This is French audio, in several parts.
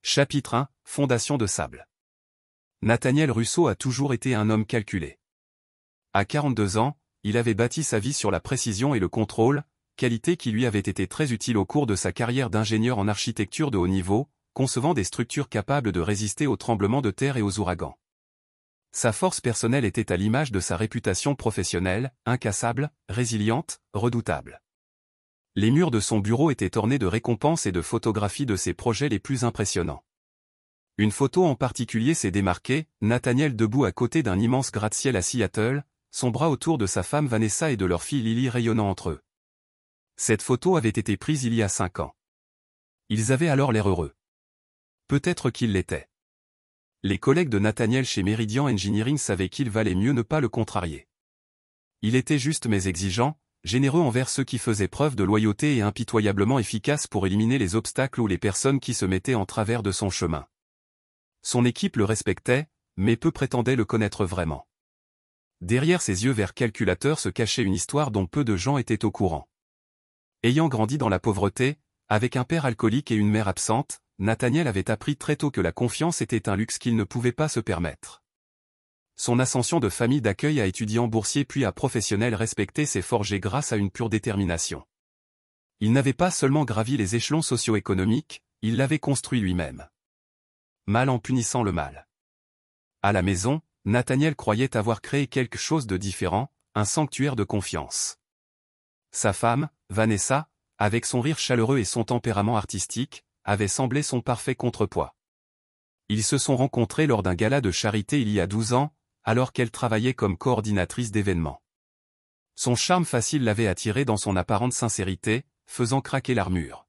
Chapitre 1, Fondation de sable. Nathaniel Russo a toujours été un homme calculé. À 42 ans, il avait bâti sa vie sur la précision et le contrôle, qualité qui lui avait été très utile au cours de sa carrière d'ingénieur en architecture de haut niveau, concevant des structures capables de résister aux tremblements de terre et aux ouragans. Sa force personnelle était à l'image de sa réputation professionnelle, incassable, résiliente, redoutable. Les murs de son bureau étaient ornés de récompenses et de photographies de ses projets les plus impressionnants. Une photo en particulier s'est démarquée, Nathaniel debout à côté d'un immense gratte-ciel à Seattle, son bras autour de sa femme Vanessa et de leur fille Lily rayonnant entre eux. Cette photo avait été prise il y a 5 ans. Ils avaient alors l'air heureux. Peut-être qu'ils l'étaient. Les collègues de Nathaniel chez Meridian Engineering savaient qu'il valait mieux ne pas le contrarier. Il était juste mais exigeant, généreux envers ceux qui faisaient preuve de loyauté et impitoyablement efficace pour éliminer les obstacles ou les personnes qui se mettaient en travers de son chemin. Son équipe le respectait, mais peu prétendaient le connaître vraiment. Derrière ses yeux verts calculateurs se cachait une histoire dont peu de gens étaient au courant. Ayant grandi dans la pauvreté, avec un père alcoolique et une mère absente, Nathaniel avait appris très tôt que la confiance était un luxe qu'il ne pouvait pas se permettre. Son ascension de famille d'accueil à étudiant boursier puis à professionnel respecté s'est forgée grâce à une pure détermination. Il n'avait pas seulement gravi les échelons socio-économiques, il l'avait construit lui-même. Mal en punissant le mal. À la maison, Nathaniel croyait avoir créé quelque chose de différent, un sanctuaire de confiance. Sa femme, Vanessa, avec son rire chaleureux et son tempérament artistique, avait semblé son parfait contrepoids. Ils se sont rencontrés lors d'un gala de charité il y a 12 ans, alors qu'elle travaillait comme coordinatrice d'événements. Son charme facile l'avait attiré dans son apparente sincérité, faisant craquer l'armure.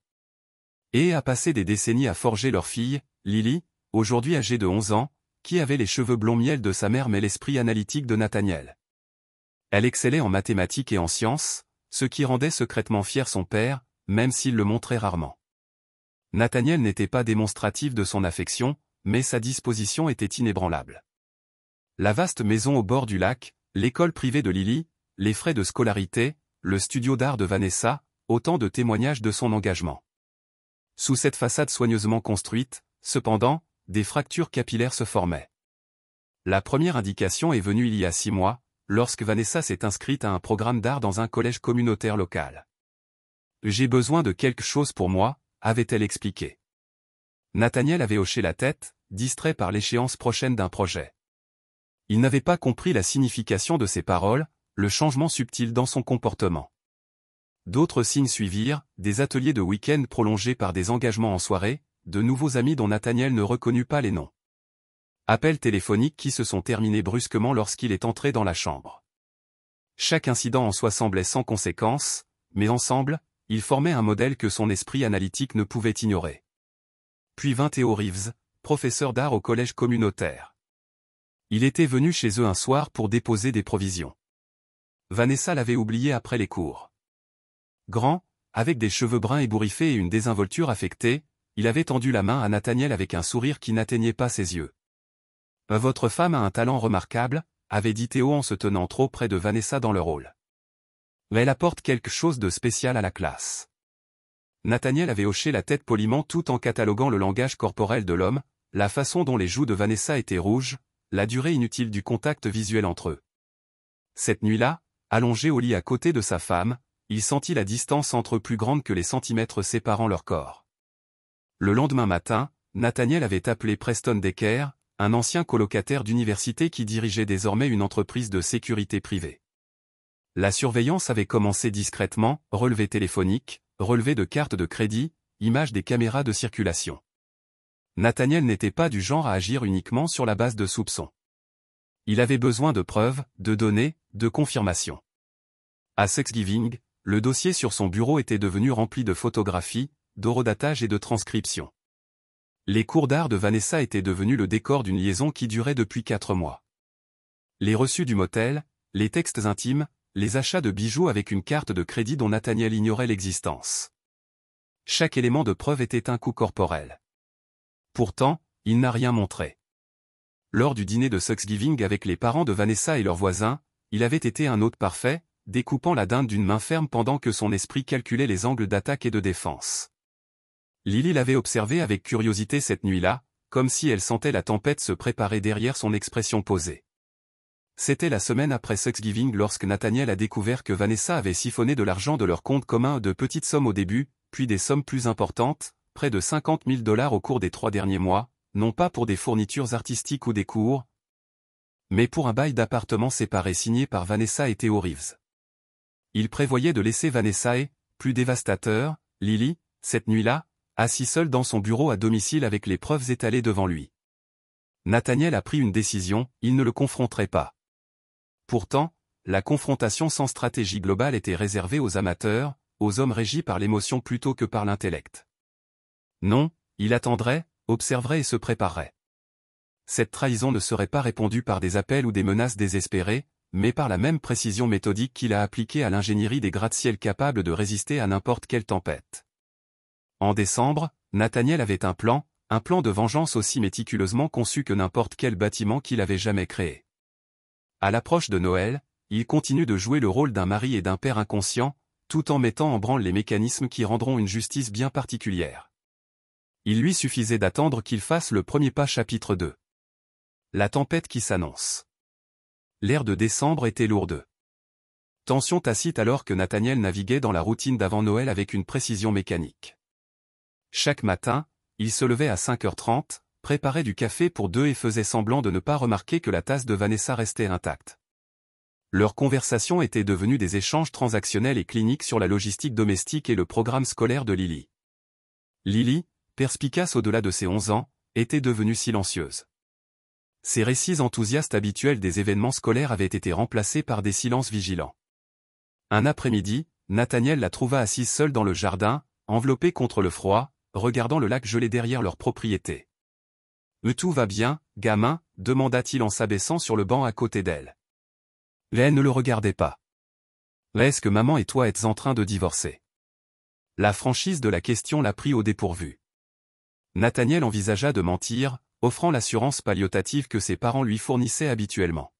Et a passé des décennies à forger leur fille, Lily, aujourd'hui âgée de 11 ans, qui avait les cheveux blond miel de sa mère mais l'esprit analytique de Nathaniel. Elle excellait en mathématiques et en sciences, ce qui rendait secrètement fier son père, même s'il le montrait rarement. Nathaniel n'était pas démonstratif de son affection, mais sa disposition était inébranlable. La vaste maison au bord du lac, l'école privée de Lily, les frais de scolarité, le studio d'art de Vanessa, autant de témoignages de son engagement. Sous cette façade soigneusement construite, cependant, des fractures capillaires se formaient. La première indication est venue il y a 6 mois, lorsque Vanessa s'est inscrite à un programme d'art dans un collège communautaire local. « J'ai besoin de quelque chose pour moi », avait-elle expliqué. Nathaniel avait hoché la tête, distrait par l'échéance prochaine d'un projet. Il n'avait pas compris la signification de ses paroles, le changement subtil dans son comportement. D'autres signes suivirent, des ateliers de week-end prolongés par des engagements en soirée, de nouveaux amis dont Nathaniel ne reconnut pas les noms. Appels téléphoniques qui se sont terminés brusquement lorsqu'il est entré dans la chambre. Chaque incident en soi semblait sans conséquence, mais ensemble, ils formaient un modèle que son esprit analytique ne pouvait ignorer. Puis vint Theo Reeves, professeur d'art au collège communautaire. Il était venu chez eux un soir pour déposer des provisions. Vanessa l'avait oublié après les cours. Grand, avec des cheveux bruns ébouriffés et une désinvolture affectée, il avait tendu la main à Nathaniel avec un sourire qui n'atteignait pas ses yeux. « Votre femme a un talent remarquable », avait dit Theo en se tenant trop près de Vanessa dans le rôle. « Elle apporte quelque chose de spécial à la classe. » Nathaniel avait hoché la tête poliment tout en cataloguant le langage corporel de l'homme, la façon dont les joues de Vanessa étaient rouges, la durée inutile du contact visuel entre eux. Cette nuit-là, allongé au lit à côté de sa femme, il sentit la distance entre eux plus grande que les centimètres séparant leur corps. Le lendemain matin, Nathaniel avait appelé Preston Decker, un ancien colocataire d'université qui dirigeait désormais une entreprise de sécurité privée. La surveillance avait commencé discrètement, relevé téléphonique, relevé de cartes de crédit, images des caméras de circulation. Nathaniel n'était pas du genre à agir uniquement sur la base de soupçons. Il avait besoin de preuves, de données, de confirmations. À Thanksgiving, le dossier sur son bureau était devenu rempli de photographies, d'horodatage et de transcriptions. Les cours d'art de Vanessa étaient devenus le décor d'une liaison qui durait depuis 4 mois. Les reçus du motel, les textes intimes, les achats de bijoux avec une carte de crédit dont Nathaniel ignorait l'existence. Chaque élément de preuve était un coup corporel. Pourtant, il n'a rien montré. Lors du dîner de Thanksgiving avec les parents de Vanessa et leurs voisins, il avait été un hôte parfait, découpant la dinde d'une main ferme pendant que son esprit calculait les angles d'attaque et de défense. Lily l'avait observé avec curiosité cette nuit-là, comme si elle sentait la tempête se préparer derrière son expression posée. C'était la semaine après Thanksgiving lorsque Nathaniel a découvert que Vanessa avait siphonné de l'argent de leur compte commun, de petites sommes au début, puis des sommes plus importantes, près de 50 000 $ au cours des 3 derniers mois, non pas pour des fournitures artistiques ou des cours, mais pour un bail d'appartement séparé signé par Vanessa et Theo Reeves. Il prévoyait de laisser Vanessa et, plus dévastateur, Lily, cette nuit-là, assis seul dans son bureau à domicile avec les preuves étalées devant lui. Nathaniel a pris une décision, il ne le confronterait pas. Pourtant, la confrontation sans stratégie globale était réservée aux amateurs, aux hommes régis par l'émotion plutôt que par l'intellect. Non, il attendrait, observerait et se préparerait. Cette trahison ne serait pas répondue par des appels ou des menaces désespérées, mais par la même précision méthodique qu'il a appliquée à l'ingénierie des gratte-ciel capables de résister à n'importe quelle tempête. En décembre, Nathaniel avait un plan de vengeance aussi méticuleusement conçu que n'importe quel bâtiment qu'il avait jamais créé. À l'approche de Noël, il continue de jouer le rôle d'un mari et d'un père inconscient, tout en mettant en branle les mécanismes qui rendront une justice bien particulière. Il lui suffisait d'attendre qu'il fasse le premier pas. Chapitre 2. La tempête qui s'annonce. L'air de décembre était lourde. Tension tacite alors que Nathaniel naviguait dans la routine d'avant Noël avec une précision mécanique. Chaque matin, il se levait à 5h30, préparait du café pour deux et faisait semblant de ne pas remarquer que la tasse de Vanessa restait intacte. Leurs conversations étaient devenues des échanges transactionnels et cliniques sur la logistique domestique et le programme scolaire de Lily. Lily, perspicace au-delà de ses 11 ans, était devenue silencieuse. Ses récits enthousiastes habituels des événements scolaires avaient été remplacés par des silences vigilants. Un après-midi, Nathaniel la trouva assise seule dans le jardin, enveloppée contre le froid, regardant le lac gelé derrière leur propriété. « Tout va bien, gamin ?» demanda-t-il en s'abaissant sur le banc à côté d'elle. Elle ne le regardait pas. « Est-ce que maman et toi êtes en train de divorcer ?» La franchise de la question la prit au dépourvu. Nathaniel envisagea de mentir, offrant l'assurance palliative que ses parents lui fournissaient habituellement.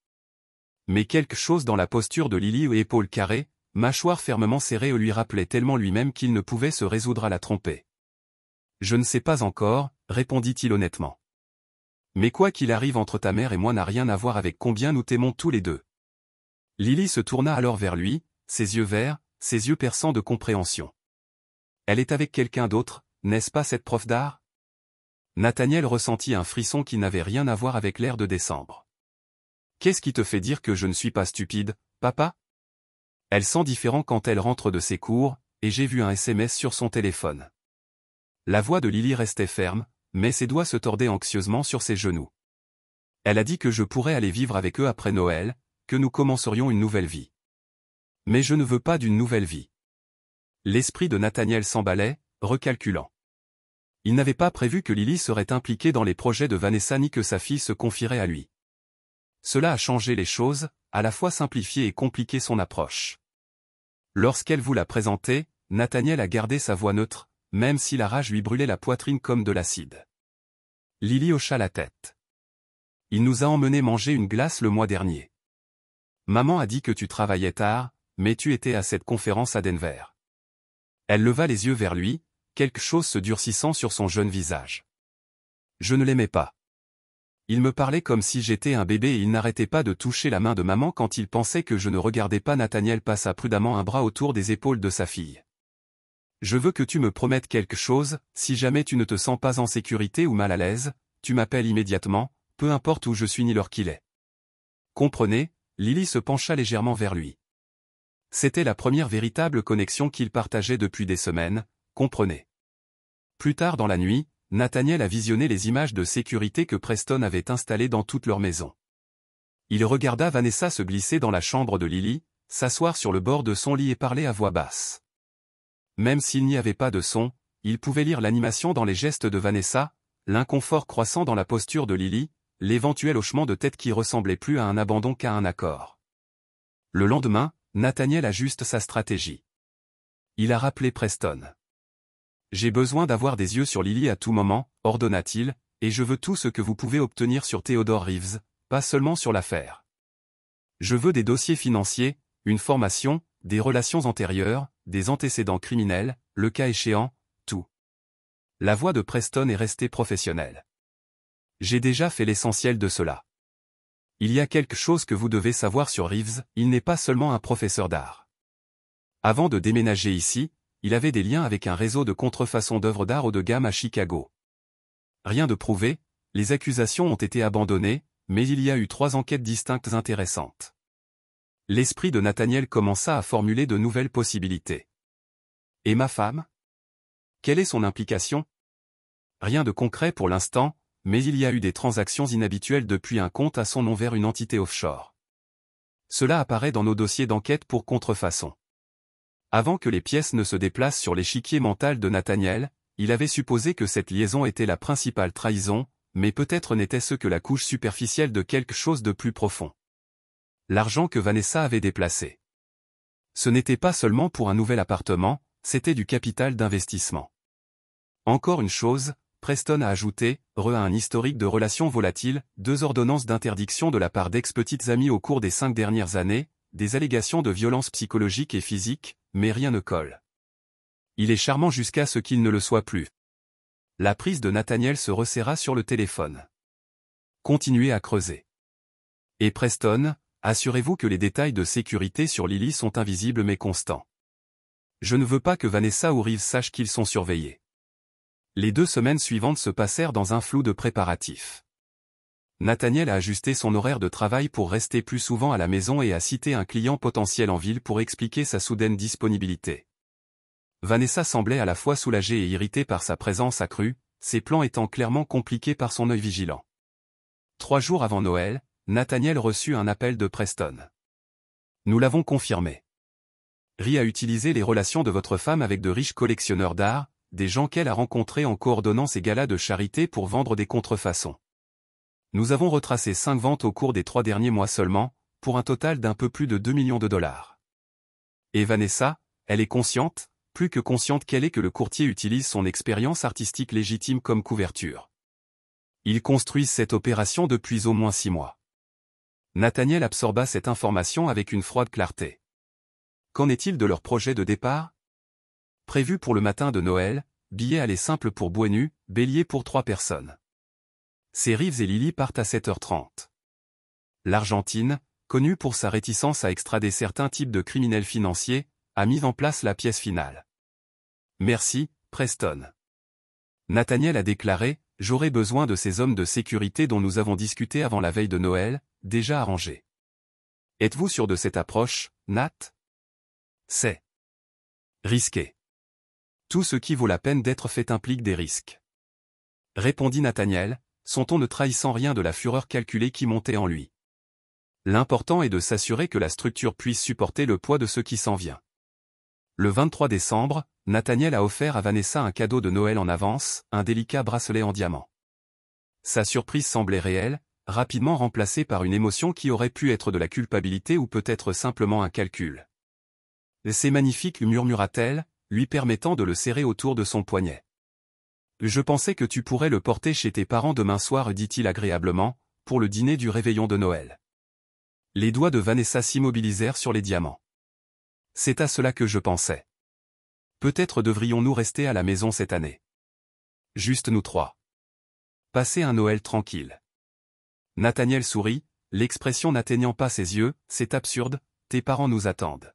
Mais quelque chose dans la posture de Lily aux épaules carrées, mâchoire fermement serrée lui rappelait tellement lui-même qu'il ne pouvait se résoudre à la tromper. « Je ne sais pas encore », répondit-il honnêtement. « Mais quoi qu'il arrive entre ta mère et moi n'a rien à voir avec combien nous t'aimons tous les deux. » Lily se tourna alors vers lui, ses yeux verts, ses yeux perçants de compréhension. « Elle est avec quelqu'un d'autre, n'est-ce pas cette prof d'art ?» Nathaniel ressentit un frisson qui n'avait rien à voir avec l'air de décembre. « Qu'est-ce qui te fait dire que je ne suis pas stupide, papa ?» Elle sent différent quand elle rentre de ses cours, et j'ai vu un SMS sur son téléphone. La voix de Lily restait ferme, mais ses doigts se tordaient anxieusement sur ses genoux. Elle a dit que je pourrais aller vivre avec eux après Noël, que nous commencerions une nouvelle vie. Mais je ne veux pas d'une nouvelle vie. L'esprit de Nathaniel s'emballait, recalculant. Il n'avait pas prévu que Lily serait impliquée dans les projets de Vanessa ni que sa fille se confierait à lui. Cela a changé les choses, à la fois simplifié et compliqué son approche. Lorsqu'elle vous l'a présenté, Nathaniel a gardé sa voix neutre, même si la rage lui brûlait la poitrine comme de l'acide. Lily hocha la tête. « Il nous a emmenés manger une glace le mois dernier. Maman a dit que tu travaillais tard, mais tu étais à cette conférence à Denver. » Elle leva les yeux vers lui, quelque chose se durcissant sur son jeune visage. « Je ne l'aimais pas. Il me parlait comme si j'étais un bébé et il n'arrêtait pas de toucher la main de maman quand il pensait que je ne regardais pas. » Nathaniel passa prudemment un bras autour des épaules de sa fille. « Je veux que tu me promettes quelque chose, si jamais tu ne te sens pas en sécurité ou mal à l'aise, tu m'appelles immédiatement, peu importe où je suis ni l'heure qu'il est. » Comprenez, Lily se pencha légèrement vers lui. C'était la première véritable connexion qu'ils partageaient depuis des semaines, comprenez. Plus tard dans la nuit, Nathaniel a visionné les images de sécurité que Preston avait installées dans toute leur maison. Il regarda Vanessa se glisser dans la chambre de Lily, s'asseoir sur le bord de son lit et parler à voix basse. Même s'il n'y avait pas de son, il pouvait lire l'animation dans les gestes de Vanessa, l'inconfort croissant dans la posture de Lily, l'éventuel hochement de tête qui ressemblait plus à un abandon qu'à un accord. Le lendemain, Nathaniel ajuste sa stratégie. Il a rappelé Preston. « J'ai besoin d'avoir des yeux sur Lily à tout moment, ordonna-t-il, et je veux tout ce que vous pouvez obtenir sur Theodore Reeves, pas seulement sur l'affaire. Je veux des dossiers financiers, une formation, des relations antérieures, des antécédents criminels, le cas échéant, tout. La voix de Preston est restée professionnelle. J'ai déjà fait l'essentiel de cela. Il y a quelque chose que vous devez savoir sur Reeves, il n'est pas seulement un professeur d'art. Avant de déménager ici, il avait des liens avec un réseau de contrefaçon d'œuvres d'art haut de gamme à Chicago. Rien de prouvé, les accusations ont été abandonnées, mais il y a eu 3 enquêtes distinctes intéressantes. L'esprit de Nathaniel commença à formuler de nouvelles possibilités. Et ma femme? Quelle est son implication? Rien de concret pour l'instant, mais il y a eu des transactions inhabituelles depuis un compte à son nom vers une entité offshore. Cela apparaît dans nos dossiers d'enquête pour contrefaçon. Avant que les pièces ne se déplacent sur l'échiquier mental de Nathaniel, il avait supposé que cette liaison était la principale trahison, mais peut-être n'était-ce que la couche superficielle de quelque chose de plus profond. L'argent que Vanessa avait déplacé. Ce n'était pas seulement pour un nouvel appartement, c'était du capital d'investissement. Encore une chose, Preston a ajouté, à un historique de relations volatiles, 2 ordonnances d'interdiction de la part d'ex-petites amies au cours des 5 dernières années, des allégations de violence psychologique et physique, mais rien ne colle. Il est charmant jusqu'à ce qu'il ne le soit plus. La prise de Nathaniel se resserra sur le téléphone. Continuez à creuser. Et Preston, assurez-vous que les détails de sécurité sur Lily sont invisibles mais constants. Je ne veux pas que Vanessa ou Reeves sachent qu'ils sont surveillés. Les 2 semaines suivantes se passèrent dans un flou de préparatifs. Nathaniel a ajusté son horaire de travail pour rester plus souvent à la maison et a cité un client potentiel en ville pour expliquer sa soudaine disponibilité. Vanessa semblait à la fois soulagée et irritée par sa présence accrue, ses plans étant clairement compliqués par son œil vigilant. 3 jours avant Noël, Nathaniel reçut un appel de Preston. Nous l'avons confirmé. Ri a utilisé les relations de votre femme avec de riches collectionneurs d'art, des gens qu'elle a rencontrés en coordonnant ces galas de charité pour vendre des contrefaçons. Nous avons retracé 5 ventes au cours des 3 derniers mois seulement, pour un total d'un peu plus de 2 millions de dollars. Et Vanessa, elle est consciente, plus que consciente qu'elle est que le courtier utilise son expérience artistique légitime comme couverture. Ils construisent cette opération depuis au moins 6 mois. Nathaniel absorba cette information avec une froide clarté. Qu'en est-il de leur projet de départ? Prévu pour le matin de Noël, billet aller simple pour Buenu, bélier pour 3 personnes. C'est Reeves et Lily partent à 7h30. L'Argentine, connue pour sa réticence à extrader certains types de criminels financiers, a mis en place la pièce finale. Merci, Preston. Nathaniel a déclaré, j'aurai besoin de ces hommes de sécurité dont nous avons discuté avant la veille de Noël, déjà arrangés. Êtes-vous sûr de cette approche, Nat? C'est risqué. Tout ce qui vaut la peine d'être fait implique des risques. Répondit Nathaniel, son ton ne trahissant rien de la fureur calculée qui montait en lui. L'important est de s'assurer que la structure puisse supporter le poids de ce qui s'en vient. Le 23 décembre, Nathaniel a offert à Vanessa un cadeau de Noël en avance, un délicat bracelet en diamant. Sa surprise semblait réelle, rapidement remplacée par une émotion qui aurait pu être de la culpabilité ou peut-être simplement un calcul. « C'est magnifique » murmura-t-elle, lui permettant de le serrer autour de son poignet. « Je pensais que tu pourrais le porter chez tes parents demain soir » dit-il agréablement, pour le dîner du réveillon de Noël. Les doigts de Vanessa s'immobilisèrent sur les diamants. « C'est à cela que je pensais. Peut-être devrions-nous rester à la maison cette année. Juste nous 3. Passer un Noël tranquille. » Nathaniel sourit, l'expression n'atteignant pas ses yeux, « C'est absurde, tes parents nous attendent.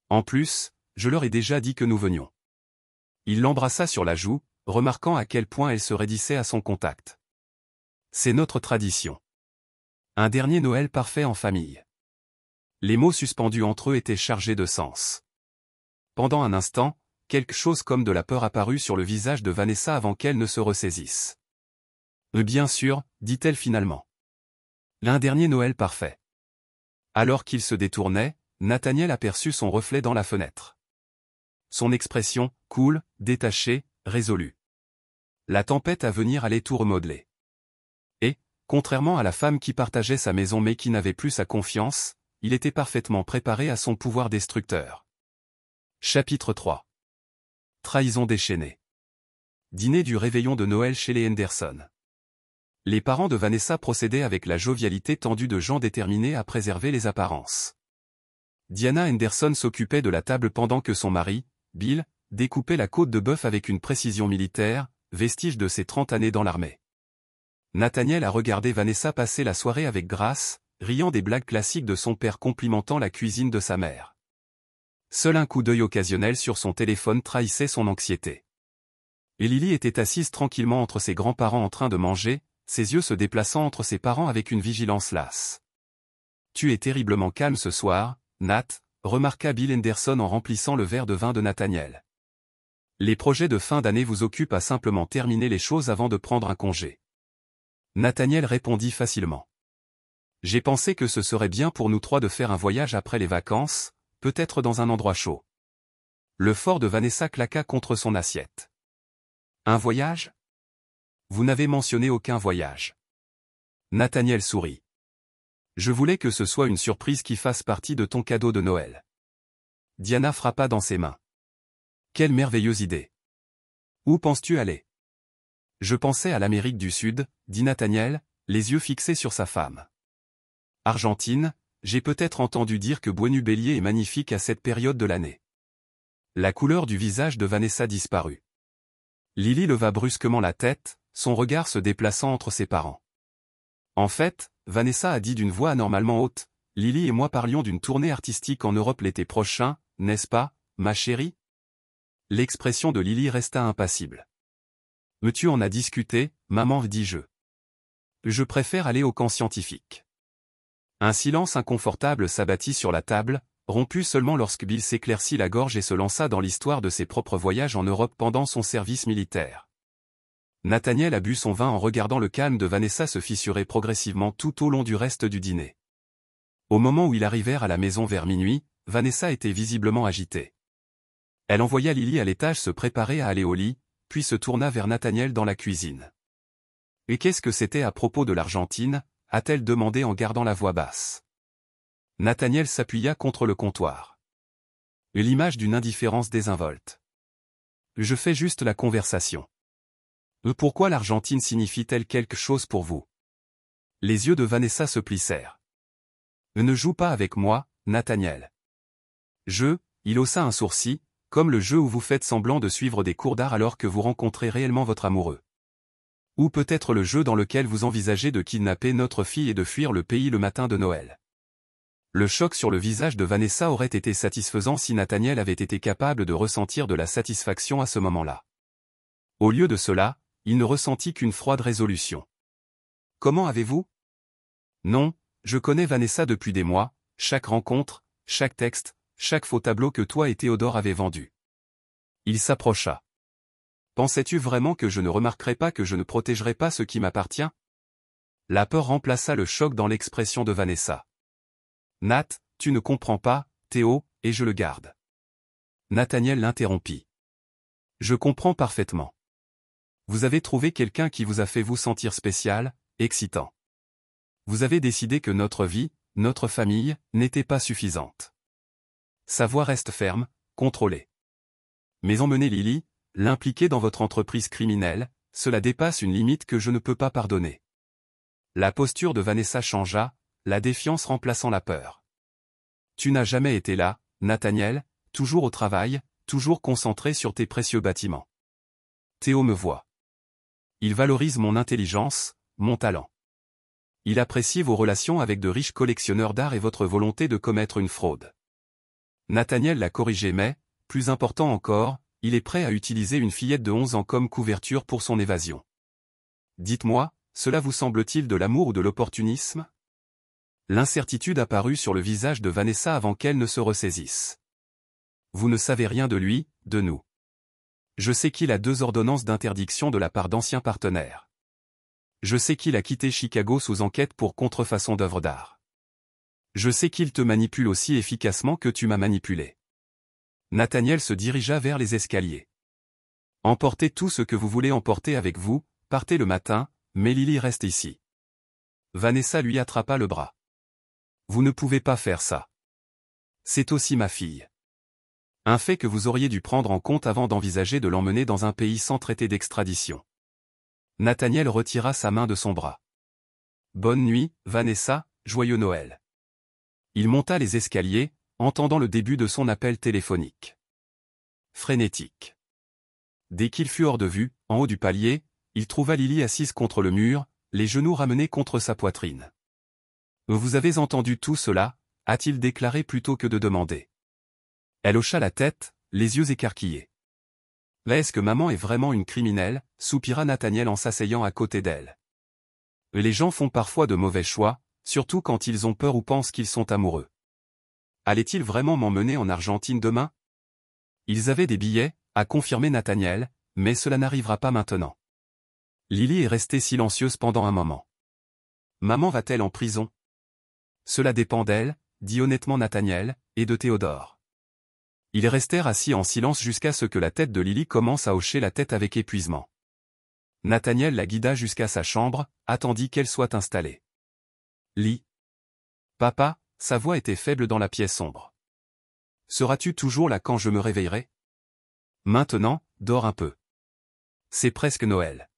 En plus, je leur ai déjà dit que nous venions. » Il l'embrassa sur la joue, remarquant à quel point elle se raidissait à son contact. « C'est notre tradition. Un dernier Noël parfait en famille. » Les mots suspendus entre eux étaient chargés de sens. Pendant un instant, quelque chose comme de la peur apparut sur le visage de Vanessa avant qu'elle ne se ressaisisse. « Bien sûr, dit-elle finalement. Un dernier Noël parfait. » Alors qu'il se détournait, Nathaniel aperçut son reflet dans la fenêtre. Son expression, cool, détachée, résolue. La tempête à venir allait tout remodeler. Et, contrairement à la femme qui partageait sa maison mais qui n'avait plus sa confiance, il était parfaitement préparé à son pouvoir destructeur. Chapitre 3. Trahison déchaînée. Dîner du réveillon de Noël chez les Henderson. Les parents de Vanessa procédaient avec la jovialité tendue de gens déterminés à préserver les apparences. Diana Henderson s'occupait de la table pendant que son mari, Bill, découpait la côte de bœuf avec une précision militaire, vestige de ses 30 années dans l'armée. Nathaniel a regardé Vanessa passer la soirée avec grâce, riant des blagues classiques de son père complimentant la cuisine de sa mère. Seul un coup d'œil occasionnel sur son téléphone trahissait son anxiété. Et Lily était assise tranquillement entre ses grands-parents en train de manger, ses yeux se déplaçant entre ses parents avec une vigilance lasse. « Tu es terriblement calme ce soir, Nat », remarqua Bill Henderson en remplissant le verre de vin de Nathaniel. « Les projets de fin d'année vous occupent à simplement terminer les choses avant de prendre un congé. » Nathaniel répondit facilement. « J'ai pensé que ce serait bien pour nous trois de faire un voyage après les vacances, peut-être dans un endroit chaud. » Le fort de Vanessa claqua contre son assiette. « Un voyage ? Vous n'avez mentionné aucun voyage. » Nathaniel sourit. « Je voulais que ce soit une surprise qui fasse partie de ton cadeau de Noël. » Diana frappa dans ses mains. « Quelle merveilleuse idée. Où penses-tu aller ? » « Je pensais à l'Amérique du Sud, » dit Nathaniel, les yeux fixés sur sa femme. « Argentine, j'ai peut-être entendu dire que Buenos Aires est magnifique à cette période de l'année. » La couleur du visage de Vanessa disparut. Lily leva brusquement la tête, son regard se déplaçant entre ses parents. « En fait, Vanessa a dit d'une voix anormalement haute, Lily et moi parlions d'une tournée artistique en Europe l'été prochain, n'est-ce pas, ma chérie ?» L'expression de Lily resta impassible. « Mais tu en as discuté, maman, dis-je. Je préfère aller au camp scientifique. » Un silence inconfortable s'abattit sur la table, rompu seulement lorsque Bill s'éclaircit la gorge et se lança dans l'histoire de ses propres voyages en Europe pendant son service militaire. Nathaniel a bu son vin en regardant le calme de Vanessa se fissurer progressivement tout au long du reste du dîner. Au moment où ils arrivèrent à la maison vers minuit, Vanessa était visiblement agitée. Elle envoya Lily à l'étage se préparer à aller au lit, puis se tourna vers Nathaniel dans la cuisine. « Et qu'est-ce que c'était à propos de l'Argentine » a-t-elle demandé en gardant la voix basse. Nathaniel s'appuya contre le comptoir. L'image d'une indifférence désinvolte. « Je fais juste la conversation. » « Pourquoi l'Argentine signifie-t-elle quelque chose pour vous ?» Les yeux de Vanessa se plissèrent. « Ne joue pas avec moi, Nathaniel. » Il haussa un sourcil, comme le jeu où vous faites semblant de suivre des cours d'art alors que vous rencontrez réellement votre amoureux. Ou peut-être le jeu dans lequel vous envisagez de kidnapper notre fille et de fuir le pays le matin de Noël. Le choc sur le visage de Vanessa aurait été satisfaisant si Nathaniel avait été capable de ressentir de la satisfaction à ce moment-là. Au lieu de cela, il ne ressentit qu'une froide résolution. « Comment avez-vous ? » Non, je connais Vanessa depuis des mois, chaque rencontre, chaque texte, chaque faux tableau que toi et Théodore avez vendu. Il s'approcha. Pensais-tu vraiment que je ne remarquerais pas que je ne protégerais pas ce qui m'appartient ? La peur remplaça le choc dans l'expression de Vanessa. Nat, tu ne comprends pas, Théo, et je le garde. Nathaniel l'interrompit. Je comprends parfaitement. Vous avez trouvé quelqu'un qui vous a fait vous sentir spécial, excitant. Vous avez décidé que notre vie, notre famille, n'était pas suffisante. Sa voix reste ferme, contrôlée. Mais emmener Lily, l'impliquer dans votre entreprise criminelle, cela dépasse une limite que je ne peux pas pardonner. La posture de Vanessa changea, la défiance remplaçant la peur. Tu n'as jamais été là, Nathaniel, toujours au travail, toujours concentré sur tes précieux bâtiments. Théo me voit. Il valorise mon intelligence, mon talent. Il apprécie vos relations avec de riches collectionneurs d'art et votre volonté de commettre une fraude. Nathaniel l'a corrigé mais, plus important encore, il est prêt à utiliser une fillette de 11 ans comme couverture pour son évasion. Dites-moi, cela vous semble-t-il de l'amour ou de l'opportunisme ? L'incertitude apparut sur le visage de Vanessa avant qu'elle ne se ressaisisse. Vous ne savez rien de lui, de nous. Je sais qu'il a 2 ordonnances d'interdiction de la part d'anciens partenaires. Je sais qu'il a quitté Chicago sous enquête pour contrefaçon d'œuvres d'art. Je sais qu'il te manipule aussi efficacement que tu m'as manipulé. Nathaniel se dirigea vers les escaliers. Emportez tout ce que vous voulez emporter avec vous, partez le matin, mais Lily reste ici. Vanessa lui attrapa le bras. Vous ne pouvez pas faire ça. C'est aussi ma fille. Un fait que vous auriez dû prendre en compte avant d'envisager de l'emmener dans un pays sans traité d'extradition. Nathaniel retira sa main de son bras. Bonne nuit, Vanessa, joyeux Noël. Il monta les escaliers, entendant le début de son appel téléphonique. frénétique. Dès qu'il fut hors de vue, en haut du palier, il trouva Lily assise contre le mur, les genoux ramenés contre sa poitrine. « Vous avez entendu tout cela ?» a-t-il déclaré plutôt que de demander. Elle hocha la tête, les yeux écarquillés. « Est-ce que maman est vraiment une criminelle ?» soupira Nathaniel en s'asseyant à côté d'elle. Les gens font parfois de mauvais choix, surtout quand ils ont peur ou pensent qu'ils sont amoureux. Allait-il vraiment m'emmener en Argentine demain? Ils avaient des billets, a confirmé Nathaniel, mais cela n'arrivera pas maintenant. Lily est restée silencieuse pendant un moment. Maman va-t-elle en prison? Cela dépend d'elle, dit honnêtement Nathaniel, et de Théodore. Ils restèrent assis en silence jusqu'à ce que la tête de Lily commence à hocher la tête avec épuisement. Nathaniel la guida jusqu'à sa chambre, attendit qu'elle soit installée. Lis. Papa, sa voix était faible dans la pièce sombre. Seras-tu toujours là quand je me réveillerai? Maintenant, dors un peu. C'est presque Noël.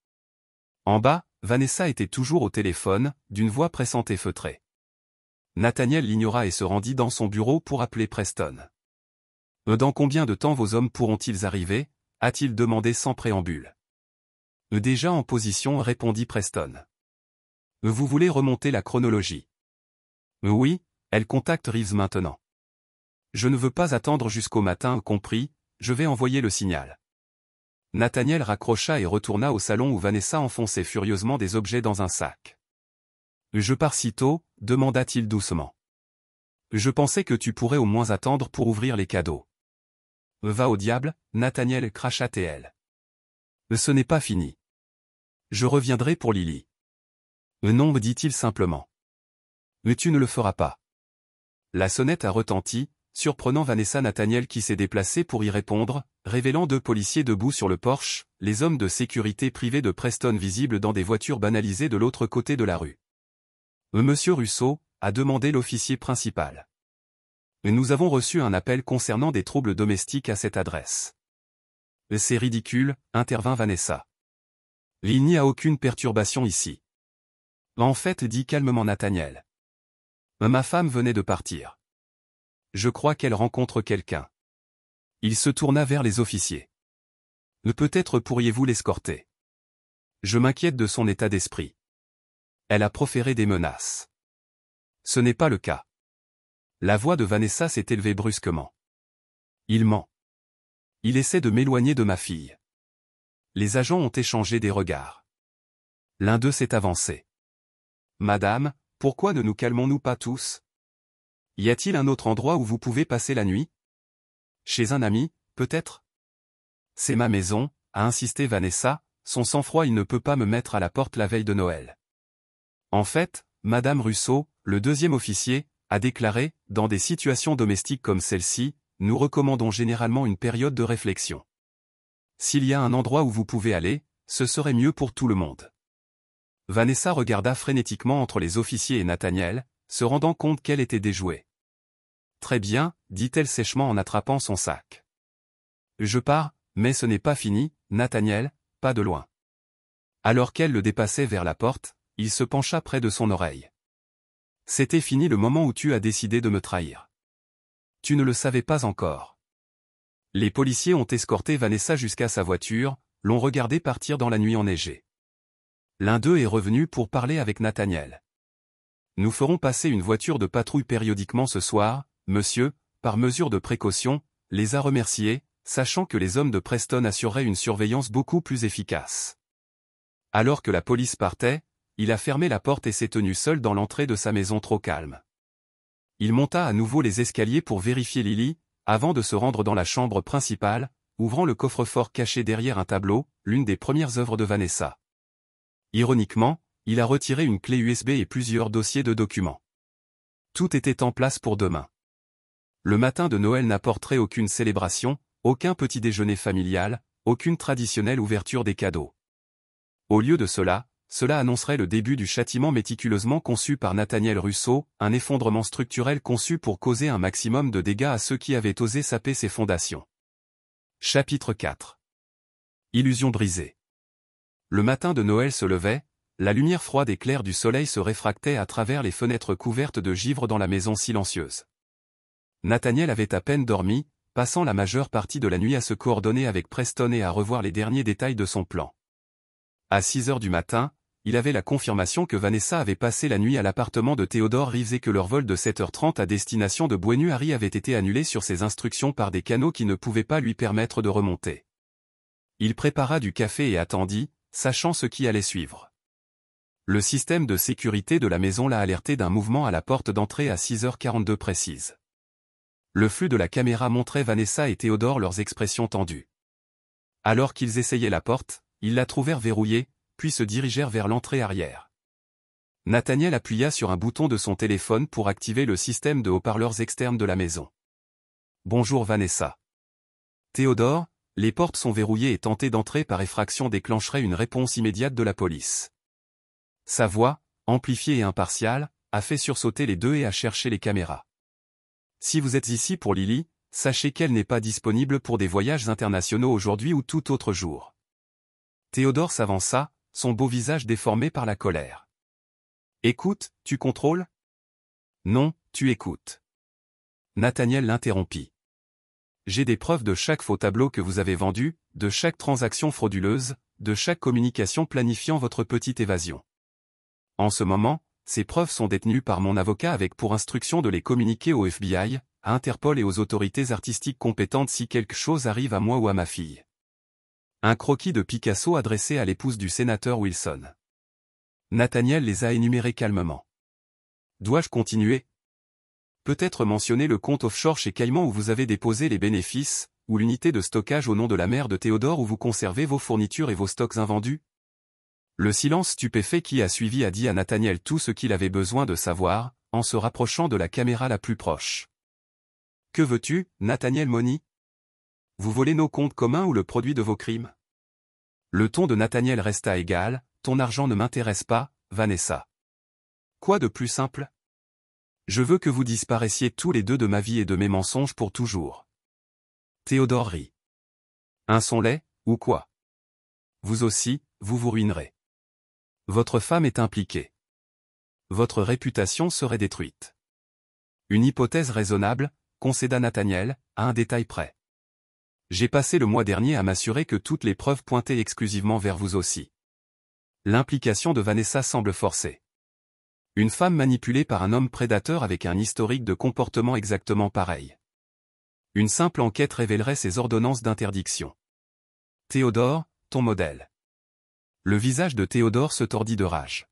En bas, Vanessa était toujours au téléphone, d'une voix pressante et feutrée. Nathaniel l'ignora et se rendit dans son bureau pour appeler Preston. « Dans combien de temps vos hommes pourront-ils arriver ?» a-t-il demandé sans préambule. « Déjà en position » répondit Preston. « Vous voulez remonter la chronologie ?»« Oui, elle contacte Reeves maintenant. »« Je ne veux pas attendre jusqu'au matin, compris, je vais envoyer le signal. » Nathaniel raccrocha et retourna au salon où Vanessa enfonçait furieusement des objets dans un sac. « Je pars si tôt ?» demanda-t-il doucement. « Je pensais que tu pourrais au moins attendre pour ouvrir les cadeaux. »« Va au diable !» Nathaniel cracha elle. « Ce n'est pas fini. Je reviendrai pour Lily. »« Non, me dit-il simplement. »« Mais tu ne le feras pas. » La sonnette a retenti, surprenant Vanessa. Nathaniel qui s'est déplacé pour y répondre, révélant deux policiers debout sur le porche, les hommes de sécurité privés de Preston visibles dans des voitures banalisées de l'autre côté de la rue. « Monsieur Russo ?» a demandé l'officier principal. « Nous avons reçu un appel concernant des troubles domestiques à cette adresse. »« C'est ridicule » intervint Vanessa. « Il n'y a aucune perturbation ici. »« En fait » dit calmement Nathaniel. « Ma femme venait de partir. Je crois qu'elle rencontre quelqu'un. » Il se tourna vers les officiers. « Peut-être pourriez-vous l'escorter. Je m'inquiète de son état d'esprit. Elle a proféré des menaces. » Ce n'est pas le cas. La voix de Vanessa s'est élevée brusquement. Il ment. Il essaie de m'éloigner de ma fille. Les agents ont échangé des regards. L'un d'eux s'est avancé. Madame, pourquoi ne nous calmons-nous pas tous? Y a-t-il un autre endroit où vous pouvez passer la nuit? Chez un ami, peut-être? C'est ma maison, a insisté Vanessa, son sang-froid. Il ne peut pas me mettre à la porte la veille de Noël. En fait, Madame Russo, le deuxième officier, a déclaré, dans des situations domestiques comme celle-ci, nous recommandons généralement une période de réflexion. S'il y a un endroit où vous pouvez aller, ce serait mieux pour tout le monde. Vanessa regarda frénétiquement entre les officiers et Nathaniel, se rendant compte qu'elle était déjouée. Très bien, dit-elle sèchement en attrapant son sac. Je pars, mais ce n'est pas fini, Nathaniel, pas de loin. Alors qu'elle le dépassait vers la porte, il se pencha près de son oreille. C'était fini le moment où tu as décidé de me trahir. Tu ne le savais pas encore. Les policiers ont escorté Vanessa jusqu'à sa voiture, l'ont regardée partir dans la nuit enneigée. L'un d'eux est revenu pour parler avec Nathaniel. Nous ferons passer une voiture de patrouille périodiquement ce soir, monsieur, par mesure de précaution, les a remerciés, sachant que les hommes de Preston assureraient une surveillance beaucoup plus efficace. Alors que la police partait, il a fermé la porte et s'est tenu seul dans l'entrée de sa maison trop calme. Il monta à nouveau les escaliers pour vérifier Lily, avant de se rendre dans la chambre principale, ouvrant le coffre-fort caché derrière un tableau, l'une des premières œuvres de Vanessa. Ironiquement, il a retiré une clé USB et plusieurs dossiers de documents. Tout était en place pour demain. Le matin de Noël n'apporterait aucune célébration, aucun petit déjeuner familial, aucune traditionnelle ouverture des cadeaux. Au lieu de cela annoncerait le début du châtiment méticuleusement conçu par Nathaniel Russo, un effondrement structurel conçu pour causer un maximum de dégâts à ceux qui avaient osé saper ses fondations. Chapitre 4. Illusion brisée. Le matin de Noël se levait, la lumière froide et claire du soleil se réfractait à travers les fenêtres couvertes de givre dans la maison silencieuse. Nathaniel avait à peine dormi, passant la majeure partie de la nuit à se coordonner avec Preston et à revoir les derniers détails de son plan. À 6 heures du matin, il avait la confirmation que Vanessa avait passé la nuit à l'appartement de Theodore Reeves et que leur vol de 7h30 à destination de Buenos avait été annulé sur ses instructions par des canaux qui ne pouvaient pas lui permettre de remonter. Il prépara du café et attendit, sachant ce qui allait suivre. Le système de sécurité de la maison l'a alerté d'un mouvement à la porte d'entrée à 6h42 précise. Le flux de la caméra montrait Vanessa et Theodore leurs expressions tendues. Alors qu'ils essayaient la porte, ils la trouvèrent verrouillée, puis se dirigèrent vers l'entrée arrière. Nathaniel appuya sur un bouton de son téléphone pour activer le système de haut-parleurs externes de la maison. « Bonjour Vanessa. »« Theodore, les portes sont verrouillées et tenter d'entrer par effraction déclencherait une réponse immédiate de la police. » Sa voix, amplifiée et impartiale, a fait sursauter les deux et a cherché les caméras. « Si vous êtes ici pour Lily, sachez qu'elle n'est pas disponible pour des voyages internationaux aujourd'hui ou tout autre jour. » Theodore s'avança, son beau visage déformé par la colère. « Écoute, tu contrôles ? » ?»« Non, tu écoutes. » Nathaniel l'interrompit. « J'ai des preuves de chaque faux tableau que vous avez vendu, de chaque transaction frauduleuse, de chaque communication planifiant votre petite évasion. En ce moment, ces preuves sont détenues par mon avocat avec pour instruction de les communiquer au FBI, à Interpol et aux autorités artistiques compétentes si quelque chose arrive à moi ou à ma fille. » Un croquis de Picasso adressé à l'épouse du sénateur Wilson. Nathaniel les a énumérés calmement. Dois-je continuer ? Peut-être mentionner le compte offshore chez Caïman où vous avez déposé les bénéfices, ou l'unité de stockage au nom de la mère de Théodore où vous conservez vos fournitures et vos stocks invendus ? Le silence stupéfait qui a suivi a dit à Nathaniel tout ce qu'il avait besoin de savoir, en se rapprochant de la caméra la plus proche. Que veux-tu, Nathaniel Money ? Vous volez nos comptes communs ou le produit de vos crimes ? Le ton de Nathaniel resta égal, ton argent ne m'intéresse pas, Vanessa. Quoi de plus simple ? Je veux que vous disparaissiez tous les deux de ma vie et de mes mensonges pour toujours. Théodore rit. Un son laid, ou quoi ? Vous aussi, vous vous ruinerez. Votre femme est impliquée. Votre réputation serait détruite. Une hypothèse raisonnable, concéda Nathaniel, à un détail près. J'ai passé le mois dernier à m'assurer que toutes les preuves pointaient exclusivement vers vous aussi. L'implication de Vanessa semble forcée. Une femme manipulée par un homme prédateur avec un historique de comportement exactement pareil. Une simple enquête révélerait ses ordonnances d'interdiction. Théodore, ton modèle. Le visage de Théodore se tordit de rage.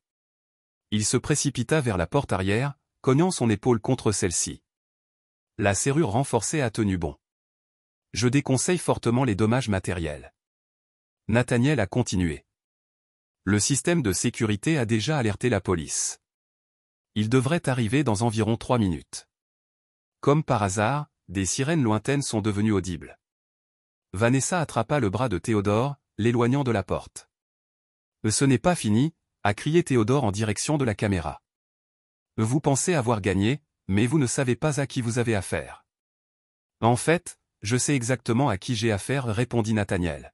Il se précipita vers la porte arrière, cognant son épaule contre celle-ci. La serrure renforcée a tenu bon. Je déconseille fortement les dommages matériels. Nathaniel a continué. Le système de sécurité a déjà alerté la police. Il devrait arriver dans environ 3 minutes. Comme par hasard, des sirènes lointaines sont devenues audibles. Vanessa attrapa le bras de Théodore, l'éloignant de la porte. « Ce n'est pas fini », a crié Théodore en direction de la caméra. « Vous pensez avoir gagné, mais vous ne savez pas à qui vous avez affaire. »« En fait, je sais exactement à qui j'ai affaire », répondit Nathaniel.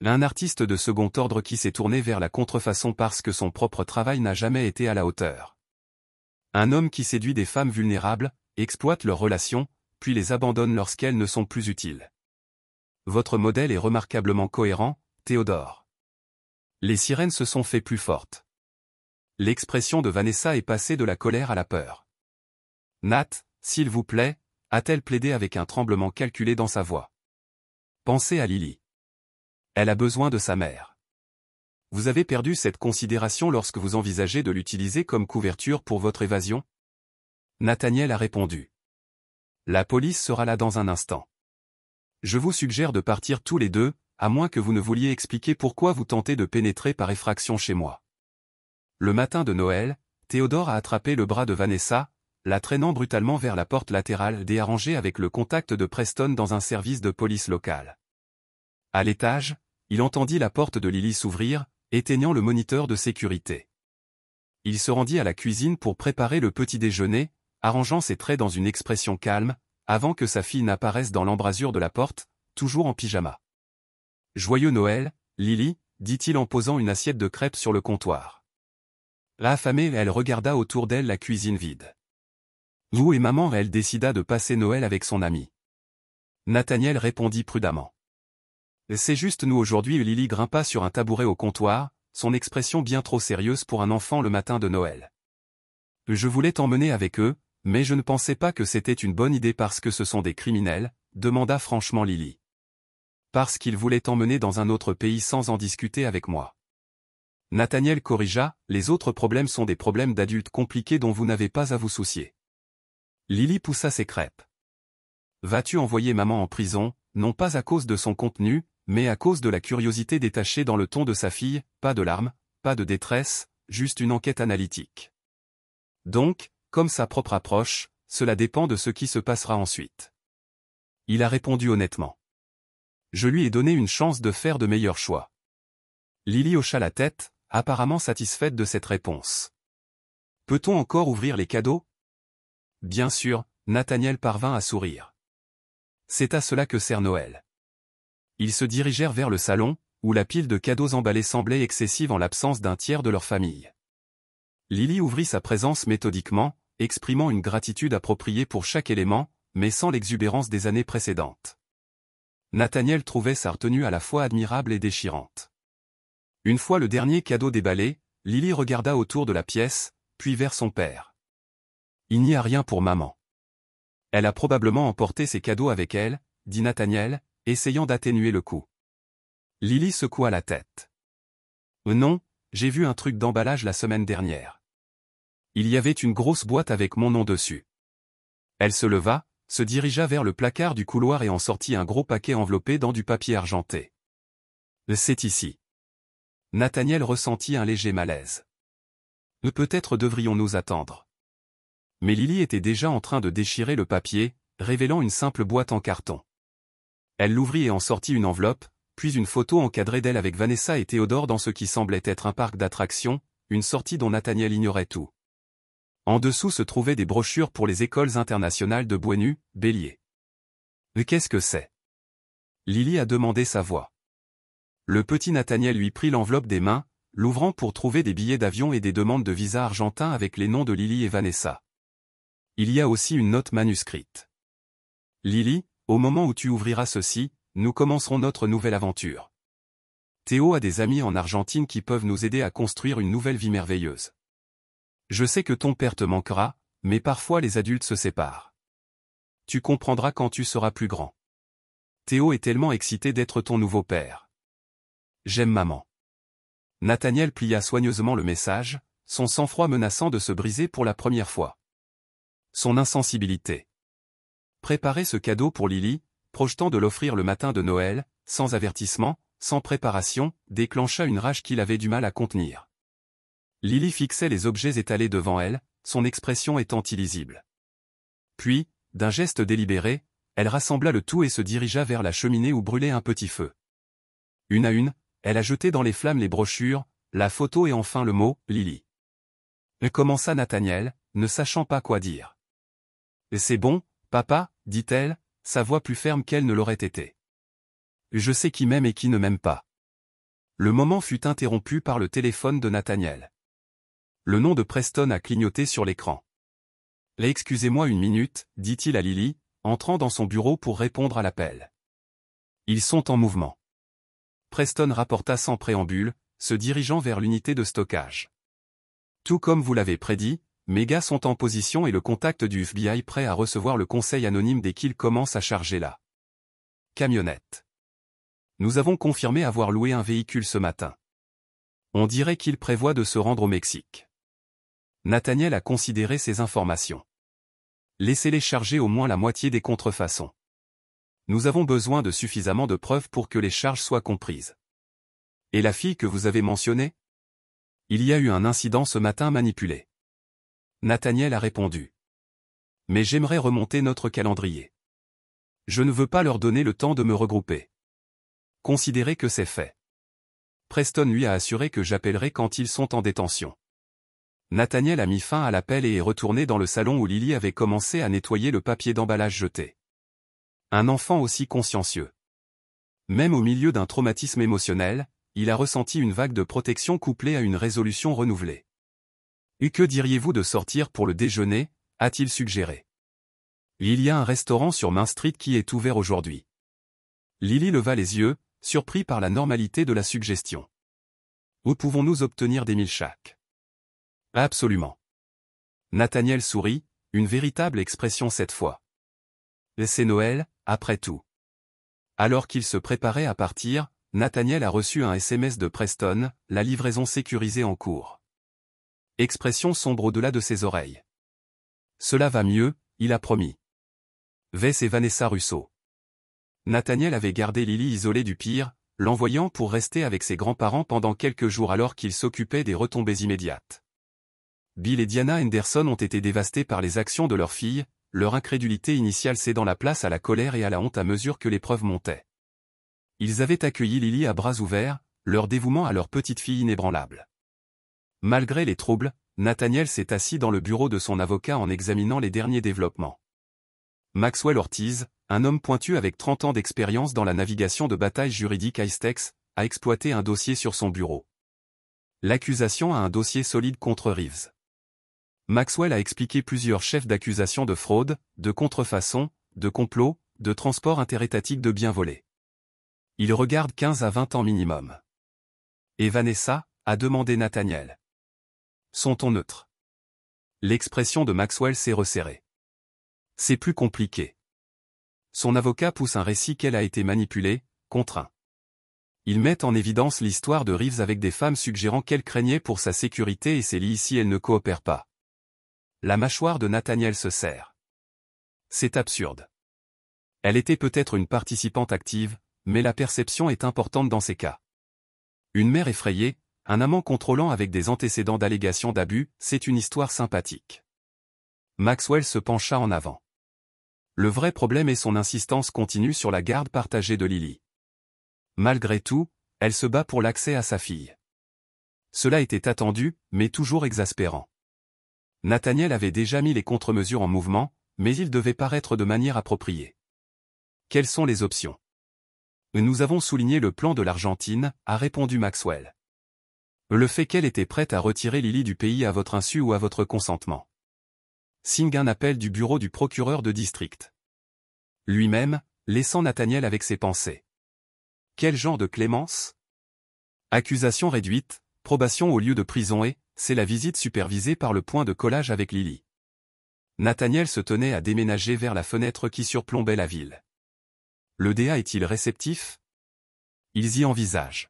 Un artiste de second ordre qui s'est tourné vers la contrefaçon parce que son propre travail n'a jamais été à la hauteur. Un homme qui séduit des femmes vulnérables, exploite leurs relations, puis les abandonne lorsqu'elles ne sont plus utiles. Votre modèle est remarquablement cohérent, Théodore. Les sirènes se sont fait plus fortes. L'expression de Vanessa est passée de la colère à la peur. Nat, s'il vous plaît, a-t-elle plaidé avec un tremblement calculé dans sa voix. Pensez à Lily. Elle a besoin de sa mère. Vous avez perdu cette considération lorsque vous envisagez de l'utiliser comme couverture pour votre évasion ? Nathaniel a répondu. La police sera là dans un instant. Je vous suggère de partir tous les deux, à moins que vous ne vouliez expliquer pourquoi vous tentez de pénétrer par effraction chez moi. Le matin de Noël, Théodore a attrapé le bras de Vanessa, la traînant brutalement vers la porte latérale déarrangée avec le contact de Preston dans un service de police local. À l'étage, il entendit la porte de Lily s'ouvrir, éteignant le moniteur de sécurité. Il se rendit à la cuisine pour préparer le petit déjeuner, arrangeant ses traits dans une expression calme, avant que sa fille n'apparaisse dans l'embrasure de la porte, toujours en pyjama. « Joyeux Noël, Lily », dit-il en posant une assiette de crêpes sur le comptoir. Affamée, elle regarda autour d'elle la cuisine vide. Vous et maman, elle décida de passer Noël avec son amie. Nathaniel répondit prudemment. C'est juste nous aujourd'hui. Lily grimpa sur un tabouret au comptoir, son expression bien trop sérieuse pour un enfant le matin de Noël. Je voulais t'emmener avec eux, mais je ne pensais pas que c'était une bonne idée parce que ce sont des criminels, demanda franchement Lily. Parce qu'ils voulaient t'emmener dans un autre pays sans en discuter avec moi. Nathaniel corrigea, les autres problèmes sont des problèmes d'adultes compliqués dont vous n'avez pas à vous soucier. Lily poussa ses crêpes. Vas-tu envoyer maman en prison, non pas à cause de son contenu, mais à cause de la curiosité détachée dans le ton de sa fille, pas de larmes, pas de détresse, juste une enquête analytique. Donc, comme sa propre approche, cela dépend de ce qui se passera ensuite. Il a répondu honnêtement. Je lui ai donné une chance de faire de meilleurs choix. Lily hocha la tête, apparemment satisfaite de cette réponse. Peut-on encore ouvrir les cadeaux? Bien sûr, Nathaniel parvint à sourire. C'est à cela que sert Noël. Ils se dirigèrent vers le salon, où la pile de cadeaux emballés semblait excessive en l'absence d'un tiers de leur famille. Lily ouvrit sa présence méthodiquement, exprimant une gratitude appropriée pour chaque élément, mais sans l'exubérance des années précédentes. Nathaniel trouvait sa retenue à la fois admirable et déchirante. Une fois le dernier cadeau déballé, Lily regarda autour de la pièce, puis vers son père. Il n'y a rien pour maman. Elle a probablement emporté ses cadeaux avec elle, dit Nathaniel, essayant d'atténuer le coup. Lily secoua la tête. Non, j'ai vu un truc d'emballage la semaine dernière. Il y avait une grosse boîte avec mon nom dessus. Elle se leva, se dirigea vers le placard du couloir et en sortit un gros paquet enveloppé dans du papier argenté. C'est ici. Nathaniel ressentit un léger malaise. Peut-être devrions-nous attendre. Mais Lily était déjà en train de déchirer le papier, révélant une simple boîte en carton. Elle l'ouvrit et en sortit une enveloppe, puis une photo encadrée d'elle avec Vanessa et Théodore dans ce qui semblait être un parc d'attractions, une sortie dont Nathaniel ignorait tout. En dessous se trouvaient des brochures pour les écoles internationales de Buenu, Bélier. Mais qu'est-ce que c'est? Lily a demandé sa voix. Le petit Nathaniel lui prit l'enveloppe des mains, l'ouvrant pour trouver des billets d'avion et des demandes de visa argentin avec les noms de Lily et Vanessa. Il y a aussi une note manuscrite. Lily, au moment où tu ouvriras ceci, nous commencerons notre nouvelle aventure. Théo a des amis en Argentine qui peuvent nous aider à construire une nouvelle vie merveilleuse. Je sais que ton père te manquera, mais parfois les adultes se séparent. Tu comprendras quand tu seras plus grand. Théo est tellement excité d'être ton nouveau père. J'aime maman. Nathaniel plia soigneusement le message, son sang-froid menaçant de se briser pour la première fois. Son insensibilité. Préparer ce cadeau pour Lily, projetant de l'offrir le matin de Noël, sans avertissement, sans préparation, déclencha une rage qu'il avait du mal à contenir. Lily fixait les objets étalés devant elle, son expression étant illisible. Puis, d'un geste délibéré, elle rassembla le tout et se dirigea vers la cheminée où brûlait un petit feu. Une à une, elle a jeté dans les flammes les brochures, la photo et enfin le mot « Lily ». Commença Nathaniel, ne sachant pas quoi dire. « C'est bon, papa, dit-elle, sa voix plus ferme qu'elle ne l'aurait été. Je sais qui m'aime et qui ne m'aime pas. » Le moment fut interrompu par le téléphone de Nathaniel. Le nom de Preston a clignoté sur l'écran. « Excusez-moi une minute, dit-il à Lily, entrant dans son bureau pour répondre à l'appel. Ils sont en mouvement. Preston rapporta sans préambule, se dirigeant vers l'unité de stockage. Tout comme vous l'avez prédit, mes gars sont en position et le contact du FBI prêt à recevoir le conseil anonyme dès qu'il commence à charger la camionnette. Nous avons confirmé avoir loué un véhicule ce matin. On dirait qu'il prévoit de se rendre au Mexique. Nathaniel a considéré ces informations. Laissez-les charger au moins la moitié des contrefaçons. Nous avons besoin de suffisamment de preuves pour que les charges soient comprises. Et la fille que vous avez mentionnée? Il y a eu un incident ce matin manipulé. Nathaniel a répondu. Mais j'aimerais remonter notre calendrier. Je ne veux pas leur donner le temps de me regrouper. Considérez que c'est fait. Preston lui a assuré que j'appellerai quand ils sont en détention. Nathaniel a mis fin à l'appel et est retourné dans le salon où Lily avait commencé à nettoyer le papier d'emballage jeté. Un enfant aussi consciencieux. Même au milieu d'un traumatisme émotionnel, il a ressenti une vague de protection couplée à une résolution renouvelée. « Et que diriez-vous de sortir pour le déjeuner » a-t-il suggéré. « Il y a un restaurant sur Main Street qui est ouvert aujourd'hui. Lily leva les yeux, surpris par la normalité de la suggestion. Où pouvons-nous obtenir des milkshakes? Absolument. Nathaniel sourit, une véritable expression cette fois. C'est Noël, après tout. Alors qu'il se préparait à partir, Nathaniel a reçu un SMS de Preston, la livraison sécurisée en cours. Expression sombre au-delà de ses oreilles. Cela va mieux, il a promis. Vess et Vanessa Russo. Nathaniel avait gardé Lily isolée du pire, l'envoyant pour rester avec ses grands-parents pendant quelques jours alors qu'il s'occupait des retombées immédiates. Bill et Diana Henderson ont été dévastés par les actions de leur fille, leur incrédulité initiale cédant la place à la colère et à la honte à mesure que l'épreuve montait. Ils avaient accueilli Lily à bras ouverts, leur dévouement à leur petite fille inébranlable. Malgré les troubles, Nathaniel s'est assis dans le bureau de son avocat en examinant les derniers développements. Maxwell Ortiz, un homme pointu avec 30 ans d'expérience dans la navigation de bataille juridique Istex, a exploité un dossier sur son bureau. L'accusation a un dossier solide contre Reeves. Maxwell a expliqué plusieurs chefs d'accusation de fraude, de contrefaçon, de complot, de transport interétatique de biens volés. Il regarde 15 à 20 ans minimum. Et Vanessa, a demandé Nathaniel. Sont-on neutre? L'expression de Maxwell s'est resserrée. C'est plus compliqué. Son avocat pousse un récit qu'elle a été manipulée, contraint. Ils mettent en évidence l'histoire de Reeves avec des femmes suggérant qu'elle craignait pour sa sécurité et ses lits si elle ne coopère pas. La mâchoire de Nathaniel se serre. C'est absurde. Elle était peut-être une participante active, mais la perception est importante dans ces cas. Une mère effrayée, un amant contrôlant avec des antécédents d'allégations d'abus, c'est une histoire sympathique. Maxwell se pencha en avant. Le vrai problème est son insistance continue sur la garde partagée de Lily. Malgré tout, elle se bat pour l'accès à sa fille. Cela était attendu, mais toujours exaspérant. Nathaniel avait déjà mis les contre-mesures en mouvement, mais il devait paraître de manière appropriée. Quelles sont les options? Nous avons souligné le plan de l'Argentine, a répondu Maxwell. Le fait qu'elle était prête à retirer Lily du pays à votre insu ou à votre consentement. Signe un appel du bureau du procureur de district. Lui-même, laissant Nathaniel avec ses pensées. Quel genre de clémence? Accusation réduite, probation au lieu de prison et, c'est la visite supervisée par le point de collage avec Lily. Nathaniel se tenait à déménager vers la fenêtre qui surplombait la ville. Le DA est-il réceptif? Ils y envisagent.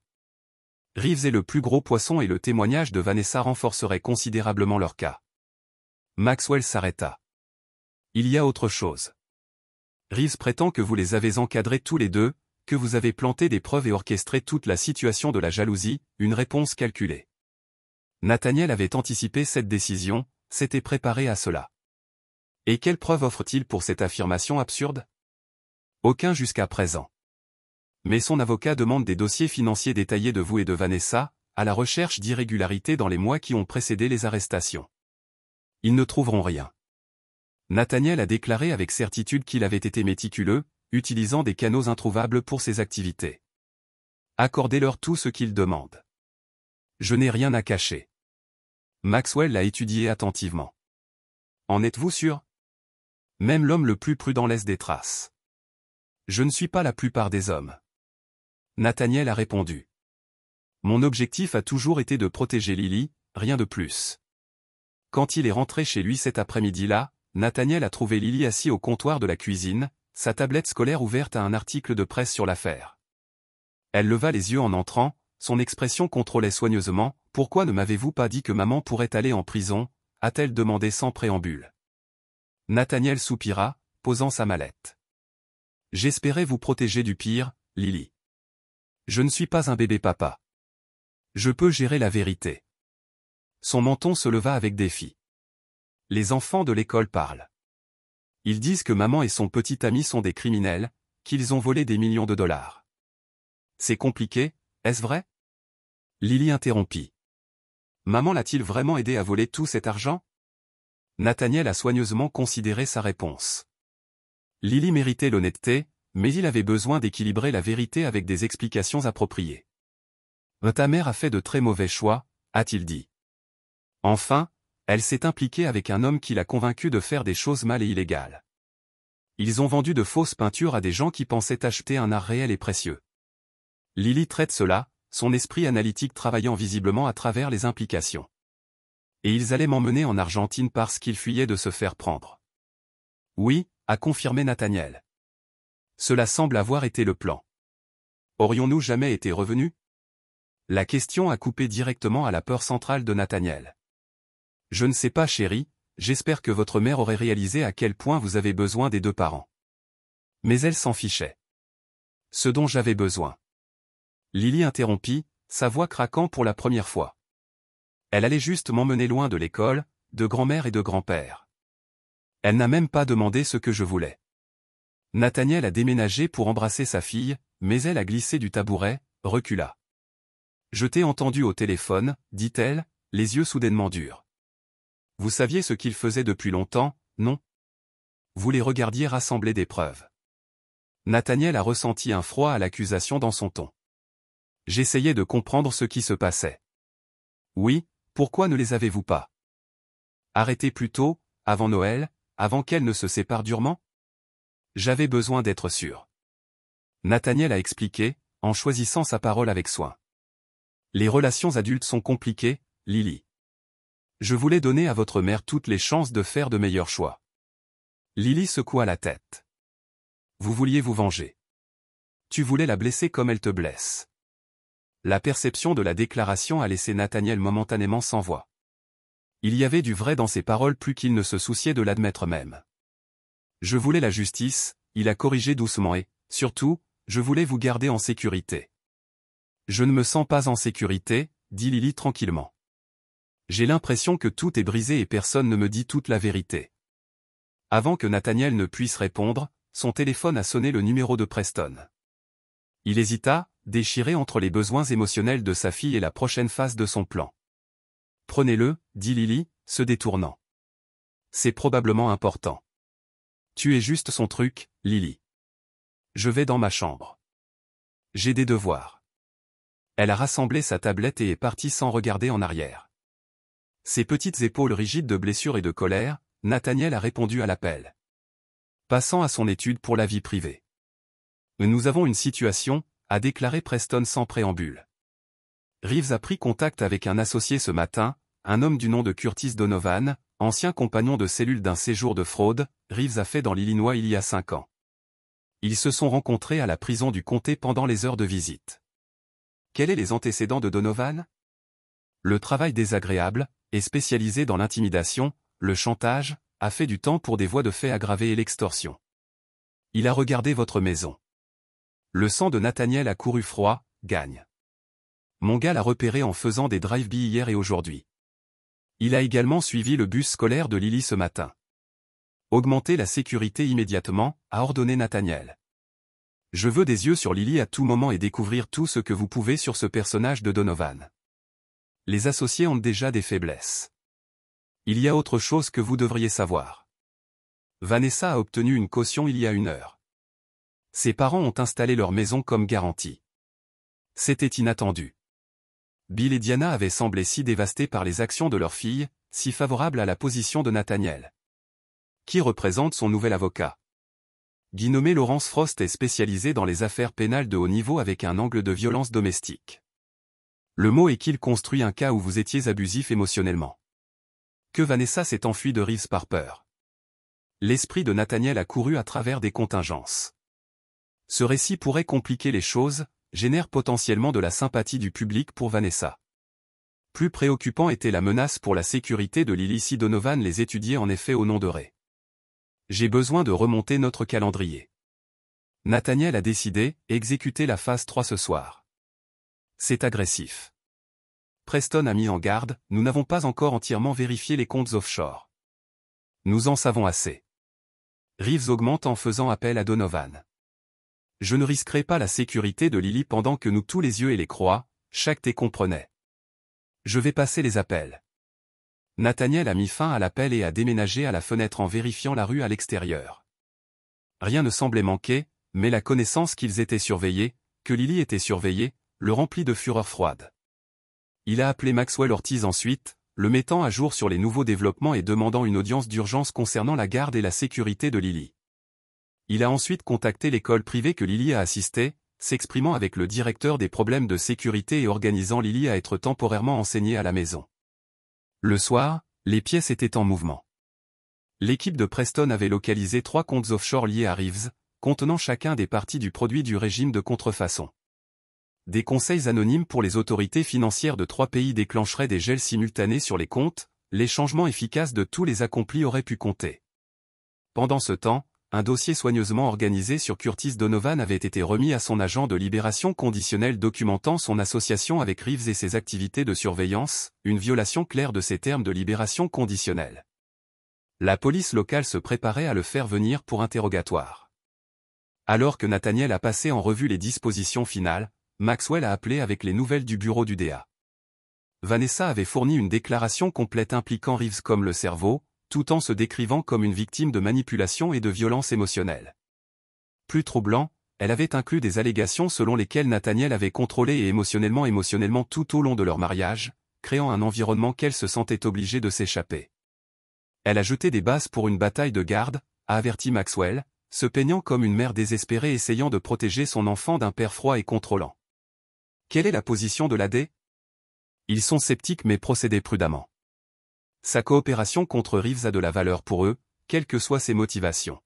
Reeves est le plus gros poisson et le témoignage de Vanessa renforcerait considérablement leur cas. Maxwell s'arrêta. Il y a autre chose. Reeves prétend que vous les avez encadrés tous les deux, que vous avez planté des preuves et orchestré toute la situation de la jalousie, une réponse calculée. Nathaniel avait anticipé cette décision, s'était préparé à cela. Et quelle preuve offre-t-il pour cette affirmation absurde? Aucun jusqu'à présent. Mais son avocat demande des dossiers financiers détaillés de vous et de Vanessa, à la recherche d'irrégularités dans les mois qui ont précédé les arrestations. Ils ne trouveront rien. Nathaniel a déclaré avec certitude qu'il avait été méticuleux, utilisant des canaux introuvables pour ses activités. Accordez-leur tout ce qu'ils demandent. Je n'ai rien à cacher. Maxwell l'a étudié attentivement. En êtes-vous sûr? Même l'homme le plus prudent laisse des traces. Je ne suis pas la plupart des hommes. Nathaniel a répondu. Mon objectif a toujours été de protéger Lily, rien de plus. Quand il est rentré chez lui cet après-midi-là, Nathaniel a trouvé Lily assis au comptoir de la cuisine, sa tablette scolaire ouverte à un article de presse sur l'affaire. Elle leva les yeux en entrant, son expression contrôlait soigneusement. Pourquoi ne m'avez-vous pas dit que maman pourrait aller en prison? A-t-elle demandé sans préambule. Nathaniel soupira, posant sa mallette. J'espérais vous protéger du pire, Lily. Je ne suis pas un bébé papa. Je peux gérer la vérité. Son menton se leva avec défi. Les enfants de l'école parlent. Ils disent que maman et son petit ami sont des criminels, qu'ils ont volé des millions de dollars. C'est compliqué, est-ce vrai? Lily interrompit. Maman l'a-t-il vraiment aidé à voler tout cet argent? Nathaniel a soigneusement considéré sa réponse. Lily méritait l'honnêteté, mais il avait besoin d'équilibrer la vérité avec des explications appropriées. Ta mère a fait de très mauvais choix, a-t-il dit. Enfin, elle s'est impliquée avec un homme qui l'a convaincu de faire des choses mal et illégales. Ils ont vendu de fausses peintures à des gens qui pensaient acheter un art réel et précieux. Lily traite cela, son esprit analytique travaillant visiblement à travers les implications. Et ils allaient m'emmener en Argentine parce qu'ils fuyaient de se faire prendre. Oui, a confirmé Nathaniel. Cela semble avoir été le plan. Aurions-nous jamais été revenus? La question a coupé directement à la peur centrale de Nathaniel. Je ne sais pas, chérie, j'espère que votre mère aurait réalisé à quel point vous avez besoin des deux parents. Mais elle s'en fichait. Ce dont j'avais besoin. Lily interrompit, sa voix craquant pour la première fois. Elle allait juste m'emmener loin de l'école, de grand-mère et de grand-père. Elle n'a même pas demandé ce que je voulais. Nathaniel a déménagé pour embrasser sa fille, mais elle a glissé du tabouret, recula. Je t'ai entendu au téléphone, dit-elle, les yeux soudainement durs. Vous saviez ce qu'il faisait depuis longtemps, non? Vous les regardiez rassembler des preuves. Nathaniel a ressenti un froid à l'accusation dans son ton. J'essayais de comprendre ce qui se passait. Oui, pourquoi ne les avez-vous pas arrêtés plus tôt, avant Noël, avant qu'elle ne se sépare durement? J'avais besoin d'être sûr. Nathaniel a expliqué, en choisissant sa parole avec soin. Les relations adultes sont compliquées, Lily. Je voulais donner à votre mère toutes les chances de faire de meilleurs choix. Lily secoua la tête. Vous vouliez vous venger. Tu voulais la blesser comme elle te blesse. La perception de la déclaration a laissé Nathaniel momentanément sans voix. Il y avait du vrai dans ses paroles plus qu'il ne se souciait de l'admettre même. Je voulais la justice, il a corrigé doucement et, surtout, je voulais vous garder en sécurité. Je ne me sens pas en sécurité, dit Lily tranquillement. J'ai l'impression que tout est brisé et personne ne me dit toute la vérité. Avant que Nathaniel ne puisse répondre, son téléphone a sonné le numéro de Preston. Il hésita, déchiré entre les besoins émotionnels de sa fille et la prochaine phase de son plan. Prenez-le, dit Lily, se détournant. C'est probablement important. Tu es juste son truc, Lily. Je vais dans ma chambre. J'ai des devoirs. Elle a rassemblé sa tablette et est partie sans regarder en arrière. Ses petites épaules rigides de blessure et de colère, Nathaniel a répondu à l'appel. Passant à son étude pour la vie privée. Nous avons une situation, a déclaré Preston sans préambule. Reeves a pris contact avec un associé ce matin, un homme du nom de Curtis Donovan, ancien compagnon de cellule d'un séjour de fraude, Reeves a fait dans l'Illinois il y a 5 ans. Ils se sont rencontrés à la prison du comté pendant les heures de visite. Quels sont les antécédents de Donovan? Le travail désagréable, et spécialisé dans l'intimidation, le chantage, a fait du temps pour des voies de fait aggravées et l'extorsion. Il a regardé votre maison. Le sang de Nathaniel a couru froid, gagne. Mon gars l'a repéré en faisant des drive-by hier et aujourd'hui. Il a également suivi le bus scolaire de Lily ce matin. Augmentez la sécurité immédiatement, a ordonné Nathaniel. Je veux des yeux sur Lily à tout moment et découvrir tout ce que vous pouvez sur ce personnage de Donovan. Les associés ont déjà des faiblesses. Il y a autre chose que vous devriez savoir. Vanessa a obtenu une caution il y a 1 heure. Ses parents ont installé leur maison comme garantie. C'était inattendu. Bill et Diana avaient semblé si dévastés par les actions de leur fille, si favorables à la position de Nathaniel. Qui représente son nouvel avocat? Guy nommé Laurence Frost est spécialisé dans les affaires pénales de haut niveau avec un angle de violence domestique. Le mot est qu'il construit un cas où vous étiez abusif émotionnellement. Que Vanessa s'est enfuie de Reeves par peur. L'esprit de Nathaniel a couru à travers des contingences. Ce récit pourrait compliquer les choses, génère potentiellement de la sympathie du public pour Vanessa. Plus préoccupant était la menace pour la sécurité de Lily si Donovan les étudiait en effet au nom de Ray. J'ai besoin de remonter notre calendrier. Nathaniel a décidé, exécuter la phase 3 ce soir. C'est agressif. Preston a mis en garde, nous n'avons pas encore entièrement vérifié les comptes offshore. Nous en savons assez. Reeves augmente en faisant appel à Donovan. Je ne risquerai pas la sécurité de Lily pendant que nous tous les yeux et les croix, chaque té comprenait. Je vais passer les appels. Nathaniel a mis fin à l'appel et a déménagé à la fenêtre en vérifiant la rue à l'extérieur. Rien ne semblait manquer, mais la connaissance qu'ils étaient surveillés, que Lily était surveillée, le remplit de fureur froide. Il a appelé Maxwell Ortiz ensuite, le mettant à jour sur les nouveaux développements et demandant une audience d'urgence concernant la garde et la sécurité de Lily. Il a ensuite contacté l'école privée que Lily a assistée, s'exprimant avec le directeur des problèmes de sécurité et organisant Lily à être temporairement enseignée à la maison. Le soir, les pièces étaient en mouvement. L'équipe de Preston avait localisé 3 comptes offshore liés à Reeves, contenant chacun des parties du produit du régime de contrefaçon. Des conseils anonymes pour les autorités financières de 3 pays déclencheraient des gels simultanés sur les comptes, les changements efficaces de tous les accomplis auraient pu compter. Pendant ce temps, un dossier soigneusement organisé sur Curtis Donovan avait été remis à son agent de libération conditionnelle documentant son association avec Reeves et ses activités de surveillance, une violation claire de ses termes de libération conditionnelle. La police locale se préparait à le faire venir pour interrogatoire. Alors que Nathaniel a passé en revue les dispositions finales, Maxwell a appelé avec les nouvelles du bureau du DA. Vanessa avait fourni une déclaration complète impliquant Reeves comme le cerveau, tout en se décrivant comme une victime de manipulation et de violence émotionnelle. Plus troublant, elle avait inclus des allégations selon lesquelles Nathaniel avait contrôlé et émotionnellement tout au long de leur mariage, créant un environnement qu'elle se sentait obligée de s'échapper. Elle a jeté des bases pour une bataille de garde, a averti Maxwell, se peignant comme une mère désespérée essayant de protéger son enfant d'un père froid et contrôlant. Quelle est la position de l'AD? Ils sont sceptiques mais procédaient prudemment. Sa coopération contre Reeves a de la valeur pour eux, quelles que soient ses motivations.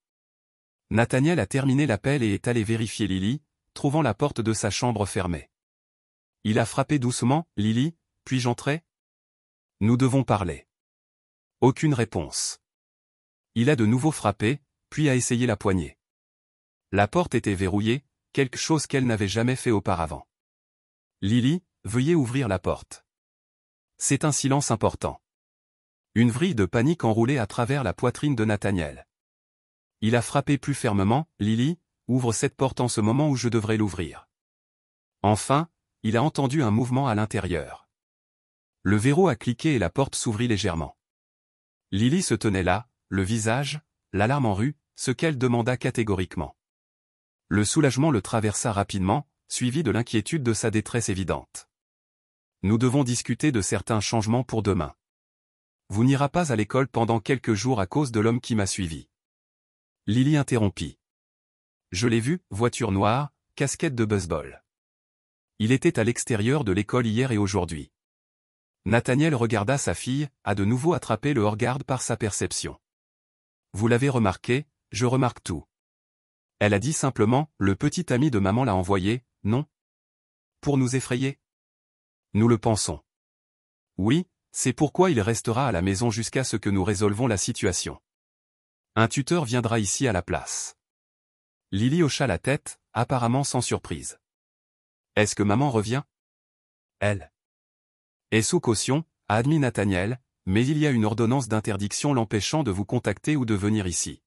Nathaniel a terminé l'appel et est allé vérifier Lily, trouvant la porte de sa chambre fermée. Il a frappé doucement, « Lily, puis-je entrer? Nous devons parler. » Aucune réponse. Il a de nouveau frappé, puis a essayé la poignée. La porte était verrouillée, quelque chose qu'elle n'avait jamais fait auparavant. « Lily, veuillez ouvrir la porte. » C'est un silence important. Une vrille de panique enroulée à travers la poitrine de Nathaniel. Il a frappé plus fermement, « Lily, ouvre cette porte en ce moment où je devrais l'ouvrir. » Enfin, il a entendu un mouvement à l'intérieur. Le verrou a cliqué et la porte s'ouvrit légèrement. Lily se tenait là, le visage, l'alarme en rue, ce qu'elle demanda catégoriquement. Le soulagement le traversa rapidement, suivi de l'inquiétude de sa détresse évidente. Nous devons discuter de certains changements pour demain. Vous n'irez pas à l'école pendant quelques jours à cause de l'homme qui m'a suivi. Lily interrompit. Je l'ai vu, voiture noire, casquette de baseball. Il était à l'extérieur de l'école hier et aujourd'hui. Nathaniel regarda sa fille, a de nouveau attrapé le hors-garde par sa perception. Vous l'avez remarqué, je remarque tout. Elle a dit simplement, le petit ami de maman l'a envoyé, non? Pour nous effrayer? Nous le pensons. Oui, c'est pourquoi il restera à la maison jusqu'à ce que nous résolvons la situation. Un tuteur viendra ici à la place. Lily hocha la tête, apparemment sans surprise. Est-ce que maman revient? Elle est sous caution, a admis Nathaniel, mais il y a une ordonnance d'interdiction l'empêchant de vous contacter ou de venir ici.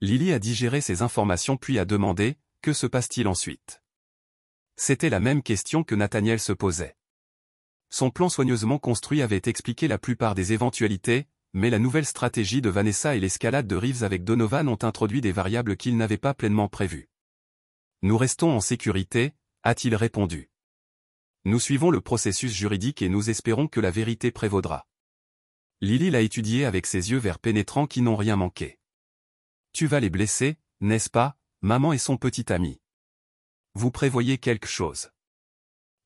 Lily a digéré ces informations puis a demandé, que se passe-t-il ensuite? C'était la même question que Nathaniel se posait. Son plan soigneusement construit avait expliqué la plupart des éventualités, mais la nouvelle stratégie de Vanessa et l'escalade de Reeves avec Donovan ont introduit des variables qu'il n'avait pas pleinement prévues. Nous restons en sécurité, a-t-il répondu. Nous suivons le processus juridique et nous espérons que la vérité prévaudra. Lily l'a étudié avec ses yeux verts pénétrants qui n'ont rien manqué. Tu vas les blesser, n'est-ce pas, maman et son petit ami? Vous prévoyez quelque chose.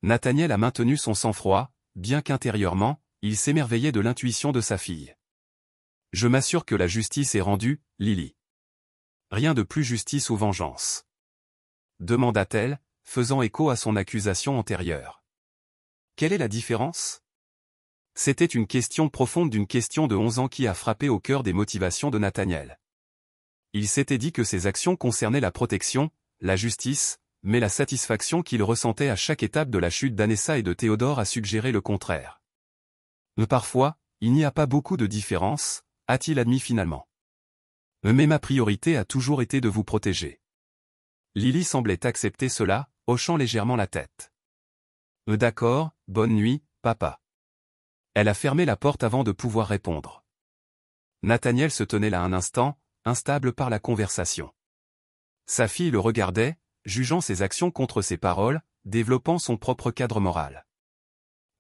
Nathaniel a maintenu son sang-froid, bien qu'intérieurement, il s'émerveillait de l'intuition de sa fille. Je m'assure que la justice est rendue, Lily. Rien de plus justice ou vengeance. Demanda-t-elle, faisant écho à son accusation antérieure. Quelle est la différence? C'était une question profonde d'une question de 11 ans qui a frappé au cœur des motivations de Nathaniel. Il s'était dit que ses actions concernaient la protection, la justice, mais la satisfaction qu'il ressentait à chaque étape de la chute d'Anessa et de Théodore a suggéré le contraire. Mais parfois, il n'y a pas beaucoup de différence, a-t-il admis finalement. Mais ma priorité a toujours été de vous protéger. Lily semblait accepter cela, hochant légèrement la tête. D'accord, bonne nuit, papa. Elle a fermé la porte avant de pouvoir répondre. Nathaniel se tenait là un instant, instable par la conversation. Sa fille le regardait, jugeant ses actions contre ses paroles, développant son propre cadre moral.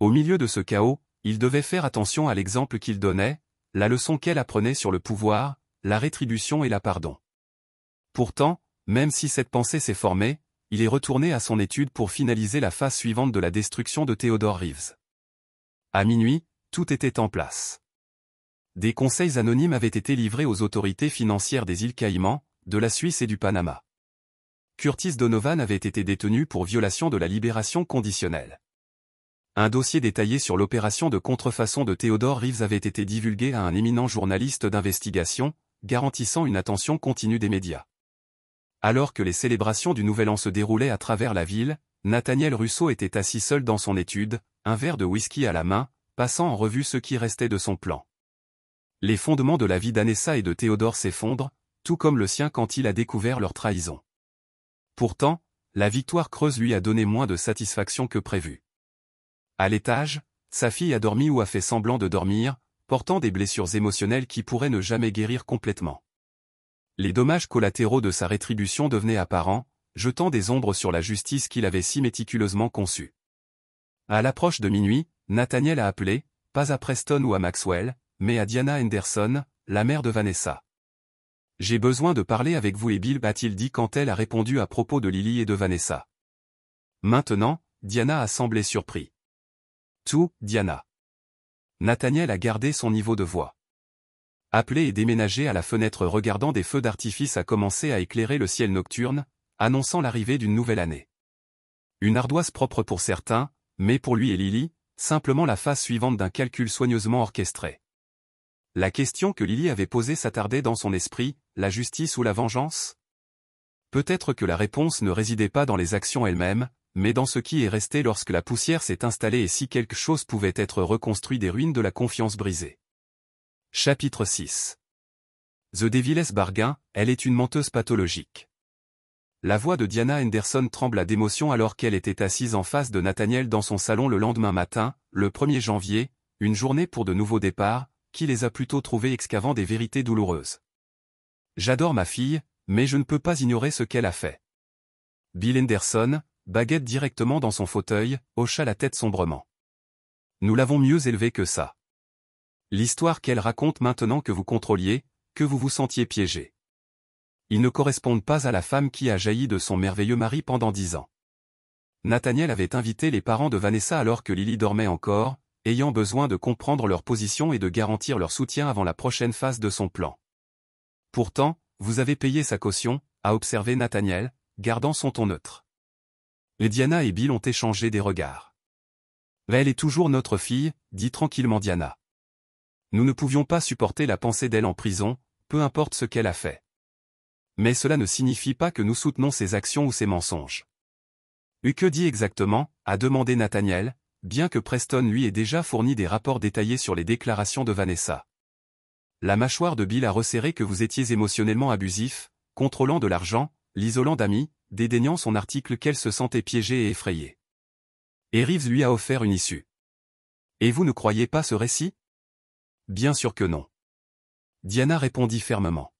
Au milieu de ce chaos, il devait faire attention à l'exemple qu'il donnait, la leçon qu'elle apprenait sur le pouvoir, la rétribution et la pardon. Pourtant, même si cette pensée s'est formée, il est retourné à son étude pour finaliser la phase suivante de la destruction de Theodore Reeves. À minuit, tout était en place. Des conseils anonymes avaient été livrés aux autorités financières des îles Caïmans, de la Suisse et du Panama. Curtis Donovan avait été détenu pour violation de la libération conditionnelle. Un dossier détaillé sur l'opération de contrefaçon de Theodore Reeves avait été divulgué à un éminent journaliste d'investigation, garantissant une attention continue des médias. Alors que les célébrations du Nouvel An se déroulaient à travers la ville, Nathaniel Russo était assis seul dans son étude, un verre de whisky à la main, passant en revue ce qui restait de son plan. Les fondements de la vie d'Anessa et de Théodore s'effondrent, tout comme le sien quand il a découvert leur trahison. Pourtant, la victoire creuse lui a donné moins de satisfaction que prévu. À l'étage, sa fille a dormi ou a fait semblant de dormir, portant des blessures émotionnelles qui pourraient ne jamais guérir complètement. Les dommages collatéraux de sa rétribution devenaient apparents, jetant des ombres sur la justice qu'il avait si méticuleusement conçue. À l'approche de minuit, Nathaniel a appelé, pas à Preston ou à Maxwell, mais à Diana Henderson, la mère de Vanessa. « J'ai besoin de parler avec vous et Bill » a-t-il dit quand elle a répondu à propos de Lily et de Vanessa. Maintenant, Diana a semblé surpris. « Tout, Diana. » Nathaniel a gardé son niveau de voix. Appelé et déménagé à la fenêtre regardant des feux d'artifice a commencé à éclairer le ciel nocturne, annonçant l'arrivée d'une nouvelle année. Une ardoise propre pour certains, mais pour lui et Lily, simplement la phase suivante d'un calcul soigneusement orchestré. La question que Lily avait posée s'attardait dans son esprit, la justice ou la vengeance? Peut-être que la réponse ne résidait pas dans les actions elles-mêmes, mais dans ce qui est resté lorsque la poussière s'est installée et si quelque chose pouvait être reconstruit des ruines de la confiance brisée. Chapitre 6. The Devil's Bargain, elle est une menteuse pathologique. La voix de Diana Henderson trembla d'émotion alors qu'elle était assise en face de Nathaniel dans son salon le lendemain matin, le 1er janvier, une journée pour de nouveaux départs, qui les a plutôt trouvés excavant des vérités douloureuses. J'adore ma fille, mais je ne peux pas ignorer ce qu'elle a fait. Bill Henderson, baguette directement dans son fauteuil, hocha la tête sombrement. Nous l'avons mieux élevée que ça. L'histoire qu'elle raconte maintenant que vous contrôliez, que vous vous sentiez piégé. Ils ne correspondent pas à la femme qui a jailli de son merveilleux mari pendant 10 ans. Nathaniel avait invité les parents de Vanessa alors que Lily dormait encore, ayant besoin de comprendre leur position et de garantir leur soutien avant la prochaine phase de son plan. Pourtant, vous avez payé sa caution, a observé Nathaniel, gardant son ton neutre. Diana et Bill ont échangé des regards. Elle est toujours notre fille, dit tranquillement Diana. Nous ne pouvions pas supporter la pensée d'elle en prison, peu importe ce qu'elle a fait. Mais cela ne signifie pas que nous soutenons ses actions ou ses mensonges. Que dit exactement, a demandé Nathaniel, bien que Preston lui ait déjà fourni des rapports détaillés sur les déclarations de Vanessa. La mâchoire de Bill a resserré que vous étiez émotionnellement abusif, contrôlant de l'argent, l'isolant d'amis, dédaignant son article qu'elle se sentait piégée et effrayée. Et Reeves lui a offert une issue. Et vous ne croyez pas ce récit? Bien sûr que non. Diana répondit fermement.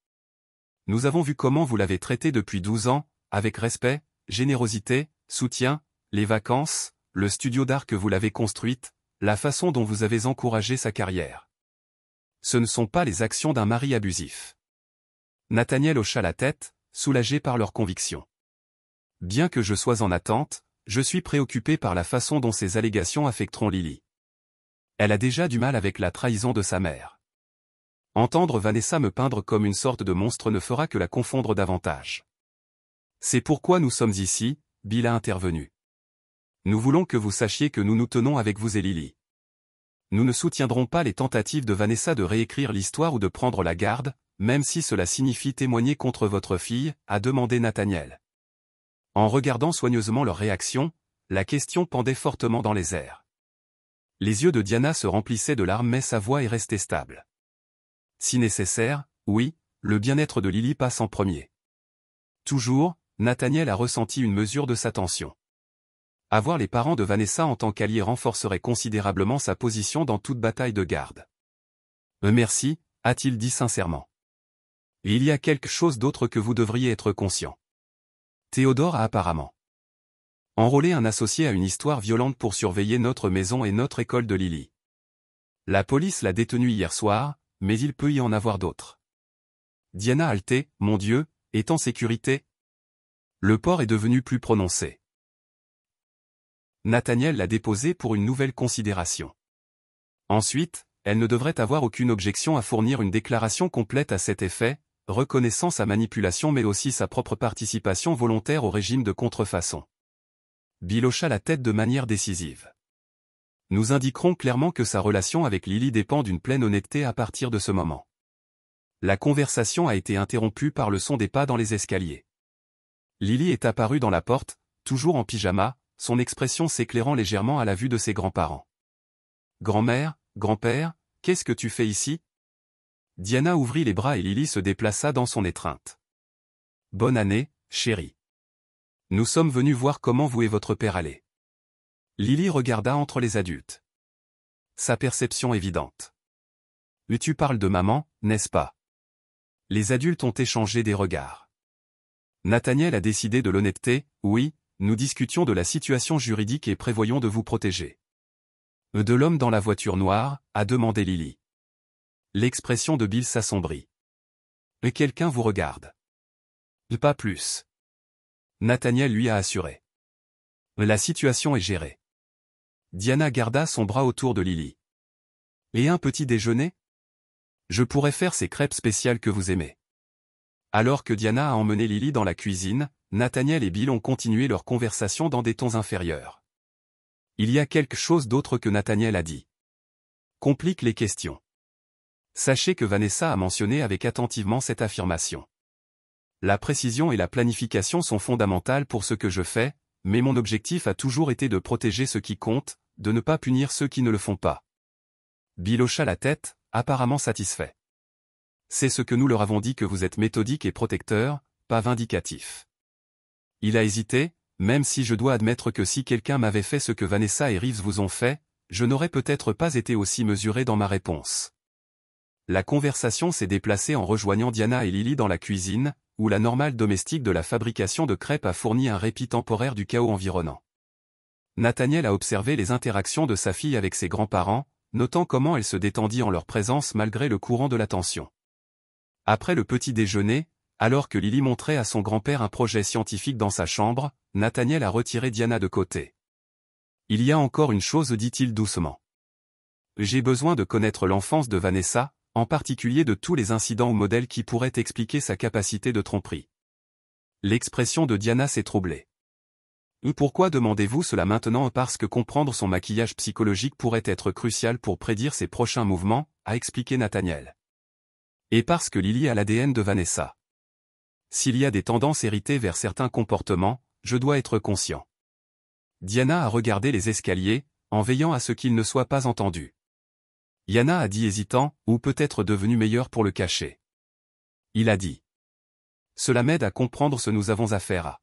Nous avons vu comment vous l'avez traité depuis 12 ans, avec respect, générosité, soutien, les vacances, le studio d'art que vous l'avez construite, la façon dont vous avez encouragé sa carrière. Ce ne sont pas les actions d'un mari abusif. Nathaniel hocha la tête, soulagé par leur conviction. Bien que je sois en attente, je suis préoccupé par la façon dont ces allégations affecteront Lily. Elle a déjà du mal avec la trahison de sa mère. Entendre Vanessa me peindre comme une sorte de monstre ne fera que la confondre davantage. C'est pourquoi nous sommes ici, Bill a intervenu. Nous voulons que vous sachiez que nous nous tenons avec vous et Lily. Nous ne soutiendrons pas les tentatives de Vanessa de réécrire l'histoire ou de prendre la garde, même si cela signifie témoigner contre votre fille, a demandé Nathaniel. En regardant soigneusement leur réaction, la question pendait fortement dans les airs. Les yeux de Diana se remplissaient de larmes mais sa voix est restée stable. Si nécessaire, oui, le bien-être de Lily passe en premier. Toujours, Nathaniel a ressenti une mesure de sa tension. Avoir les parents de Vanessa en tant qu'alliés renforcerait considérablement sa position dans toute bataille de garde. Merci, a-t-il dit sincèrement. Il y a quelque chose d'autre que vous devriez être conscient. Théodore a apparemment enrôlé un associé à une histoire violente pour surveiller notre maison et notre école de Lily. La police l'a détenu hier soir, mais il peut y en avoir d'autres. Diana haletait, mon Dieu, est en sécurité? Le port est devenu plus prononcé. Nathaniel l'a déposée pour une nouvelle considération. Ensuite, elle ne devrait avoir aucune objection à fournir une déclaration complète à cet effet, reconnaissant sa manipulation mais aussi sa propre participation volontaire au régime de contrefaçon. Bill hocha la tête de manière décisive. Nous indiquerons clairement que sa relation avec Lily dépend d'une pleine honnêteté à partir de ce moment. La conversation a été interrompue par le son des pas dans les escaliers. Lily est apparue dans la porte, toujours en pyjama, son expression s'éclairant légèrement à la vue de ses grands-parents. « Grand-mère, grand-père, qu'est-ce que tu fais ici ?» Diana ouvrit les bras et Lily se déplaça dans son étreinte. « Bonne année, chérie. Nous sommes venus voir comment vous et votre père allaient. » Lily regarda entre les adultes. Sa perception évidente. « Mais tu parles de maman, n'est-ce pas ?» Les adultes ont échangé des regards. Nathaniel a décidé de l'honnêteté, oui, nous discutions de la situation juridique et prévoyons de vous protéger. De l'homme dans la voiture noire, a demandé Lily. L'expression de Bill s'assombrit. Et quelqu'un vous regarde. Pas plus. Nathaniel lui a assuré. La situation est gérée. Diana garda son bras autour de Lily. Et un petit déjeuner? Je pourrais faire ces crêpes spéciales que vous aimez. Alors que Diana a emmené Lily dans la cuisine, Nathaniel et Bill ont continué leur conversation dans des tons inférieurs. Il y a quelque chose d'autre que Nathaniel a dit. Complique les questions. Sachez que Vanessa a mentionné avec attentivement cette affirmation. La précision et la planification sont fondamentales pour ce que je fais, mais mon objectif a toujours été de protéger ceux qui comptent, de ne pas punir ceux qui ne le font pas. Bill hocha la tête, apparemment satisfait. C'est ce que nous leur avons dit que vous êtes méthodique et protecteur, pas vindicatif. Il a hésité, même si je dois admettre que si quelqu'un m'avait fait ce que Vanessa et Reeves vous ont fait, je n'aurais peut-être pas été aussi mesuré dans ma réponse. La conversation s'est déplacée en rejoignant Diana et Lily dans la cuisine, où la normale domestique de la fabrication de crêpes a fourni un répit temporaire du chaos environnant. Nathaniel a observé les interactions de sa fille avec ses grands-parents, notant comment elle se détendit en leur présence malgré le courant de la tension. Après le petit déjeuner, alors que Lily montrait à son grand-père un projet scientifique dans sa chambre, Nathaniel a retiré Diana de côté. « Il y a encore une chose, dit-il doucement. J'ai besoin de connaître l'enfance de Vanessa, en particulier de tous les incidents ou modèles qui pourraient expliquer sa capacité de tromperie. » L'expression de Diana s'est troublée. « Pourquoi demandez-vous cela maintenant? Parce que comprendre son maquillage psychologique pourrait être crucial pour prédire ses prochains mouvements, a expliqué Nathaniel. Et parce que Lily a l'ADN de Vanessa. S'il y a des tendances héritées vers certains comportements, je dois être conscient. » Diana a regardé les escaliers, en veillant à ce qu'il ne soit pas entendu. Yana a dit hésitant, ou peut-être devenu meilleur pour le cacher. Il a dit. Cela m'aide à comprendre ce nous avons affaire à.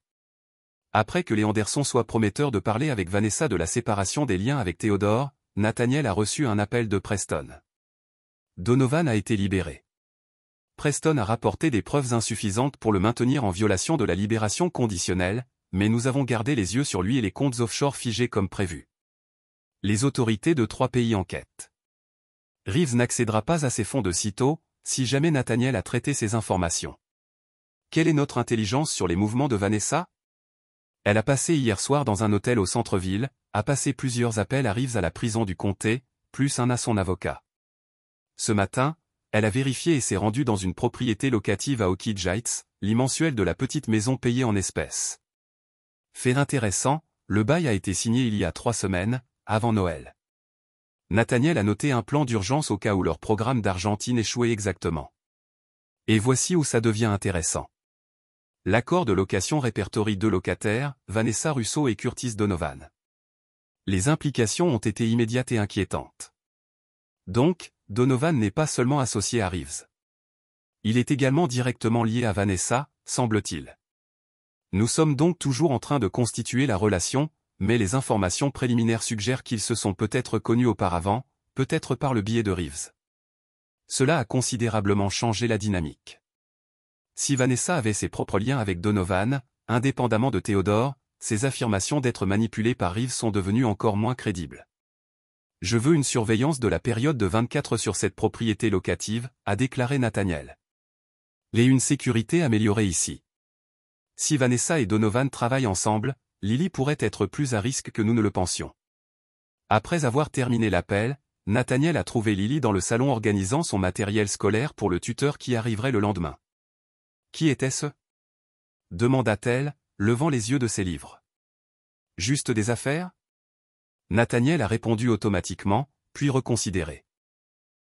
Après que les Anderson soit prometteur de parler avec Vanessa de la séparation des liens avec Theodore, Nathaniel a reçu un appel de Preston. Donovan a été libéré. Preston a rapporté des preuves insuffisantes pour le maintenir en violation de la libération conditionnelle, mais nous avons gardé les yeux sur lui et les comptes offshore figés comme prévu. Les autorités de 3 pays enquêtent. Reeves n'accédera pas à ces fonds de sitôt, si jamais Nathaniel a traité ces informations. Quelle est notre intelligence sur les mouvements de Vanessa? Elle a passé hier soir dans un hôtel au centre-ville, a passé plusieurs appels à Reeves à la prison du comté, plus un à son avocat. Ce matin, elle a vérifié et s'est rendue dans une propriété locative à Oakidge Heights, l'immensuel de la petite maison payée en espèces. Fait intéressant, le bail a été signé il y a 3 semaines, avant Noël. Nathaniel a noté un plan d'urgence au cas où leur programme d'Argentine échouait exactement. Et voici où ça devient intéressant. L'accord de location répertorie 2 locataires, Vanessa Russo et Curtis Donovan. Les implications ont été immédiates et inquiétantes. Donc, Donovan n'est pas seulement associé à Reeves. Il est également directement lié à Vanessa, semble-t-il. Nous sommes donc toujours en train de constituer la relation, mais les informations préliminaires suggèrent qu'ils se sont peut-être connus auparavant, peut-être par le biais de Reeves. Cela a considérablement changé la dynamique. Si Vanessa avait ses propres liens avec Donovan, indépendamment de Theodore, ses affirmations d'être manipulée par Reeves sont devenues encore moins crédibles. Je veux une surveillance de la période de 24 sur cette propriété locative, a déclaré Nathaniel. Et une sécurité améliorée ici. Si Vanessa et Donovan travaillent ensemble, Lily pourrait être plus à risque que nous ne le pensions. Après avoir terminé l'appel, Nathaniel a trouvé Lily dans le salon organisant son matériel scolaire pour le tuteur qui arriverait le lendemain. Qui était-ce? Demanda-t-elle, levant les yeux de ses livres. Juste des affaires? Nathaniel a répondu automatiquement, puis reconsidéré.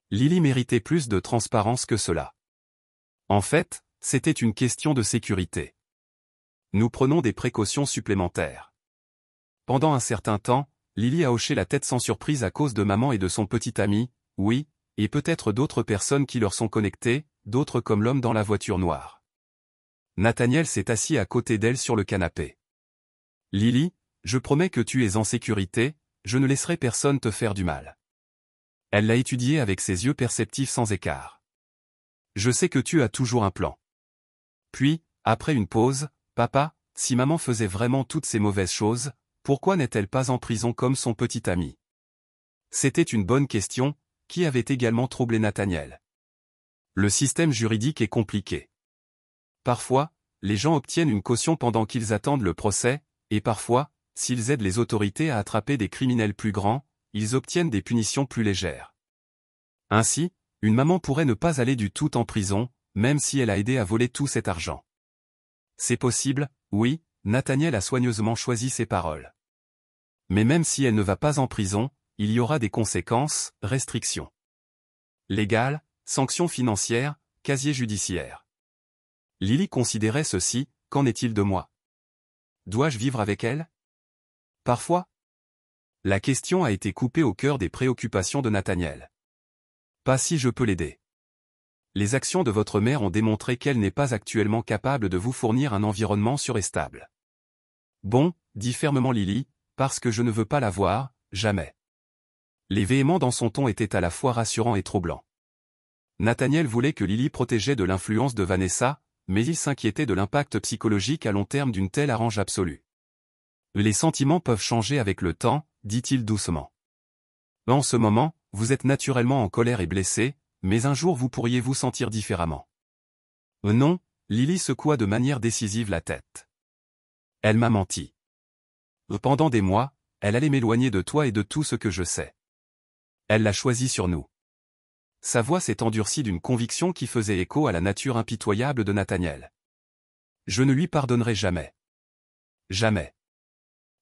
Lily méritait plus de transparence que cela. En fait, c'était une question de sécurité. Nous prenons des précautions supplémentaires. Pendant un certain temps, Lily a hoché la tête sans surprise à cause de maman et de son petit ami, oui, et peut-être d'autres personnes qui leur sont connectées, d'autres comme l'homme dans la voiture noire. Nathaniel s'est assis à côté d'elle sur le canapé. Lily, je promets que tu es en sécurité, je ne laisserai personne te faire du mal. Elle l'a étudié avec ses yeux perceptifs sans écart. Je sais que tu as toujours un plan. Puis, après une pause, papa, si maman faisait vraiment toutes ces mauvaises choses, pourquoi n'est-elle pas en prison comme son petit ami? C'était une bonne question, qui avait également troublé Nathaniel. Le système juridique est compliqué. Parfois, les gens obtiennent une caution pendant qu'ils attendent le procès, et parfois, s'ils aident les autorités à attraper des criminels plus grands, ils obtiennent des punitions plus légères. Ainsi, une maman pourrait ne pas aller du tout en prison, même si elle a aidé à voler tout cet argent. C'est possible, oui, Nathaniel a soigneusement choisi ses paroles. Mais même si elle ne va pas en prison, il y aura des conséquences, restrictions légales, sanctions financières, casier judiciaire. Lily considérait ceci, qu'en est-il de moi? Dois-je vivre avec elle? Parfois. La question a été coupée au cœur des préoccupations de Nathaniel. Pas si je peux l'aider. Les actions de votre mère ont démontré qu'elle n'est pas actuellement capable de vous fournir un environnement sûr et stable. Bon, dit fermement Lily, parce que je ne veux pas la voir, jamais. Les véhéments dans son ton étaient à la fois rassurants et troublants. Nathaniel voulait que Lily protégeait de l'influence de Vanessa, mais il s'inquiétait de l'impact psychologique à long terme d'une telle arrange absolue. Les sentiments peuvent changer avec le temps, dit-il doucement. En ce moment, vous êtes naturellement en colère et blessé, mais un jour vous pourriez vous sentir différemment. Non, Lily secoua de manière décisive la tête. Elle m'a menti. Pendant des mois, elle allait m'éloigner de toi et de tout ce que je sais. Elle l'a choisi sur nous. Sa voix s'est endurcie d'une conviction qui faisait écho à la nature impitoyable de Nathaniel. Je ne lui pardonnerai jamais. Jamais.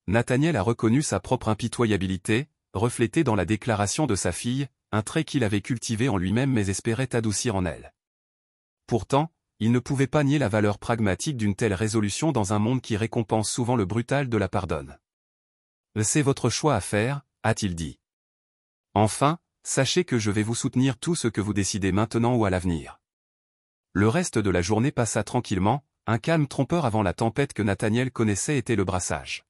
Nathaniel a reconnu sa propre impitoyabilité, reflétée dans la déclaration de sa fille, un trait qu'il avait cultivé en lui-même mais espérait adoucir en elle. Pourtant, il ne pouvait pas nier la valeur pragmatique d'une telle résolution dans un monde qui récompense souvent le brutal de la pardonne. C'est votre choix à faire, a-t-il dit. Enfin, sachez que je vais vous soutenir tout ce que vous décidez maintenant ou à l'avenir. Le reste de la journée passa tranquillement, un calme trompeur avant la tempête que Nathaniel connaissait était le brassage.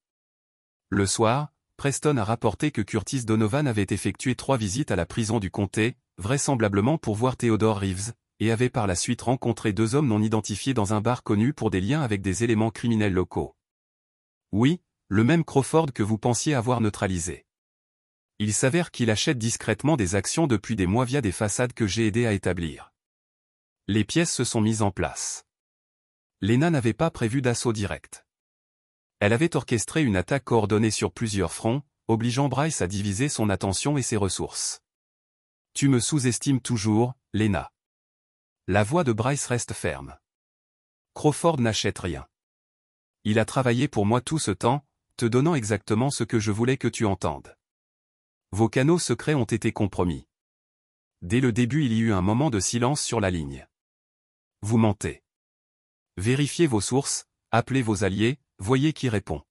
Le soir, Preston a rapporté que Curtis Donovan avait effectué 3 visites à la prison du comté, vraisemblablement pour voir Theodore Reeves, et avait par la suite rencontré 2 hommes non identifiés dans un bar connu pour des liens avec des éléments criminels locaux. Oui, le même Crawford que vous pensiez avoir neutralisé. Il s'avère qu'il achète discrètement des actions depuis des mois via des façades que j'ai aidé à établir. Les pièces se sont mises en place. Lena n'avait pas prévu d'assaut direct. Elle avait orchestré une attaque coordonnée sur plusieurs fronts, obligeant Bryce à diviser son attention et ses ressources. Tu me sous-estimes toujours, Lena. La voix de Bryce reste ferme. Crawford n'achète rien. Il a travaillé pour moi tout ce temps, te donnant exactement ce que je voulais que tu entendes. Vos canaux secrets ont été compromis. Dès le début il y eut un moment de silence sur la ligne. Vous mentez. Vérifiez vos sources, appelez vos alliés, voyez qui répond.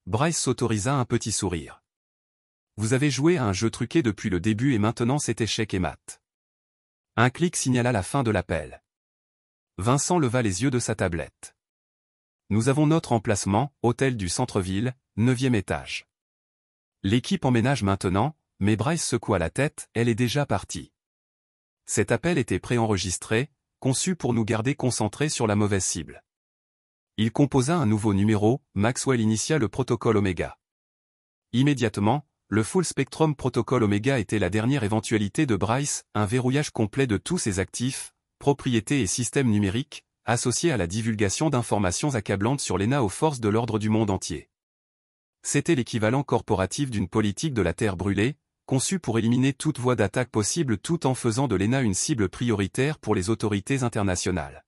Bryce s'autorisa un petit sourire. Vous avez joué à un jeu truqué depuis le début et maintenant c'est échec et mat. Un clic signala la fin de l'appel. Vincent leva les yeux de sa tablette. Nous avons notre emplacement, hôtel du centre-ville, 9e étage. L'équipe emménage maintenant, mais Bryce secoua la tête, elle est déjà partie. Cet appel était préenregistré, conçu pour nous garder concentrés sur la mauvaise cible. Il composa un nouveau numéro, Maxwell initia le protocole Oméga. Immédiatement, le Full Spectrum Protocol Oméga était la dernière éventualité de Bryce, un verrouillage complet de tous ses actifs, propriétés et systèmes numériques, associés à la divulgation d'informations accablantes sur l'ENA aux forces de l'ordre du monde entier. C'était l'équivalent corporatif d'une politique de la terre brûlée, conçue pour éliminer toute voie d'attaque possible tout en faisant de l'ENA une cible prioritaire pour les autorités internationales.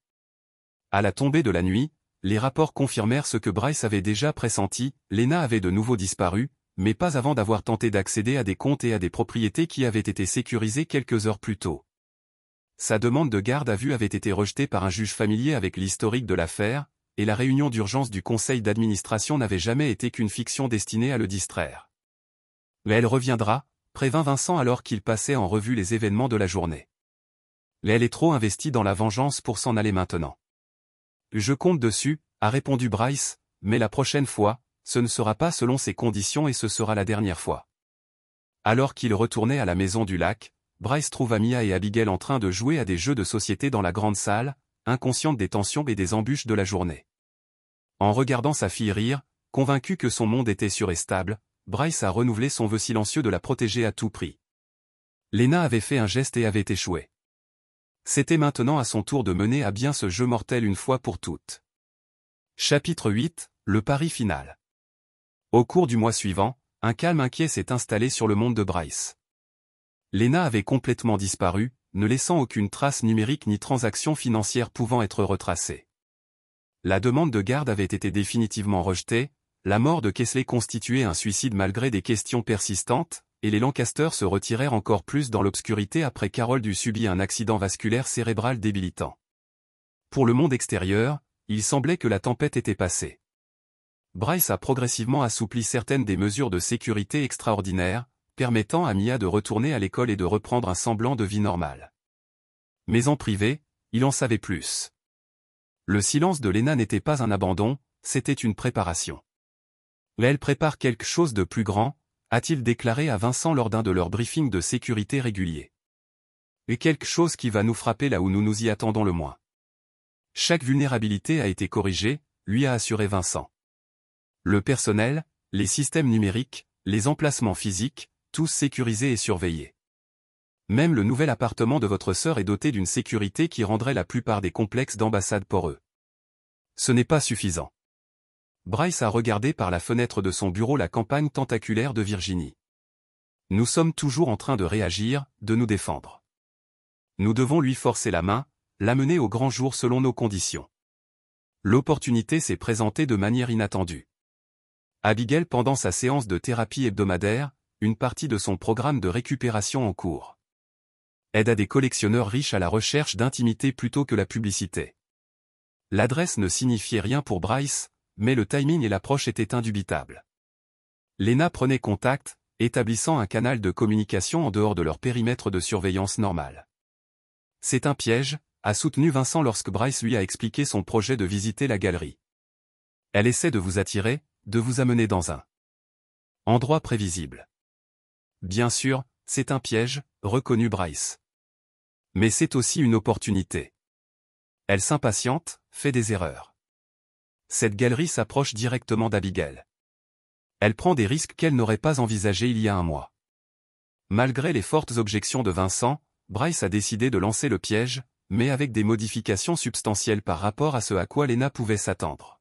À la tombée de la nuit, les rapports confirmèrent ce que Bryce avait déjà pressenti, l'ENA avait de nouveau disparu, mais pas avant d'avoir tenté d'accéder à des comptes et à des propriétés qui avaient été sécurisées quelques heures plus tôt. Sa demande de garde à vue avait été rejetée par un juge familier avec l'historique de l'affaire, et la réunion d'urgence du conseil d'administration n'avait jamais été qu'une fiction destinée à le distraire. Mais elle reviendra, prévint Vincent alors qu'il passait en revue les événements de la journée. Mais elle est trop investie dans la vengeance pour s'en aller maintenant. Je compte dessus, a répondu Bryce, mais la prochaine fois, ce ne sera pas selon ses conditions et ce sera la dernière fois. Alors qu'il retournait à la maison du lac, Bryce trouva Mia et Abigail en train de jouer à des jeux de société dans la grande salle, inconsciente des tensions et des embûches de la journée. En regardant sa fille rire, convaincu que son monde était sûr et stable, Bryce a renouvelé son vœu silencieux de la protéger à tout prix. Lena avait fait un geste et avait échoué. C'était maintenant à son tour de mener à bien ce jeu mortel une fois pour toutes. Chapitre 8, le pari final. Au cours du mois suivant, un calme inquiet s'est installé sur le monde de Bryce. Lena avait complètement disparu, ne laissant aucune trace numérique ni transaction financière pouvant être retracée. La demande de garde avait été définitivement rejetée, la mort de Kesley constituait un suicide malgré des questions persistantes, et les Lancaster se retirèrent encore plus dans l'obscurité après qu'Harold eut subi un accident vasculaire cérébral débilitant. Pour le monde extérieur, il semblait que la tempête était passée. Bryce a progressivement assoupli certaines des mesures de sécurité extraordinaires, permettant à Mia de retourner à l'école et de reprendre un semblant de vie normale. Mais en privé, il en savait plus. Le silence de Lena n'était pas un abandon, c'était une préparation. Mais elle prépare quelque chose de plus grand, a-t-il déclaré à Vincent lors d'un de leurs briefings de sécurité réguliers. Et quelque chose qui va nous frapper là où nous nous y attendons le moins. Chaque vulnérabilité a été corrigée, lui a assuré Vincent. Le personnel, les systèmes numériques, les emplacements physiques, tous sécurisés et surveillés. Même le nouvel appartement de votre sœur est doté d'une sécurité qui rendrait la plupart des complexes d'ambassade poreux. Ce n'est pas suffisant. Bryce a regardé par la fenêtre de son bureau la campagne tentaculaire de Virginie. Nous sommes toujours en train de réagir, de nous défendre. Nous devons lui forcer la main, l'amener au grand jour selon nos conditions. L'opportunité s'est présentée de manière inattendue. Abigail pendant sa séance de thérapie hebdomadaire, une partie de son programme de récupération en cours. Aide à des collectionneurs riches à la recherche d'intimité plutôt que la publicité. L'adresse ne signifiait rien pour Bryce, mais le timing et l'approche étaient indubitables. Lena prenait contact, établissant un canal de communication en dehors de leur périmètre de surveillance normal. C'est un piège, a soutenu Vincent lorsque Bryce lui a expliqué son projet de visiter la galerie. Elle essaie de vous attirer, de vous amener dans un endroit prévisible. Bien sûr, c'est un piège, reconnut Bryce. Mais c'est aussi une opportunité. Elle s'impatiente, fait des erreurs. Cette galerie s'approche directement d'Abigail. Elle prend des risques qu'elle n'aurait pas envisagés il y a un mois. Malgré les fortes objections de Vincent, Bryce a décidé de lancer le piège, mais avec des modifications substantielles par rapport à ce à quoi Lena pouvait s'attendre.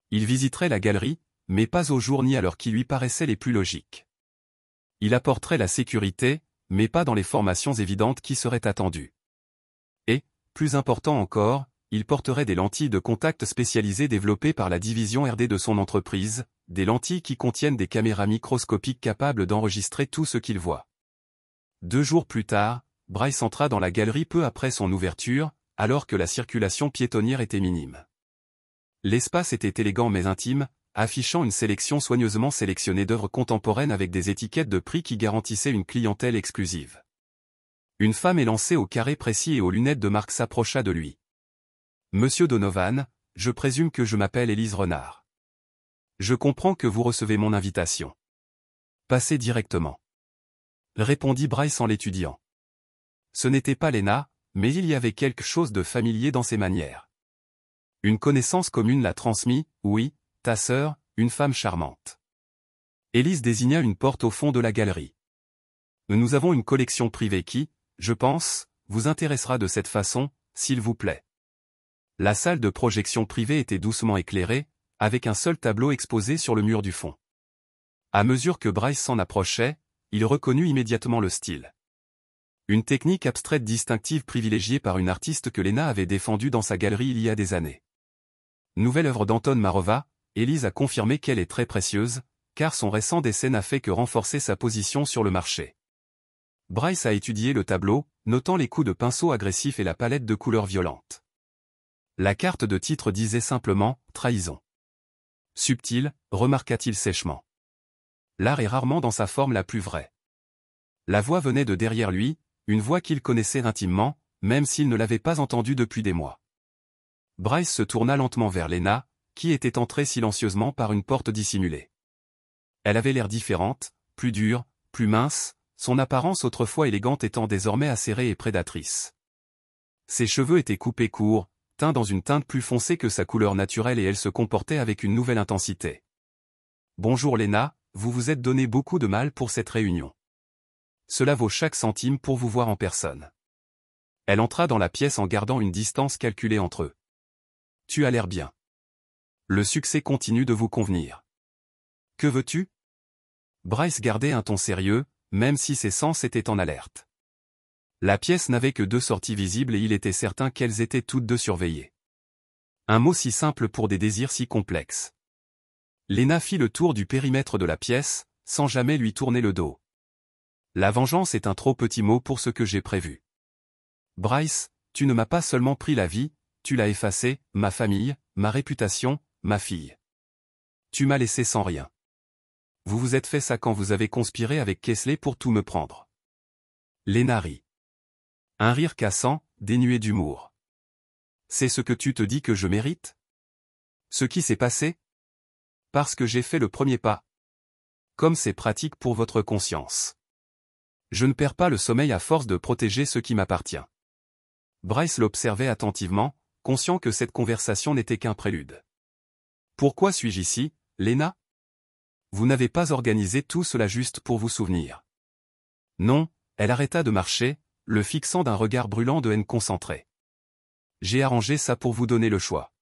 Il visiterait la galerie, mais pas au jour ni à l'heure qui lui paraissaient les plus logiques. Il apporterait la sécurité, mais pas dans les formations évidentes qui seraient attendues. Et, plus important encore, il porterait des lentilles de contact spécialisées développées par la division R&D de son entreprise, des lentilles qui contiennent des caméras microscopiques capables d'enregistrer tout ce qu'il voit. 2 jours plus tard, Bryce entra dans la galerie peu après son ouverture, alors que la circulation piétonnière était minime. L'espace était élégant mais intime, affichant une sélection soigneusement sélectionnée d'œuvres contemporaines avec des étiquettes de prix qui garantissaient une clientèle exclusive. Une femme élancée au carré précis et aux lunettes de marque s'approcha de lui. « Monsieur Donovan, je présume que je m'appelle Élise Renard. Je comprends que vous recevez mon invitation. Passez directement. » Répondit Bryce en l'étudiant. Ce n'était pas Lena, mais il y avait quelque chose de familier dans ses manières. Une connaissance commune l'a transmis, oui, ta sœur, une femme charmante. Élise désigna une porte au fond de la galerie. Nous avons une collection privée qui, je pense, vous intéressera de cette façon, s'il vous plaît. La salle de projection privée était doucement éclairée, avec un seul tableau exposé sur le mur du fond. À mesure que Bryce s'en approchait, il reconnut immédiatement le style. Une technique abstraite distinctive privilégiée par une artiste que Lena avait défendue dans sa galerie il y a des années. Nouvelle œuvre d'Anton Marova, Élise a confirmé qu'elle est très précieuse, car son récent décès n'a fait que renforcer sa position sur le marché. Bryce a étudié le tableau, notant les coups de pinceau agressifs et la palette de couleurs violentes. La carte de titre disait simplement « Trahison ». Subtil, remarqua-t-il sèchement. L'art est rarement dans sa forme la plus vraie. La voix venait de derrière lui, une voix qu'il connaissait intimement, même s'il ne l'avait pas entendue depuis des mois. Bryce se tourna lentement vers Lena, qui était entrée silencieusement par une porte dissimulée. Elle avait l'air différente, plus dure, plus mince, son apparence autrefois élégante étant désormais acérée et prédatrice. Ses cheveux étaient coupés courts, teints dans une teinte plus foncée que sa couleur naturelle et elle se comportait avec une nouvelle intensité. « Bonjour Lena, vous vous êtes donné beaucoup de mal pour cette réunion. Cela vaut chaque centime pour vous voir en personne. » Elle entra dans la pièce en gardant une distance calculée entre eux. « Tu as l'air bien. Le succès continue de vous convenir. Que veux-tu » Bryce gardait un ton sérieux, même si ses sens étaient en alerte. La pièce n'avait que 2 sorties visibles et il était certain qu'elles étaient toutes 2 surveillées. Un mot si simple pour des désirs si complexes. Lena fit le tour du périmètre de la pièce, sans jamais lui tourner le dos. La vengeance est un trop petit mot pour ce que j'ai prévu. Bryce, tu ne m'as pas seulement pris la vie, tu l'as effacée, ma famille, ma réputation, ma fille. Tu m'as laissé sans rien. Vous vous êtes fait ça quand vous avez conspiré avec Kesley pour tout me prendre. Lena rit. Un rire cassant, dénué d'humour. C'est ce que tu te dis que je mérite ? Ce qui s'est passé ? Parce que j'ai fait le premier pas. Comme c'est pratique pour votre conscience. Je ne perds pas le sommeil à force de protéger ce qui m'appartient. Bryce l'observait attentivement, conscient que cette conversation n'était qu'un prélude. Pourquoi suis-je ici, Lena ? Vous n'avez pas organisé tout cela juste pour vous souvenir. Non, elle arrêta de marcher, le fixant d'un regard brûlant de haine concentrée. J'ai arrangé ça pour vous donner le choix.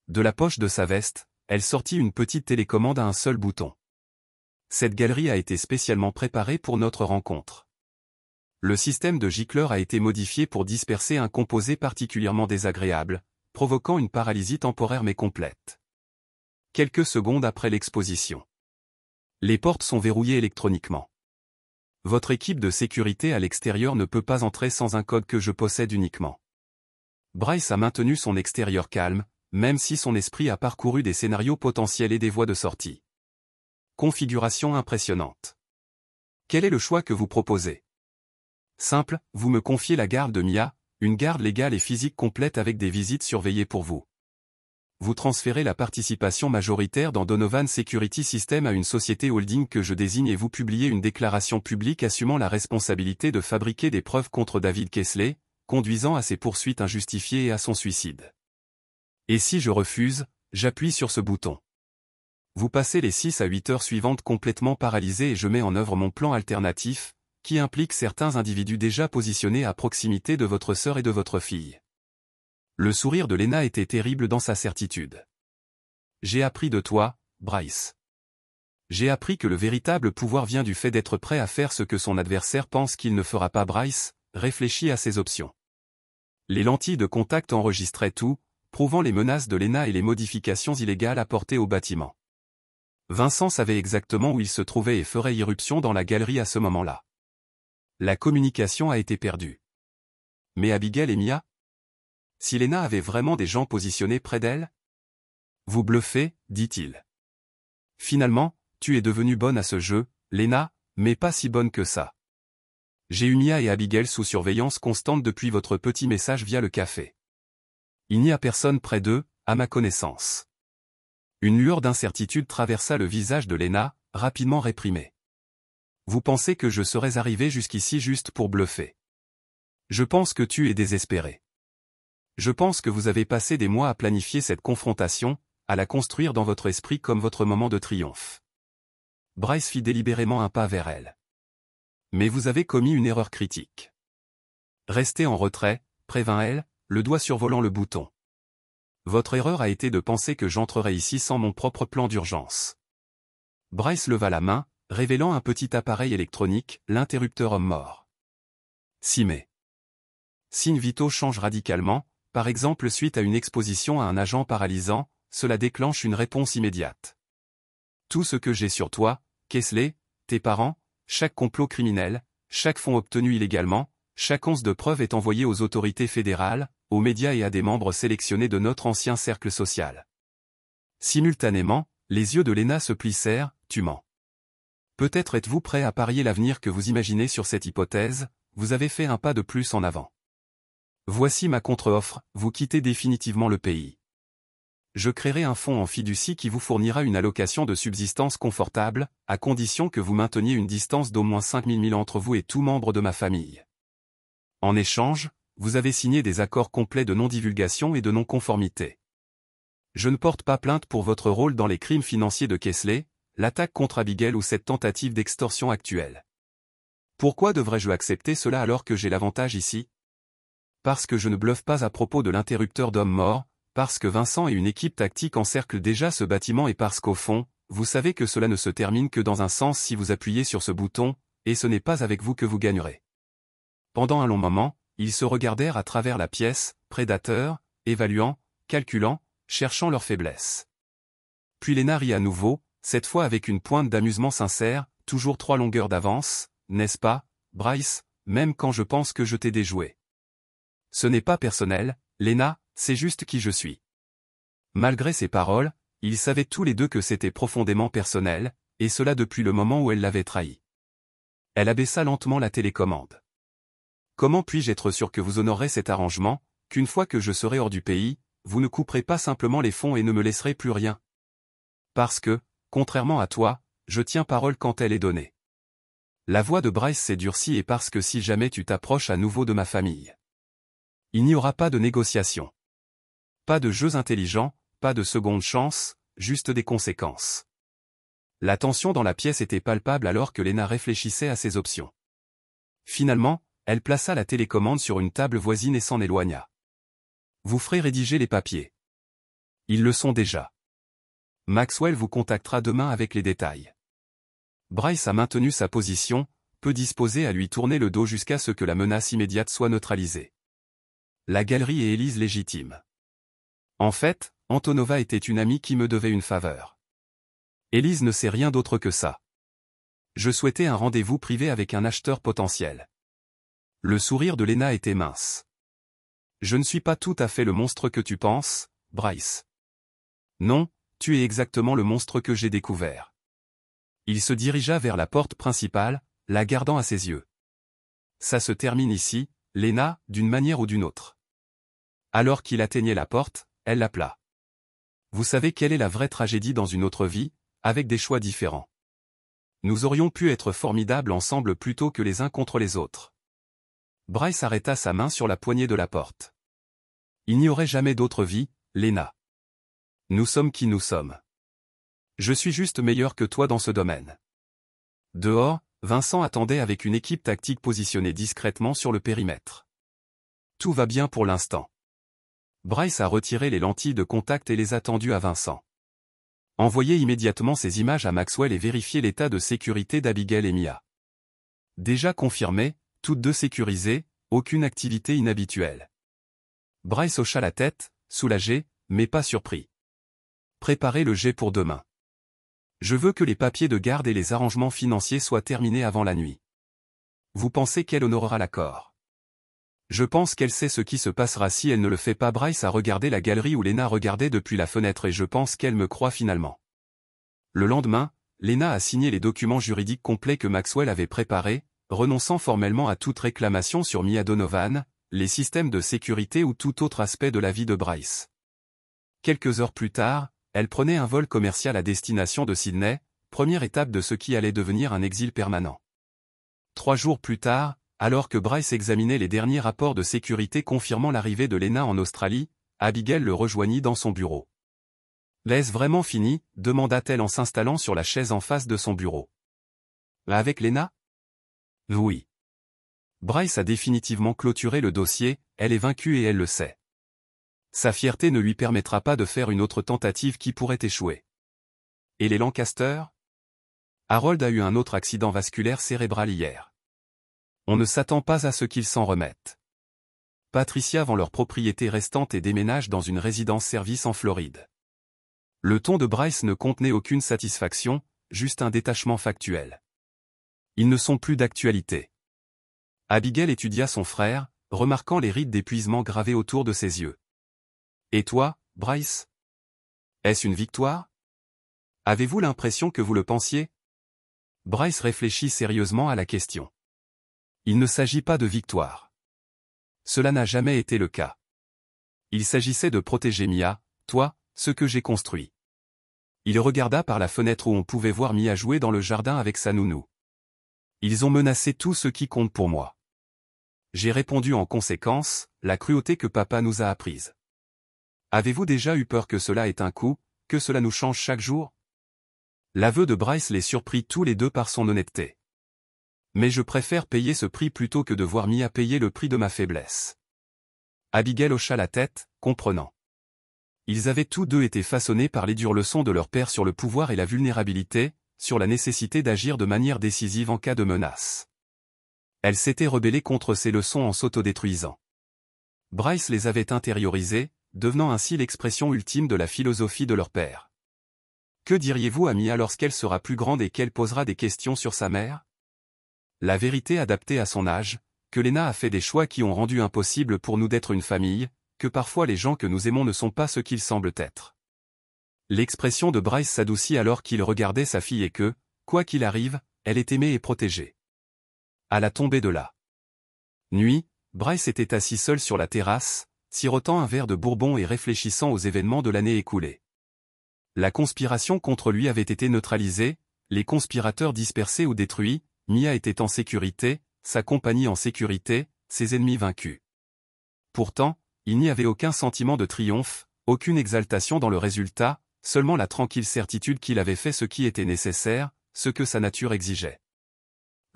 De la poche de sa veste, elle sortit une petite télécommande à un seul bouton. Cette galerie a été spécialement préparée pour notre rencontre. Le système de gicleur a été modifié pour disperser un composé particulièrement désagréable, provoquant une paralysie temporaire mais complète. Quelques secondes après l'exposition. Les portes sont verrouillées électroniquement. Votre équipe de sécurité à l'extérieur ne peut pas entrer sans un code que je possède uniquement. Bryce a maintenu son extérieur calme, même si son esprit a parcouru des scénarios potentiels et des voies de sortie. Configuration impressionnante. Quel est le choix que vous proposez ? Simple, vous me confiez la garde de Mia, une garde légale et physique complète avec des visites surveillées pour vous. Vous transférez la participation majoritaire dans Donovan Security System à une société holding que je désigne et vous publiez une déclaration publique assumant la responsabilité de fabriquer des preuves contre David Kesley, conduisant à ses poursuites injustifiées et à son suicide. Et si je refuse, j'appuie sur ce bouton. Vous passez les 6 à 8 heures suivantes complètement paralysé et je mets en œuvre mon plan alternatif, qui implique certains individus déjà positionnés à proximité de votre sœur et de votre fille. Le sourire de Lena était terrible dans sa certitude. J'ai appris de toi, Bryce. J'ai appris que le véritable pouvoir vient du fait d'être prêt à faire ce que son adversaire pense qu'il ne fera pas. Bryce réfléchit à ses options. Les lentilles de contact enregistraient tout, prouvant les menaces de Lena et les modifications illégales apportées au bâtiment. Vincent savait exactement où il se trouvait et ferait irruption dans la galerie à ce moment-là. La communication a été perdue. Mais Abigail et Mia ? Si Lena avait vraiment des gens positionnés près d'elle ? Vous bluffez, dit-il. Finalement, tu es devenue bonne à ce jeu, Lena, mais pas si bonne que ça. J'ai eu Mia et Abigail sous surveillance constante depuis votre petit message via le café. Il n'y a personne près d'eux, à ma connaissance. Une lueur d'incertitude traversa le visage de Lena, rapidement réprimée. Vous pensez que je serais arrivé jusqu'ici juste pour bluffer. Je pense que tu es désespéré. Je pense que vous avez passé des mois à planifier cette confrontation, à la construire dans votre esprit comme votre moment de triomphe. Bryce fit délibérément un pas vers elle. Mais vous avez commis une erreur critique. Restez en retrait, prévint-elle, le doigt survolant le bouton. Votre erreur a été de penser que j'entrerais ici sans mon propre plan d'urgence. Bryce leva la main, révélant un petit appareil électronique, l'interrupteur homme mort. 6 mai. Signe vitaux change radicalement, par exemple suite à une exposition à un agent paralysant, cela déclenche une réponse immédiate. Tout ce que j'ai sur toi, Kesley, tes parents, chaque complot criminel, chaque fonds obtenu illégalement, chaque once de preuve est envoyé aux autorités fédérales, aux médias et à des membres sélectionnés de notre ancien cercle social. Simultanément, les yeux de Lena se plissèrent, tu mens. Peut-être êtes-vous prêt à parier l'avenir que vous imaginez sur cette hypothèse, vous avez fait un pas de plus en avant. Voici ma contre-offre, vous quittez définitivement le pays. Je créerai un fonds en fiducie qui vous fournira une allocation de subsistance confortable, à condition que vous mainteniez une distance d'au moins 5000 milles entre vous et tout membre de ma famille. En échange, vous avez signé des accords complets de non-divulgation et de non-conformité. Je ne porte pas plainte pour votre rôle dans les crimes financiers de Kesley, l'attaque contre Abigail ou cette tentative d'extorsion actuelle. Pourquoi devrais-je accepter cela alors que j'ai l'avantage ici? Parce que je ne bluffe pas à propos de l'interrupteur d'homme mort, parce que Vincent et une équipe tactique encerclent déjà ce bâtiment et parce qu'au fond, vous savez que cela ne se termine que dans un sens si vous appuyez sur ce bouton, et ce n'est pas avec vous que vous gagnerez. Pendant un long moment, ils se regardèrent à travers la pièce, prédateurs, évaluant, calculant, cherchant leurs faiblesses. Puis Lena rit à nouveau, cette fois avec une pointe d'amusement sincère, toujours 3 longueurs d'avance, n'est-ce pas, Bryce, même quand je pense que je t'ai déjoué. Ce n'est pas personnel, Lena, c'est juste qui je suis. Malgré ces paroles, ils savaient tous les deux que c'était profondément personnel, et cela depuis le moment où elle l'avait trahi. Elle abaissa lentement la télécommande. Comment puis-je être sûr que vous honorerez cet arrangement, qu'une fois que je serai hors du pays, vous ne couperez pas simplement les fonds et ne me laisserez plus rien? Parce que, contrairement à toi, je tiens parole quand elle est donnée. La voix de Bryce s'est durcie et parce que si jamais tu t'approches à nouveau de ma famille. Il n'y aura pas de négociation. Pas de jeux intelligents, pas de seconde chance, juste des conséquences. La tension dans la pièce était palpable alors que Lena réfléchissait à ses options. Finalement, elle plaça la télécommande sur une table voisine et s'en éloigna. Vous ferez rédiger les papiers. Ils le sont déjà. Maxwell vous contactera demain avec les détails. Bryce a maintenu sa position, peu disposé à lui tourner le dos jusqu'à ce que la menace immédiate soit neutralisée. La galerie et Élise légitime. En fait, Antonova était une amie qui me devait une faveur. Élise ne sait rien d'autre que ça. Je souhaitais un rendez-vous privé avec un acheteur potentiel. Le sourire de Lena était mince. Je ne suis pas tout à fait le monstre que tu penses, Bryce. Non, tu es exactement le monstre que j'ai découvert. Il se dirigea vers la porte principale, la gardant à ses yeux. Ça se termine ici, Lena, d'une manière ou d'une autre. Alors qu'il atteignait la porte, elle l'appela. Vous savez quelle est la vraie tragédie dans une autre vie, avec des choix différents. Nous aurions pu être formidables ensemble plutôt que les uns contre les autres. Bryce arrêta sa main sur la poignée de la porte. Il n'y aurait jamais d'autre vie, Lena. Nous sommes qui nous sommes. Je suis juste meilleur que toi dans ce domaine. Dehors, Vincent attendait avec une équipe tactique positionnée discrètement sur le périmètre. Tout va bien pour l'instant. Bryce a retiré les lentilles de contact et les a tendues à Vincent. Envoyez immédiatement ces images à Maxwell et vérifiez l'état de sécurité d'Abigail et Mia. Déjà confirmé, toutes deux sécurisées, aucune activité inhabituelle. Bryce hocha la tête, soulagé, mais pas surpris. Préparez le jet pour demain. Je veux que les papiers de garde et les arrangements financiers soient terminés avant la nuit. Vous pensez qu'elle honorera l'accord? Je pense qu'elle sait ce qui se passera si elle ne le fait pas. Bryce a regardé la galerie où Lena regardait depuis la fenêtre et je pense qu'elle me croit finalement. Le lendemain, Lena a signé les documents juridiques complets que Maxwell avait préparés, renonçant formellement à toute réclamation sur Mia Donovan, les systèmes de sécurité ou tout autre aspect de la vie de Bryce. Quelques heures plus tard, elle prenait un vol commercial à destination de Sydney, première étape de ce qui allait devenir un exil permanent. 3 jours plus tard, alors que Bryce examinait les derniers rapports de sécurité confirmant l'arrivée de Lena en Australie, Abigail le rejoignit dans son bureau. « L'est-ce vraiment fini ?» demanda-t-elle en s'installant sur la chaise en face de son bureau. « Avec Lena ?» « Oui. » Bryce a définitivement clôturé le dossier, elle est vaincue et elle le sait. Sa fierté ne lui permettra pas de faire une autre tentative qui pourrait échouer. Et les Lancaster? Harold a eu un autre accident vasculaire cérébral hier. On ne s'attend pas à ce qu'ils s'en remettent. Patricia vend leur propriété restante et déménage dans une résidence-service en Floride. Le ton de Bryce ne contenait aucune satisfaction, juste un détachement factuel. Ils ne sont plus d'actualité. Abigail étudia son frère, remarquant les rides d'épuisement gravées autour de ses yeux. Et toi, Bryce? Est-ce une victoire? Avez-vous l'impression que vous le pensiez? Bryce réfléchit sérieusement à la question. Il ne s'agit pas de victoire. Cela n'a jamais été le cas. Il s'agissait de protéger Mia, toi, ce que j'ai construit. Il regarda par la fenêtre où on pouvait voir Mia jouer dans le jardin avec sa nounou. Ils ont menacé tout ce qui compte pour moi. J'ai répondu en conséquence, la cruauté que papa nous a apprise. Avez-vous déjà eu peur que cela ait un coût, que cela nous change chaque jour? L'aveu de Bryce les surprit tous les deux par son honnêteté. Mais je préfère payer ce prix plutôt que de voir Mia payer le prix de ma faiblesse. Abigail hocha la tête, comprenant. Ils avaient tous deux été façonnés par les dures leçons de leur père sur le pouvoir et la vulnérabilité, sur la nécessité d'agir de manière décisive en cas de menace. Elle s'était rebellée contre ces leçons en s'autodétruisant. Bryce les avait intériorisées, devenant ainsi l'expression ultime de la philosophie de leur père. Que diriez-vous à Mia lorsqu'elle sera plus grande et qu'elle posera des questions sur sa mère? La vérité adaptée à son âge, que Lena a fait des choix qui ont rendu impossible pour nous d'être une famille, que parfois les gens que nous aimons ne sont pas ce qu'ils semblent être. L'expression de Bryce s'adoucit alors qu'il regardait sa fille et que, quoi qu'il arrive, elle est aimée et protégée. À la tombée de la nuit, Bryce était assis seul sur la terrasse, sirotant un verre de bourbon et réfléchissant aux événements de l'année écoulée. La conspiration contre lui avait été neutralisée, les conspirateurs dispersés ou détruits, Mia était en sécurité, sa compagnie en sécurité, ses ennemis vaincus. Pourtant, il n'y avait aucun sentiment de triomphe, aucune exaltation dans le résultat, seulement la tranquille certitude qu'il avait fait ce qui était nécessaire, ce que sa nature exigeait.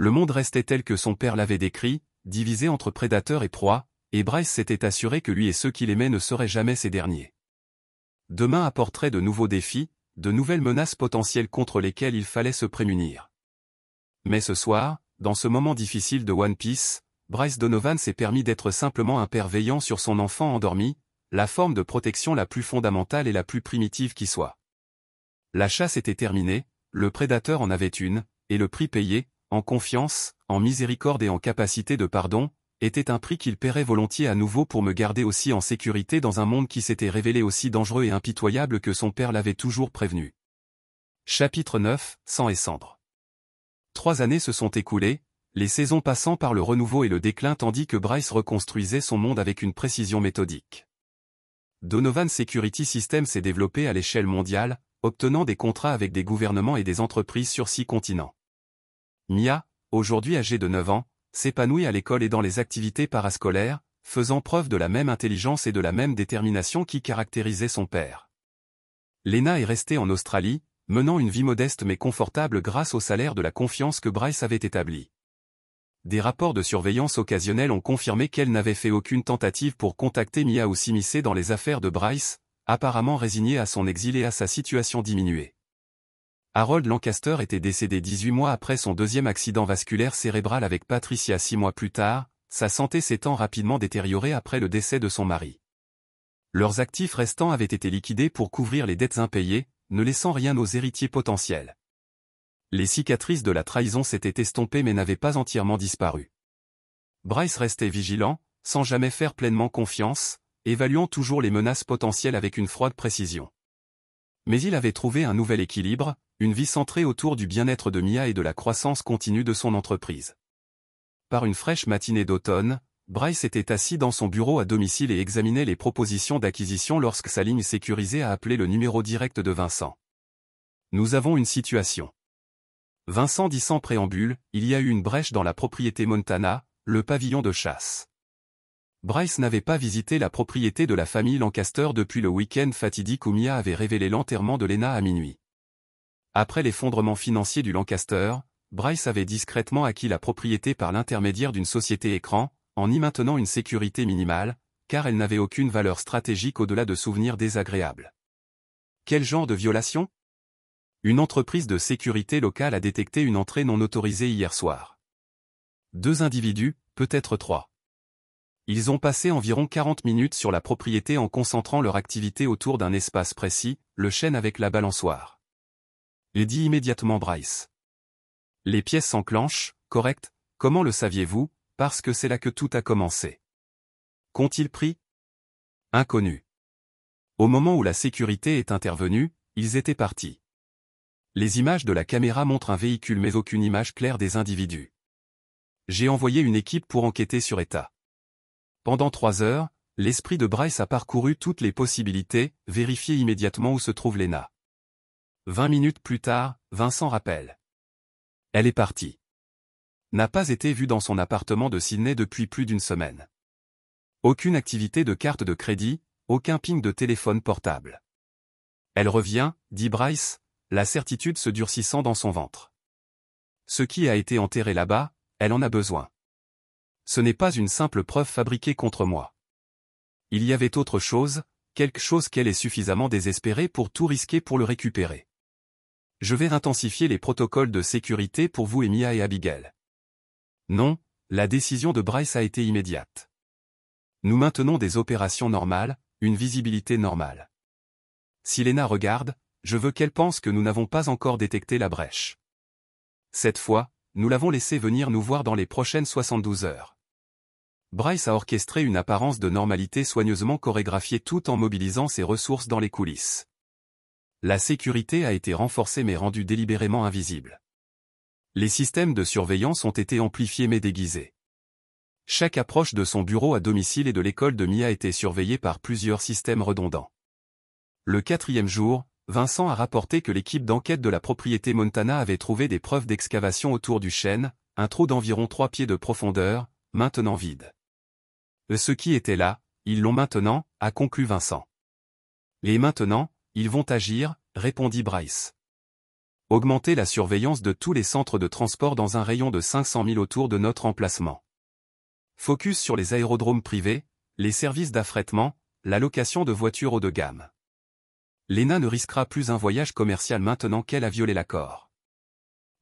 Le monde restait tel que son père l'avait décrit, divisé entre prédateurs et proies, et Bryce s'était assuré que lui et ceux qu'il aimait ne seraient jamais ces derniers. Demain apporterait de nouveaux défis, de nouvelles menaces potentielles contre lesquelles il fallait se prémunir. Mais ce soir, dans ce moment difficile de One Piece, Bryce Donovan s'est permis d'être simplement un père veillant sur son enfant endormi, la forme de protection la plus fondamentale et la plus primitive qui soit. La chasse était terminée, le prédateur en avait une, et le prix payé, en confiance, en miséricorde et en capacité de pardon, était un prix qu'il paierait volontiers à nouveau pour me garder aussi en sécurité dans un monde qui s'était révélé aussi dangereux et impitoyable que son père l'avait toujours prévenu. Chapitre 9, Sang et cendres. 3 années se sont écoulées, les saisons passant par le renouveau et le déclin tandis que Bryce reconstruisait son monde avec une précision méthodique. Donovan Security System s'est développé à l'échelle mondiale, obtenant des contrats avec des gouvernements et des entreprises sur 6 continents. Mia, aujourd'hui âgée de 9 ans, s'épanouit à l'école et dans les activités parascolaires, faisant preuve de la même intelligence et de la même détermination qui caractérisait son père. Lena est restée en Australie, menant une vie modeste mais confortable grâce au salaire de la confiance que Bryce avait établi. Des rapports de surveillance occasionnels ont confirmé qu'elle n'avait fait aucune tentative pour contacter Mia ou s'immiscer dans les affaires de Bryce, apparemment résigné à son exil et à sa situation diminuée. Harold Lancaster était décédé 18 mois après son deuxième accident vasculaire cérébral avec Patricia 6 mois plus tard, sa santé s'étant rapidement détériorée après le décès de son mari. Leurs actifs restants avaient été liquidés pour couvrir les dettes impayées, ne laissant rien aux héritiers potentiels. Les cicatrices de la trahison s'étaient estompées mais n'avaient pas entièrement disparu. Bryce restait vigilant, sans jamais faire pleinement confiance, évaluant toujours les menaces potentielles avec une froide précision. Mais il avait trouvé un nouvel équilibre, une vie centrée autour du bien-être de Mia et de la croissance continue de son entreprise. Par une fraîche matinée d'automne, Bryce était assis dans son bureau à domicile et examinait les propositions d'acquisition lorsque sa ligne sécurisée a appelé le numéro direct de Vincent. Nous avons une situation. Vincent dit sans préambule, il y a eu une brèche dans la propriété Montana, le pavillon de chasse. Bryce n'avait pas visité la propriété de la famille Lancaster depuis le week-end fatidique où Mia avait révélé l'enterrement de Lena à minuit. Après l'effondrement financier du Lancaster, Bryce avait discrètement acquis la propriété par l'intermédiaire d'une société écran, en y maintenant une sécurité minimale, car elle n'avait aucune valeur stratégique au-delà de souvenirs désagréables. Quel genre de violation? Une entreprise de sécurité locale a détecté une entrée non autorisée hier soir. 2 individus, peut-être 3. Ils ont passé environ 40 minutes sur la propriété en concentrant leur activité autour d'un espace précis, le chêne avec la balançoire. Il dit immédiatement Bryce. Les pièces s'enclenchent, correct, comment le saviez-vous? Parce que c'est là que tout a commencé. Qu'ont-ils pris? Inconnu. Au moment où la sécurité est intervenue, ils étaient partis. Les images de la caméra montrent un véhicule mais aucune image claire des individus. J'ai envoyé une équipe pour enquêter sur état. Pendant 3 heures, l'esprit de Bryce a parcouru toutes les possibilités, vérifier immédiatement où se trouve Lena. 20 minutes plus tard, Vincent rappelle. Elle est partie. N'a pas été vue dans son appartement de Sydney depuis plus d'une semaine. Aucune activité de carte de crédit, aucun ping de téléphone portable. Elle revient, dit Bryce, la certitude se durcissant dans son ventre. Ce qui a été enterré là-bas, elle en a besoin. Ce n'est pas une simple preuve fabriquée contre moi. Il y avait autre chose, quelque chose qu'elle est suffisamment désespérée pour tout risquer pour le récupérer. Je vais intensifier les protocoles de sécurité pour vous et Mia et Abigail. Non, la décision de Bryce a été immédiate. Nous maintenons des opérations normales, une visibilité normale. Si Lena regarde, je veux qu'elle pense que nous n'avons pas encore détecté la brèche. Cette fois, nous l'avons laissée venir nous voir dans les prochaines 72 heures. Bryce a orchestré une apparence de normalité soigneusement chorégraphiée tout en mobilisant ses ressources dans les coulisses. La sécurité a été renforcée mais rendue délibérément invisible. Les systèmes de surveillance ont été amplifiés mais déguisés. Chaque approche de son bureau à domicile et de l'école de Mia était surveillée par plusieurs systèmes redondants. Le 4e jour, Vincent a rapporté que l'équipe d'enquête de la propriété Montana avait trouvé des preuves d'excavation autour du chêne, un trou d'environ 3 pieds de profondeur, maintenant vide. Ce qui était là, ils l'ont maintenant, a conclu Vincent. Et maintenant, ils vont agir, répondit Bryce. Augmenter la surveillance de tous les centres de transport dans un rayon de 500 000 autour de notre emplacement. Focus sur les aérodromes privés, les services d'affrètement, la location de voitures haut de gamme. Lena ne risquera plus un voyage commercial maintenant qu'elle a violé l'accord.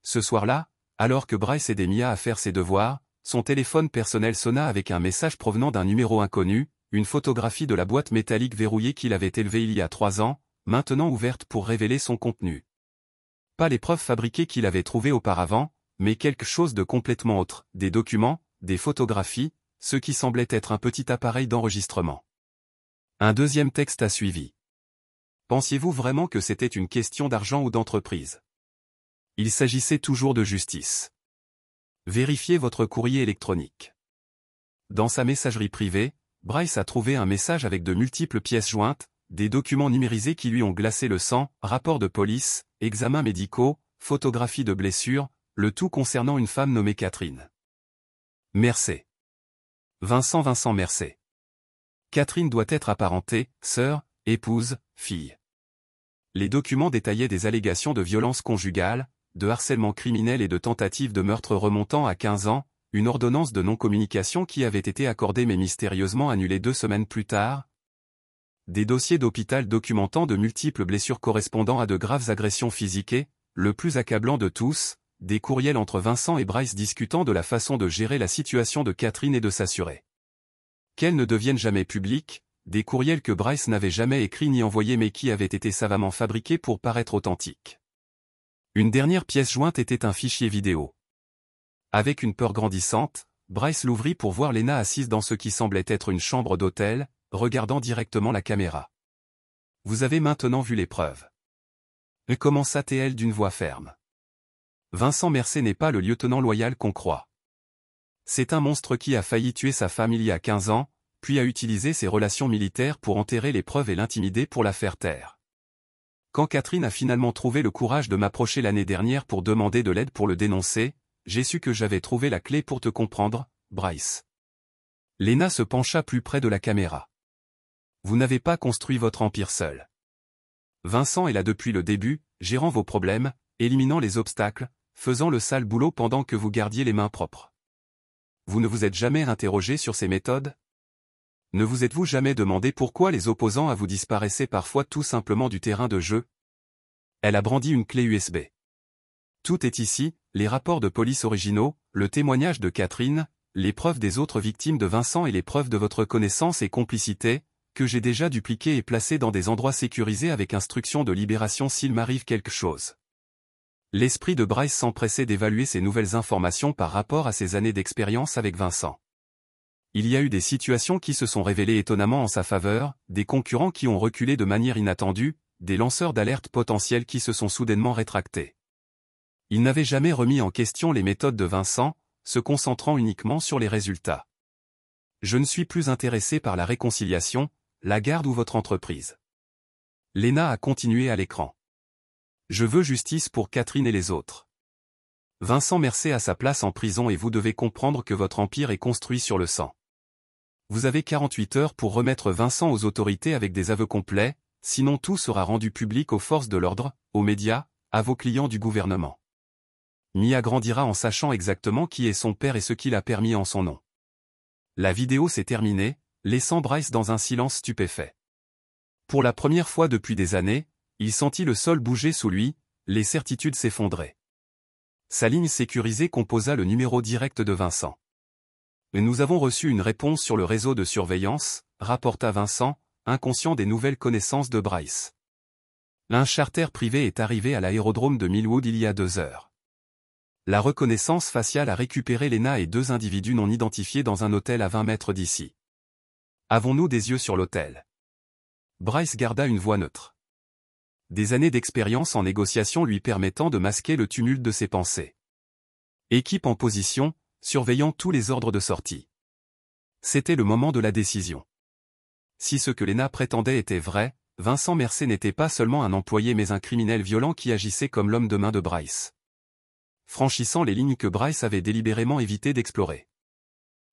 Ce soir-là, alors que Bryce aidait Mia à faire ses devoirs, son téléphone personnel sonna avec un message provenant d'un numéro inconnu, une photographie de la boîte métallique verrouillée qu'il avait élevée il y a 3 ans, maintenant ouverte pour révéler son contenu. Pas les preuves fabriquées qu'il avait trouvées auparavant, mais quelque chose de complètement autre, des documents, des photographies, ce qui semblait être un petit appareil d'enregistrement. Un deuxième texte a suivi. Pensiez-vous vraiment que c'était une question d'argent ou d'entreprise? Il s'agissait toujours de justice. Vérifiez votre courrier électronique. Dans sa messagerie privée, Bryce a trouvé un message avec de multiples pièces jointes, des documents numérisés qui lui ont glacé le sang, rapports de police, examens médicaux, photographies de blessures, le tout concernant une femme nommée Catherine. Mercé. Vincent Mercé. Catherine doit être apparentée, sœur, épouse, fille. Les documents détaillaient des allégations de violence conjugale, de harcèlement criminel et de tentatives de meurtre remontant à 15 ans, une ordonnance de non-communication qui avait été accordée mais mystérieusement annulée 2 semaines plus tard. Des dossiers d'hôpital documentant de multiples blessures correspondant à de graves agressions physiques et, le plus accablant de tous, des courriels entre Vincent et Bryce discutant de la façon de gérer la situation de Catherine et de s'assurer qu'elle ne devienne jamais publique, des courriels que Bryce n'avait jamais écrits ni envoyés mais qui avaient été savamment fabriqués pour paraître authentiques. Une dernière pièce jointe était un fichier vidéo. Avec une peur grandissante, Bryce l'ouvrit pour voir Lena assise dans ce qui semblait être une chambre d'hôtel, regardant directement la caméra. « Vous avez maintenant vu les preuves. » commença-t-elle d'une voix ferme. Vincent Mercé n'est pas le lieutenant loyal qu'on croit. C'est un monstre qui a failli tuer sa femme il y a 15 ans, puis a utilisé ses relations militaires pour enterrer les preuves et l'intimider pour la faire taire. Quand Catherine a finalement trouvé le courage de m'approcher l'année dernière pour demander de l'aide pour le dénoncer, j'ai su que j'avais trouvé la clé pour te comprendre, Bryce. Lena se pencha plus près de la caméra. Vous n'avez pas construit votre empire seul. Vincent est là depuis le début, gérant vos problèmes, éliminant les obstacles, faisant le sale boulot pendant que vous gardiez les mains propres. Vous ne vous êtes jamais interrogé sur ces méthodes? Ne vous êtes-vous jamais demandé pourquoi les opposants à vous disparaissaient parfois tout simplement du terrain de jeu? Elle a brandi une clé USB. Tout est ici, les rapports de police originaux, le témoignage de Catherine, les preuves des autres victimes de Vincent et les preuves de votre connaissance et complicité, que j'ai déjà dupliquées et placées dans des endroits sécurisés avec instruction de libération s'il m'arrive quelque chose. L'esprit de Bryce s'empressait d'évaluer ces nouvelles informations par rapport à ses années d'expérience avec Vincent. Il y a eu des situations qui se sont révélées étonnamment en sa faveur, des concurrents qui ont reculé de manière inattendue, des lanceurs d'alerte potentiels qui se sont soudainement rétractés. Il n'avait jamais remis en question les méthodes de Vincent, se concentrant uniquement sur les résultats. Je ne suis plus intéressé par la réconciliation, la garde ou votre entreprise. Lena a continué à l'écran. Je veux justice pour Catherine et les autres. Vincent Mercier a sa place en prison et vous devez comprendre que votre empire est construit sur le sang. Vous avez 48 heures pour remettre Vincent aux autorités avec des aveux complets, sinon tout sera rendu public aux forces de l'ordre, aux médias, à vos clients du gouvernement. Mia grandira en sachant exactement qui est son père et ce qu'il a permis en son nom. La vidéo s'est terminée, laissant Bryce dans un silence stupéfait. Pour la première fois depuis des années, il sentit le sol bouger sous lui, les certitudes s'effondraient. Sa ligne sécurisée composa le numéro direct de Vincent. Nous avons reçu une réponse sur le réseau de surveillance, rapporta Vincent, inconscient des nouvelles connaissances de Bryce. Un charter privé est arrivé à l'aérodrome de Millwood il y a 2 heures. La reconnaissance faciale a récupéré Lena et 2 individus non identifiés dans un hôtel à 20 mètres d'ici. Avons-nous des yeux sur l'hôtel? Bryce garda une voix neutre. Des années d'expérience en négociation lui permettant de masquer le tumulte de ses pensées. Équipe en position, surveillant tous les ordres de sortie. C'était le moment de la décision. Si ce que Lena prétendait était vrai, Vincent Mercier n'était pas seulement un employé mais un criminel violent qui agissait comme l'homme de main de Bryce. Franchissant les lignes que Bryce avait délibérément évité d'explorer.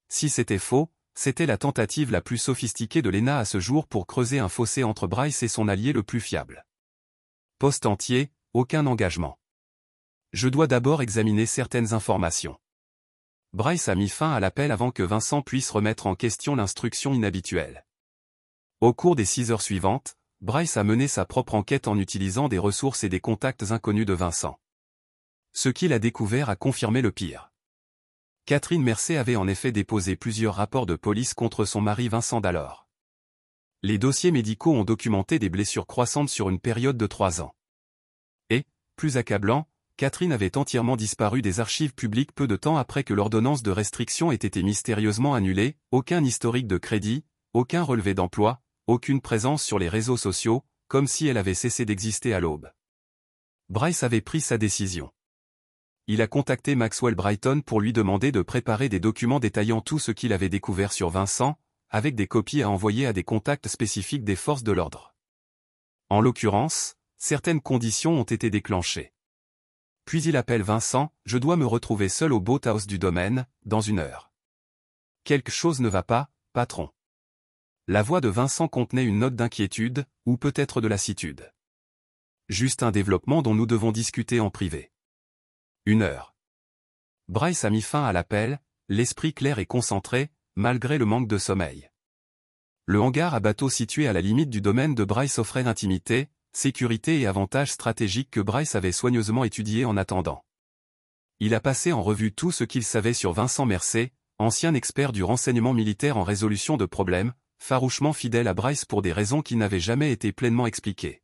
Si c'était faux, c'était la tentative la plus sophistiquée de Lena à ce jour pour creuser un fossé entre Bryce et son allié le plus fiable. Poste entier, aucun engagement. Je dois d'abord examiner certaines informations. Bryce a mis fin à l'appel avant que Vincent puisse remettre en question l'instruction inhabituelle. Au cours des 6 heures suivantes, Bryce a mené sa propre enquête en utilisant des ressources et des contacts inconnus de Vincent. Ce qu'il a découvert a confirmé le pire. Catherine Mercier avait en effet déposé plusieurs rapports de police contre son mari Vincent d'alors. Les dossiers médicaux ont documenté des blessures croissantes sur une période de 3 ans. Et, plus accablant, Catherine avait entièrement disparu des archives publiques peu de temps après que l'ordonnance de restriction ait été mystérieusement annulée, aucun historique de crédit, aucun relevé d'emploi, aucune présence sur les réseaux sociaux, comme si elle avait cessé d'exister à l'aube. Bryce avait pris sa décision. Il a contacté Maxwell Brighton pour lui demander de préparer des documents détaillant tout ce qu'il avait découvert sur Vincent, avec des copies à envoyer à des contacts spécifiques des forces de l'ordre. En l'occurrence, certaines conditions ont été déclenchées. Puis il appelle Vincent, je dois me retrouver seul au boathouse du domaine, dans 1 heure. Quelque chose ne va pas, patron. La voix de Vincent contenait une note d'inquiétude, ou peut-être de lassitude. Juste un développement dont nous devons discuter en privé. 1 heure. Bryce a mis fin à l'appel, l'esprit clair et concentré, malgré le manque de sommeil. Le hangar à bateau situé à la limite du domaine de Bryce offrait l'intimité, sécurité et avantages stratégiques que Bryce avait soigneusement étudiés en attendant. Il a passé en revue tout ce qu'il savait sur Vincent Mercier, ancien expert du renseignement militaire en résolution de problèmes, farouchement fidèle à Bryce pour des raisons qui n'avaient jamais été pleinement expliquées.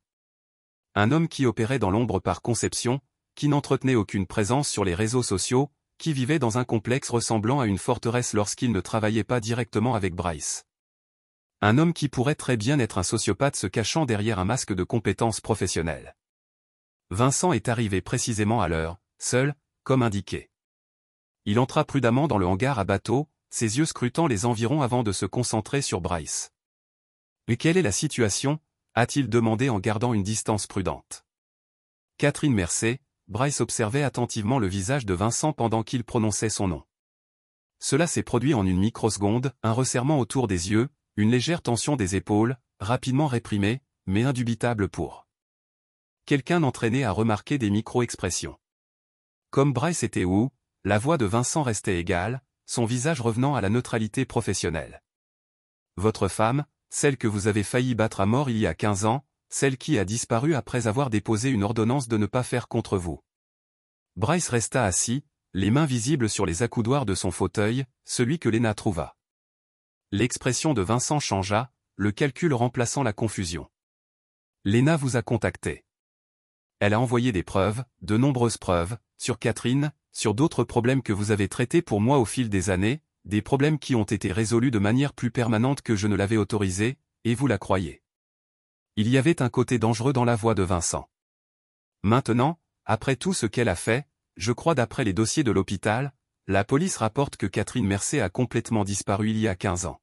Un homme qui opérait dans l'ombre par conception, qui n'entretenait aucune présence sur les réseaux sociaux, qui vivait dans un complexe ressemblant à une forteresse lorsqu'il ne travaillait pas directement avec Bryce. Un homme qui pourrait très bien être un sociopathe se cachant derrière un masque de compétences professionnelles. Vincent est arrivé précisément à l'heure, seul, comme indiqué. Il entra prudemment dans le hangar à bateau, ses yeux scrutant les environs avant de se concentrer sur Bryce. « Mais quelle est la situation ?» a-t-il demandé en gardant une distance prudente. Catherine Mercier, Bryce observait attentivement le visage de Vincent pendant qu'il prononçait son nom. Cela s'est produit en une microseconde, un resserrement autour des yeux, une légère tension des épaules, rapidement réprimée, mais indubitable pour quelqu'un entraîné à remarquer des micro-expressions. Comme Bryce était où, la voix de Vincent restait égale, son visage revenant à la neutralité professionnelle. Votre femme, celle que vous avez failli battre à mort il y a 15 ans, celle qui a disparu après avoir déposé une ordonnance de ne pas faire contre vous. Bryce resta assis, les mains visibles sur les accoudoirs de son fauteuil, celui que Lena trouva. L'expression de Vincent changea, le calcul remplaçant la confusion. Lena vous a contacté. Elle a envoyé des preuves, de nombreuses preuves, sur Catherine, sur d'autres problèmes que vous avez traités pour moi au fil des années, des problèmes qui ont été résolus de manière plus permanente que je ne l'avais autorisé, et vous la croyez. Il y avait un côté dangereux dans la voix de Vincent. Maintenant, après tout ce qu'elle a fait, je crois d'après les dossiers de l'hôpital, la police rapporte que Catherine Mercé a complètement disparu il y a 15 ans.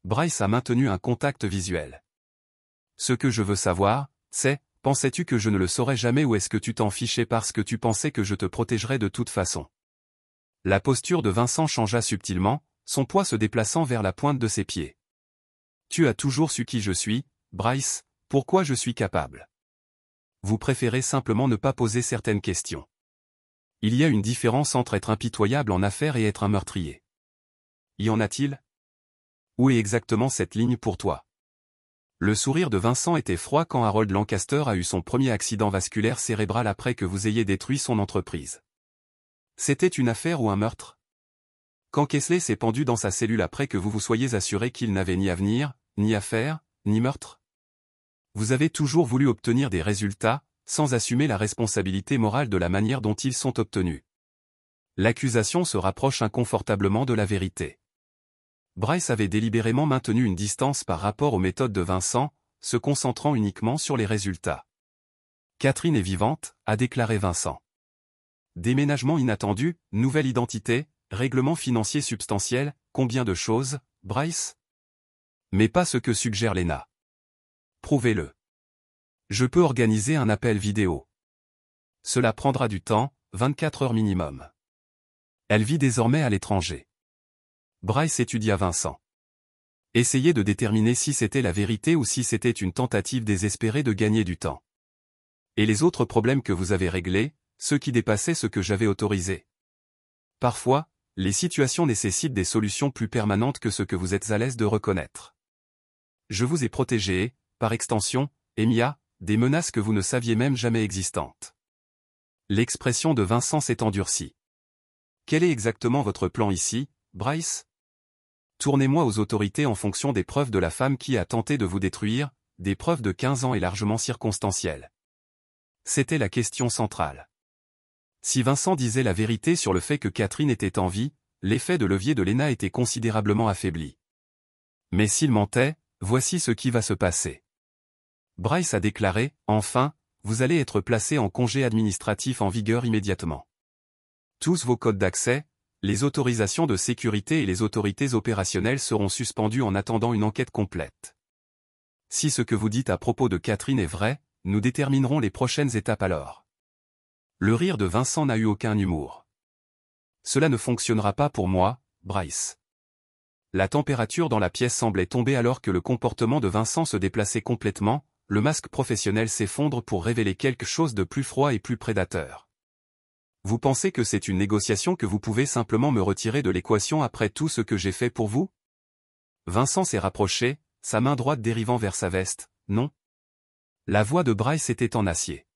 Bryce a maintenu un contact visuel. Ce que je veux savoir, c'est, pensais-tu que je ne le saurais jamais ou est-ce que tu t'en fichais parce que tu pensais que je te protégerais de toute façon? La posture de Vincent changea subtilement, son poids se déplaçant vers la pointe de ses pieds. Tu as toujours su qui je suis, Bryce, pourquoi je suis capable. Vous préférez simplement ne pas poser certaines questions. Il y a une différence entre être impitoyable en affaires et être un meurtrier. Y en a-t-il? Où est exactement cette ligne pour toi? Le sourire de Vincent était froid quand Harold Lancaster a eu son premier accident vasculaire cérébral après que vous ayez détruit son entreprise. C'était une affaire ou un meurtre? Quand Kesley s'est pendu dans sa cellule après que vous vous soyez assuré qu'il n'avait ni avenir, ni affaire, ni meurtre? Vous avez toujours voulu obtenir des résultats, sans assumer la responsabilité morale de la manière dont ils sont obtenus. L'accusation se rapproche inconfortablement de la vérité. Bryce avait délibérément maintenu une distance par rapport aux méthodes de Vincent, se concentrant uniquement sur les résultats. Catherine est vivante, a déclaré Vincent. Déménagement inattendu, nouvelle identité, règlement financier substantiel, combien de choses, Bryce? Mais pas ce que suggère Lena. Prouvez-le. Je peux organiser un appel vidéo. Cela prendra du temps, 24 heures minimum. Elle vit désormais à l'étranger. Bryce étudia Vincent. Essayez de déterminer si c'était la vérité ou si c'était une tentative désespérée de gagner du temps. Et les autres problèmes que vous avez réglés, ceux qui dépassaient ce que j'avais autorisé. Parfois, les situations nécessitent des solutions plus permanentes que ce que vous êtes à l'aise de reconnaître. Je vous ai protégé et, par extension, Emilia, des menaces que vous ne saviez même jamais existantes. L'expression de Vincent s'est endurcie. Quel est exactement votre plan ici, Bryce? Tournez-moi aux autorités en fonction des preuves de la femme qui a tenté de vous détruire, des preuves de 15 ans et largement circonstancielles. C'était la question centrale. Si Vincent disait la vérité sur le fait que Catherine était en vie, l'effet de levier de Lena était considérablement affaibli. Mais s'il mentait, voici ce qui va se passer. Bryce a déclaré, enfin, vous allez être placé en congé administratif en vigueur immédiatement. Tous vos codes d'accès, les autorisations de sécurité et les autorités opérationnelles seront suspendues en attendant une enquête complète. Si ce que vous dites à propos de Catherine est vrai, nous déterminerons les prochaines étapes alors. Le rire de Vincent n'a eu aucun humour. Cela ne fonctionnera pas pour moi, Bryce. La température dans la pièce semblait tomber alors que le comportement de Vincent se déplaçait complètement, le masque professionnel s'effondre pour révéler quelque chose de plus froid et plus prédateur. Vous pensez que c'est une négociation que vous pouvez simplement me retirer de l'équation après tout ce que j'ai fait pour vous? Vincent s'est rapproché, sa main droite dérivant vers sa veste, non? La voix de Bryce était en acier.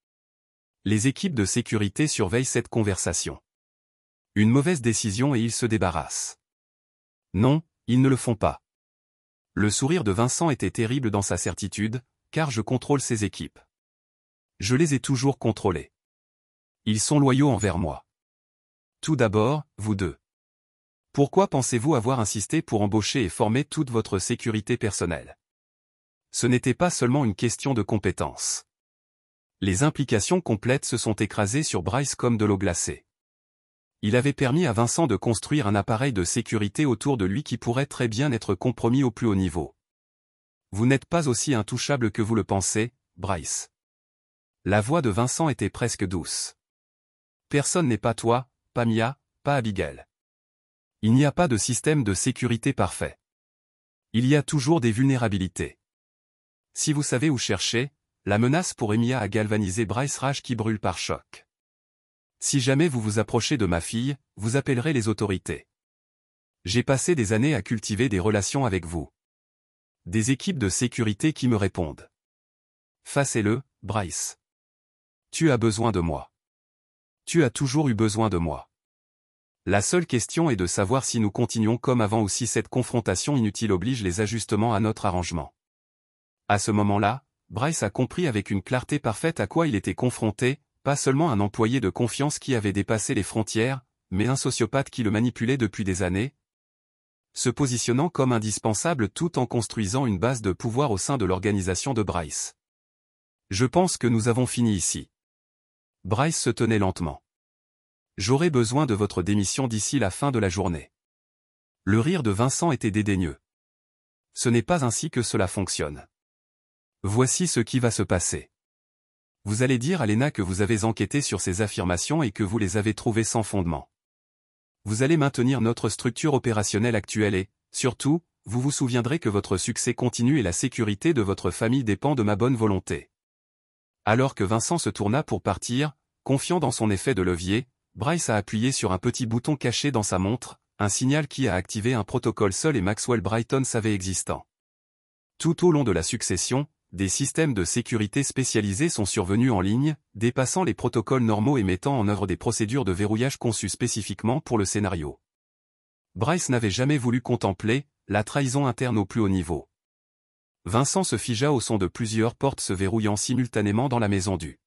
Les équipes de sécurité surveillent cette conversation. Une mauvaise décision et ils se débarrassent. Non, ils ne le font pas. Le sourire de Vincent était terrible dans sa certitude, car je contrôle ces équipes. Je les ai toujours contrôlées. Ils sont loyaux envers moi. Tout d'abord, vous deux. Pourquoi pensez-vous avoir insisté pour embaucher et former toute votre sécurité personnelle? Ce n'était pas seulement une question de compétence. Les implications complètes se sont écrasées sur Bryce comme de l'eau glacée. Il avait permis à Vincent de construire un appareil de sécurité autour de lui qui pourrait très bien être compromis au plus haut niveau. Vous n'êtes pas aussi intouchable que vous le pensez, Bryce. La voix de Vincent était presque douce. Personne n'est pas toi, pas Mia, pas Abigail. Il n'y a pas de système de sécurité parfait. Il y a toujours des vulnérabilités. Si vous savez où chercher, la menace pour Emilia a galvanisé Bryce, rage qui brûle par choc. Si jamais vous vous approchez de ma fille, vous appellerez les autorités. J'ai passé des années à cultiver des relations avec vous. Des équipes de sécurité qui me répondent. Facez-le, Bryce. Tu as besoin de moi. Tu as toujours eu besoin de moi. La seule question est de savoir si nous continuons comme avant ou si cette confrontation inutile oblige les ajustements à notre arrangement. À ce moment-là, Bryce a compris avec une clarté parfaite à quoi il était confronté, pas seulement un employé de confiance qui avait dépassé les frontières, mais un sociopathe qui le manipulait depuis des années, se positionnant comme indispensable tout en construisant une base de pouvoir au sein de l'organisation de Bryce. Je pense que nous avons fini ici. Bryce se tenait lentement. J'aurai besoin de votre démission d'ici la fin de la journée. Le rire de Vincent était dédaigneux. Ce n'est pas ainsi que cela fonctionne. Voici ce qui va se passer. Vous allez dire à Lena que vous avez enquêté sur ces affirmations et que vous les avez trouvées sans fondement. Vous allez maintenir notre structure opérationnelle actuelle et, surtout, vous vous souviendrez que votre succès continu et la sécurité de votre famille dépend de ma bonne volonté. Alors que Vincent se tourna pour partir, confiant dans son effet de levier, Bryce a appuyé sur un petit bouton caché dans sa montre, un signal qui a activé un protocole seul et Maxwell Brighton savait existant. Tout au long de la succession, des systèmes de sécurité spécialisés sont survenus en ligne, dépassant les protocoles normaux et mettant en œuvre des procédures de verrouillage conçues spécifiquement pour le scénario. Bryce n'avait jamais voulu contempler la trahison interne au plus haut niveau. Vincent se figea au son de plusieurs portes se verrouillant simultanément dans la maison du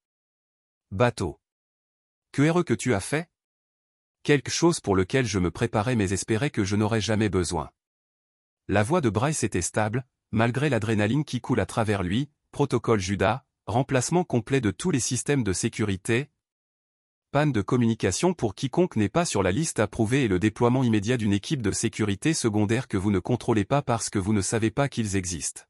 bateau. Que tu as fait? Quelque chose pour lequel je me préparais mais espérais que je n'aurais jamais besoin. La voix de Bryce était stable, malgré l'adrénaline qui coule à travers lui, protocole Judas, remplacement complet de tous les systèmes de sécurité, panne de communication pour quiconque n'est pas sur la liste approuvée et le déploiement immédiat d'une équipe de sécurité secondaire que vous ne contrôlez pas parce que vous ne savez pas qu'ils existent.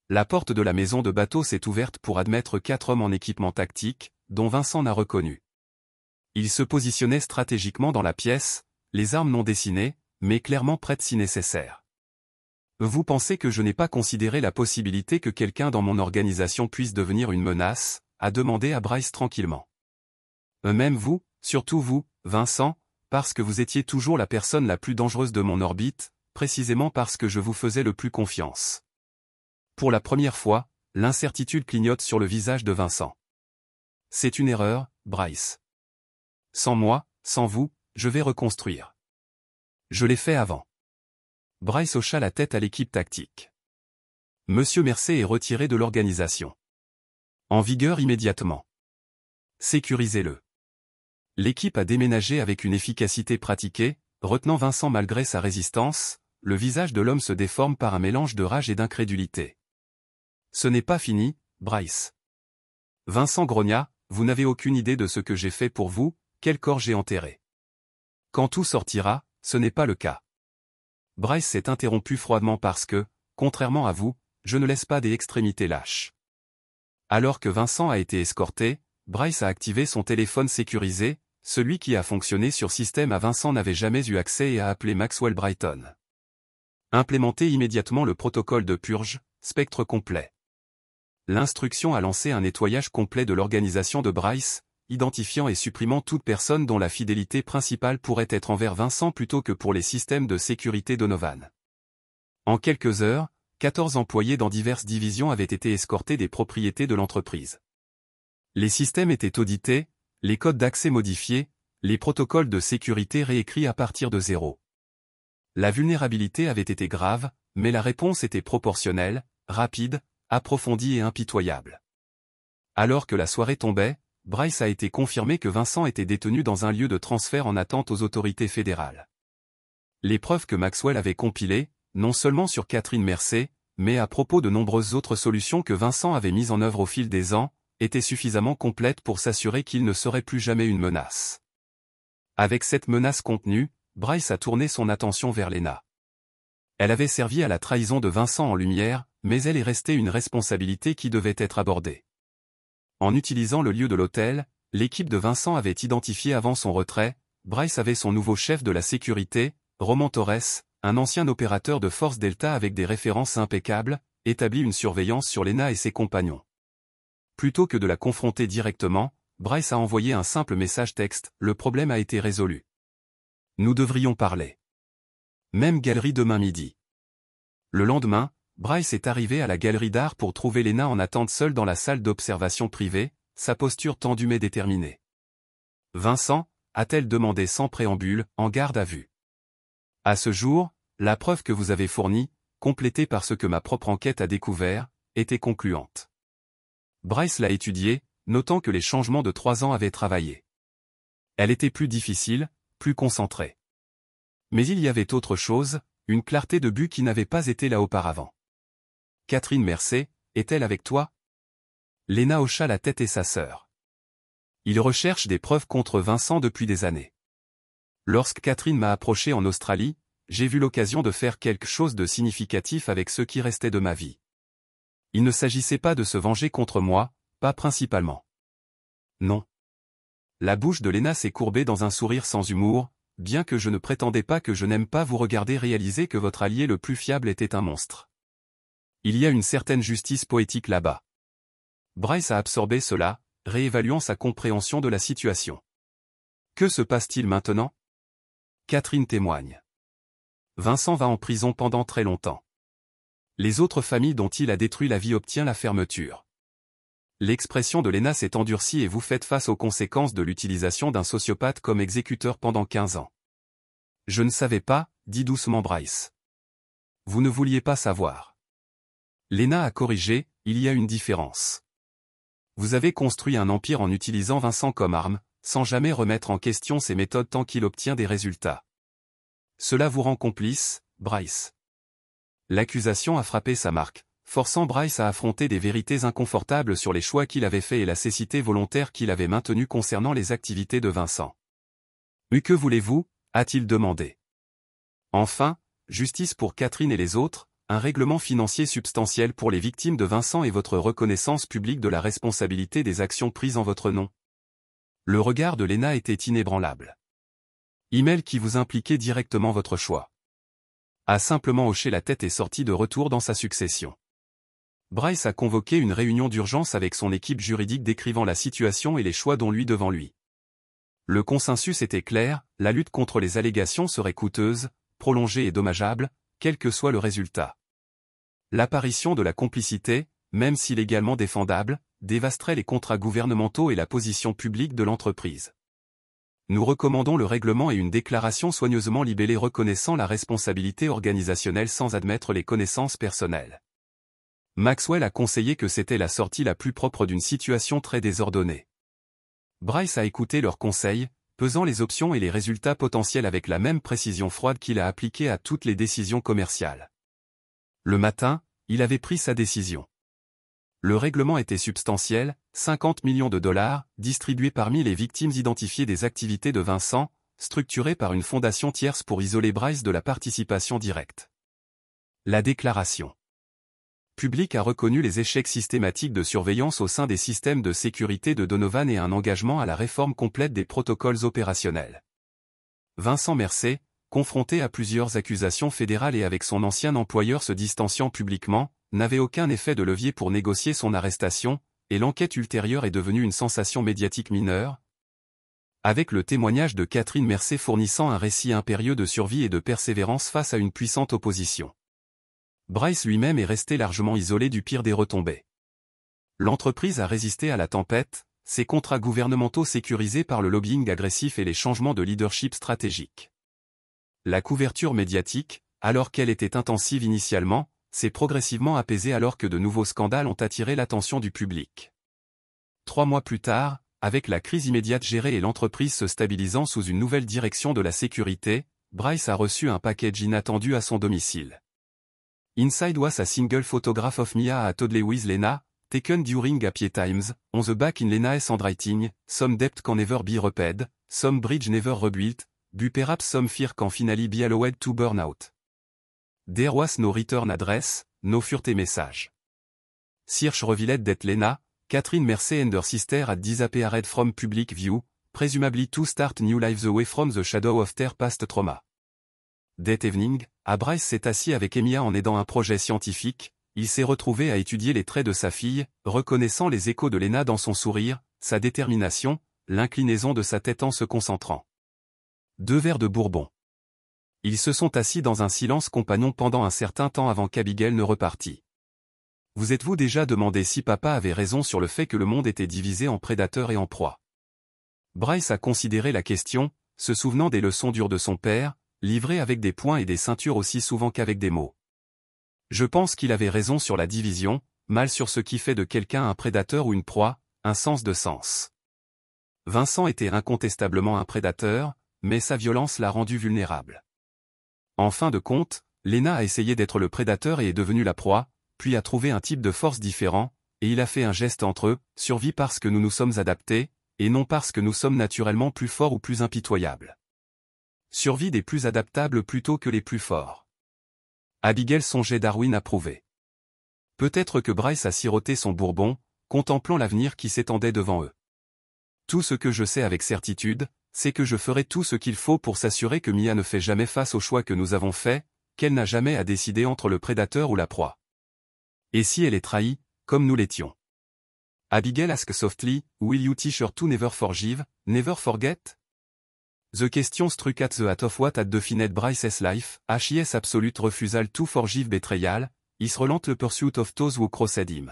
La porte de la maison de bateau s'est ouverte pour admettre 4 hommes en équipement tactique, dont Vincent n'a reconnu. Ils se positionnaient stratégiquement dans la pièce, les armes non dessinées, mais clairement prêtes si nécessaire. Vous pensez que je n'ai pas considéré la possibilité que quelqu'un dans mon organisation puisse devenir une menace, a demandé à Bryce tranquillement. Même vous, surtout vous, Vincent, parce que vous étiez toujours la personne la plus dangereuse de mon orbite, précisément parce que je vous faisais le plus confiance. Pour la première fois, l'incertitude clignote sur le visage de Vincent. C'est une erreur, Bryce. Sans moi, sans vous, je vais reconstruire. Je l'ai fait avant. Bryce hocha la tête à l'équipe tactique. Monsieur Mercer est retiré de l'organisation. En vigueur immédiatement. Sécurisez-le. L'équipe a déménagé avec une efficacité pratiquée, retenant Vincent malgré sa résistance, le visage de l'homme se déforme par un mélange de rage et d'incrédulité. Ce n'est pas fini, Bryce. Vincent grogna, vous n'avez aucune idée de ce que j'ai fait pour vous, quel corps j'ai enterré. Quand tout sortira, ce n'est pas le cas. Bryce s'est interrompu froidement parce que, contrairement à vous, je ne laisse pas des extrémités lâches. Alors que Vincent a été escorté, Bryce a activé son téléphone sécurisé, celui qui a fonctionné sur système à Vincent n'avait jamais eu accès et a appelé Maxwell Brighton. Implémentez immédiatement le protocole de purge, spectre complet. L'instruction a lancé un nettoyage complet de l'organisation de Bryce, identifiant et supprimant toute personne dont la fidélité principale pourrait être envers Vincent plutôt que pour les systèmes de sécurité Donovan. En quelques heures, 14 employés dans diverses divisions avaient été escortés des propriétés de l'entreprise. Les systèmes étaient audités, les codes d'accès modifiés, les protocoles de sécurité réécrits à partir de zéro. La vulnérabilité avait été grave, mais la réponse était proportionnelle, rapide, approfondie et impitoyable. Alors que la soirée tombait, Bryce a été confirmé que Vincent était détenu dans un lieu de transfert en attente aux autorités fédérales. Les preuves que Maxwell avait compilées, non seulement sur Catherine Mercer, mais à propos de nombreuses autres solutions que Vincent avait mises en œuvre au fil des ans, étaient suffisamment complètes pour s'assurer qu'il ne serait plus jamais une menace. Avec cette menace contenue, Bryce a tourné son attention vers Lena. Elle avait servi à la trahison de Vincent en lumière, mais elle est restée une responsabilité qui devait être abordée. En utilisant le lieu de l'hôtel, l'équipe de Vincent avait identifié avant son retrait, Bryce avait son nouveau chef de la sécurité, Roman Torres, un ancien opérateur de Force Delta avec des références impeccables, établi une surveillance sur Lena et ses compagnons. Plutôt que de la confronter directement, Bryce a envoyé un simple message texte, le problème a été résolu. Nous devrions parler. Même galerie demain midi. Le lendemain, Bryce est arrivé à la galerie d'art pour trouver Lena en attente seule dans la salle d'observation privée, sa posture tendue mais déterminée. Vincent, a-t-elle demandé sans préambule, en garde à vue. À ce jour, la preuve que vous avez fournie, complétée par ce que ma propre enquête a découvert, était concluante. Bryce l'a étudiée, notant que les changements de 3 ans avaient travaillé. Elle était plus difficile, plus concentrée. Mais il y avait autre chose, une clarté de but qui n'avait pas été là auparavant. Catherine Mercé, est-elle avec toi? Lena hocha la tête et sa sœur. Il recherche des preuves contre Vincent depuis des années. Lorsque Catherine m'a approché en Australie, j'ai vu l'occasion de faire quelque chose de significatif avec ce qui restait de ma vie. Il ne s'agissait pas de se venger contre moi, pas principalement. Non. La bouche de Lena s'est courbée dans un sourire sans humour, bien que je ne prétendais pas que je n'aime pas vous regarder réaliser que votre allié le plus fiable était un monstre. Il y a une certaine justice poétique là-bas. Bryce a absorbé cela, réévaluant sa compréhension de la situation. Que se passe-t-il maintenant? Catherine témoigne. Vincent va en prison pendant très longtemps. Les autres familles dont il a détruit la vie obtiennent la fermeture. L'expression de Lena s'est endurcie et vous faites face aux conséquences de l'utilisation d'un sociopathe comme exécuteur pendant 15 ans. Je ne savais pas, dit doucement Bryce. Vous ne vouliez pas savoir. Lena a corrigé, il y a une différence. Vous avez construit un empire en utilisant Vincent comme arme, sans jamais remettre en question ses méthodes tant qu'il obtient des résultats. Cela vous rend complice, Bryce. L'accusation a frappé sa marque, forçant Bryce à affronter des vérités inconfortables sur les choix qu'il avait faits et la cécité volontaire qu'il avait maintenue concernant les activités de Vincent. « Mais que voulez-vous » a-t-il demandé. Enfin, justice pour Catherine et les autres, un règlement financier substantiel pour les victimes de Vincent et votre reconnaissance publique de la responsabilité des actions prises en votre nom. Le regard de Lena était inébranlable. Email qui vous impliquait directement votre choix. A simplement hoché la tête et sorti de retour dans sa succession. Bryce a convoqué une réunion d'urgence avec son équipe juridique décrivant la situation et les choix dont lui devant lui. Le consensus était clair, la lutte contre les allégations serait coûteuse, prolongée et dommageable, quel que soit le résultat. L'apparition de la complicité, même si légalement défendable, dévasterait les contrats gouvernementaux et la position publique de l'entreprise. Nous recommandons le règlement et une déclaration soigneusement libellée reconnaissant la responsabilité organisationnelle sans admettre les connaissances personnelles. Maxwell a conseillé que c'était la sortie la plus propre d'une situation très désordonnée. Bryce a écouté leurs conseils, pesant les options et les résultats potentiels avec la même précision froide qu'il a appliquée à toutes les décisions commerciales. Le matin, il avait pris sa décision. Le règlement était substantiel, 50 millions de dollars, distribués parmi les victimes identifiées des activités de Vincent, structuré par une fondation tierce pour isoler Bryce de la participation directe. La déclaration publique a reconnu les échecs systématiques de surveillance au sein des systèmes de sécurité de Donovan et un engagement à la réforme complète des protocoles opérationnels. Vincent Mercé, confronté à plusieurs accusations fédérales et avec son ancien employeur se distanciant publiquement, n'avait aucun effet de levier pour négocier son arrestation, et l'enquête ultérieure est devenue une sensation médiatique mineure. Avec le témoignage de Catherine Mercé fournissant un récit impérieux de survie et de persévérance face à une puissante opposition. Bryce lui-même est resté largement isolé du pire des retombées. L'entreprise a résisté à la tempête, ses contrats gouvernementaux sécurisés par le lobbying agressif et les changements de leadership stratégique. La couverture médiatique, alors qu'elle était intensive initialement, s'est progressivement apaisée alors que de nouveaux scandales ont attiré l'attention du public. 3 mois plus tard, avec la crise immédiate gérée et l'entreprise se stabilisant sous une nouvelle direction de la sécurité, Bryce a reçu un package inattendu à son domicile. Inside was a single photograph of Mia at Toddley with Lena, taken during happy times, on the back in Lena's handwriting, some debt can never be repaid, some bridge never rebuilt, but perhaps some fear can finally be allowed to burn out. There was no return address, no furte message. Search revealed that Lena, Catherine Mercé and her sister had disappeared from public view, presumably to start new lives away from the shadow of their past trauma. That evening, Bryce s'est assis avec Emilia en aidant un projet scientifique, il s'est retrouvé à étudier les traits de sa fille, reconnaissant les échos de Lena dans son sourire, sa détermination, l'inclinaison de sa tête en se concentrant. 2 verres de bourbon. Ils se sont assis dans un silence compagnon pendant un certain temps avant qu'Abigail ne repartît. Vous êtes-vous déjà demandé si papa avait raison sur le fait que le monde était divisé en prédateurs et en proies? Bryce a considéré la question, se souvenant des leçons dures de son père, livrées avec des poings et des ceintures aussi souvent qu'avec des mots. Je pense qu'il avait raison sur la division, mal sur ce qui fait de quelqu'un un prédateur ou une proie, un sens de sens. Vincent était incontestablement un prédateur, mais sa violence l'a rendu vulnérable. En fin de compte, Lena a essayé d'être le prédateur et est devenue la proie, puis a trouvé un type de force différent, et il a fait un geste entre eux, survie parce que nous nous sommes adaptés, et non parce que nous sommes naturellement plus forts ou plus impitoyables. Survie des plus adaptables plutôt que les plus forts. Abigail songeait Darwin approuvé. Peut-être que Bryce a siroté son bourbon, contemplant l'avenir qui s'étendait devant eux. Tout ce que je sais avec certitude, c'est que je ferai tout ce qu'il faut pour s'assurer que Mia ne fait jamais face au choix que nous avons fait, qu'elle n'a jamais à décider entre le prédateur ou la proie. Et si elle est trahie, comme nous l'étions? Abigail asked softly, will you teach her to never forgive, never forget? The question struck at the heart of what had defined Bryce's life, his absolute refusal to forgive betrayal, his relentless pursuit of those who crossed him.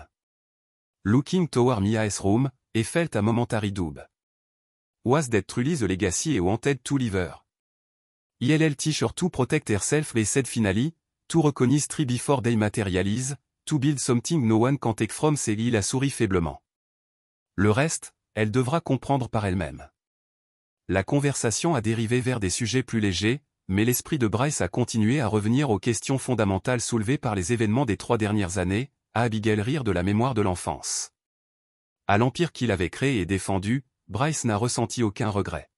Looking toward Mia's room, he felt a momentary doubt. Was that truly the legacy he wanted to leave her? He'll teach her to protect herself he said finally, to recognize tree before they materialize, to build something no one can take from her. Il a souri faiblement. Le reste, elle devra comprendre par elle-même. La conversation a dérivé vers des sujets plus légers, mais l'esprit de Bryce a continué à revenir aux questions fondamentales soulevées par les événements des 3 dernières années, à Abigail rire de la mémoire de l'enfance. À l'empire qu'il avait créé et défendu, Bryce n'a ressenti aucun regret.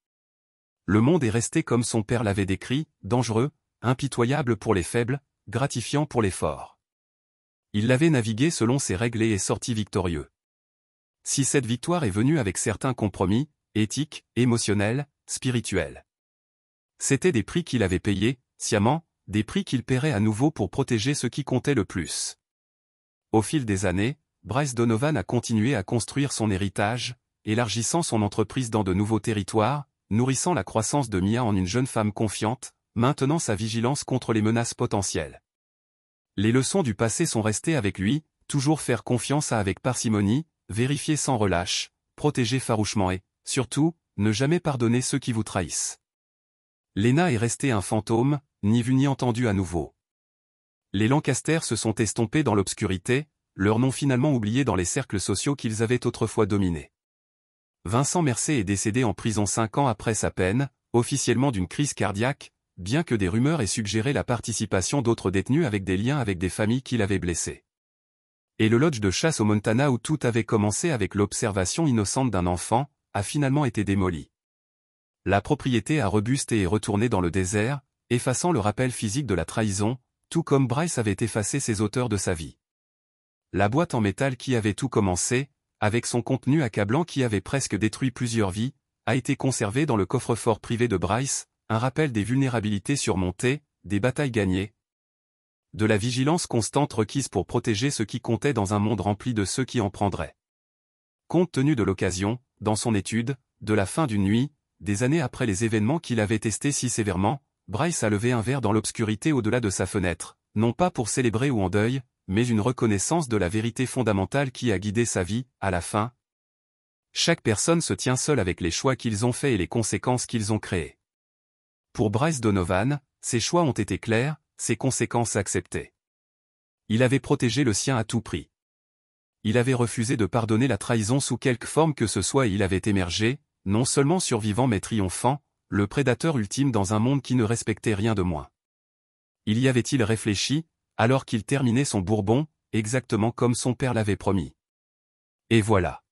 Le monde est resté comme son père l'avait décrit, dangereux, impitoyable pour les faibles, gratifiant pour les forts. Il l'avait navigué selon ses règles et est sorti victorieux. Si cette victoire est venue avec certains compromis, éthiques, émotionnels, spirituels. C'étaient des prix qu'il avait payés, sciemment, des prix qu'il paierait à nouveau pour protéger ce qui comptait le plus. Au fil des années, Bryce Donovan a continué à construire son héritage, élargissant son entreprise dans de nouveaux territoires, nourrissant la croissance de Mia en une jeune femme confiante, maintenant sa vigilance contre les menaces potentielles. Les leçons du passé sont restées avec lui, toujours faire confiance avec parcimonie, vérifier sans relâche, protéger farouchement et, surtout, ne jamais pardonner ceux qui vous trahissent. Lena est restée un fantôme, ni vu ni entendu à nouveau. Les Lancaster se sont estompés dans l'obscurité, leur nom finalement oublié dans les cercles sociaux qu'ils avaient autrefois dominés. Vincent Mercé est décédé en prison 5 ans après sa peine, officiellement d'une crise cardiaque, bien que des rumeurs aient suggéré la participation d'autres détenus avec des liens avec des familles qu'il avait blessées. Et le lodge de chasse au Montana où tout avait commencé avec l'observation innocente d'un enfant, a finalement été démoli. La propriété a rebusté et retourné dans le désert, effaçant le rappel physique de la trahison, tout comme Bryce avait effacé ses auteurs de sa vie. La boîte en métal qui avait tout commencé, avec son contenu accablant qui avait presque détruit plusieurs vies, a été conservée dans le coffre-fort privé de Bryce, un rappel des vulnérabilités surmontées, des batailles gagnées, de la vigilance constante requise pour protéger ce qui comptait dans un monde rempli de ceux qui en prendraient. Compte tenu de l'occasion, dans son étude, de la fin d'une nuit, des années après les événements qu'il avait testés si sévèrement, Bryce a levé un verre dans l'obscurité au-delà de sa fenêtre, non pas pour célébrer ou en deuil, mais une reconnaissance de la vérité fondamentale qui a guidé sa vie, à la fin. Chaque personne se tient seule avec les choix qu'ils ont faits et les conséquences qu'ils ont créées. Pour Bryce Donovan, ses choix ont été clairs, ses conséquences acceptées. Il avait protégé le sien à tout prix. Il avait refusé de pardonner la trahison sous quelque forme que ce soit et il avait émergé, non seulement survivant mais triomphant, le prédateur ultime dans un monde qui ne respectait rien de moins. Il y avait-il réfléchi, alors qu'il terminait son bourbon, exactement comme son père l'avait promis. Et voilà.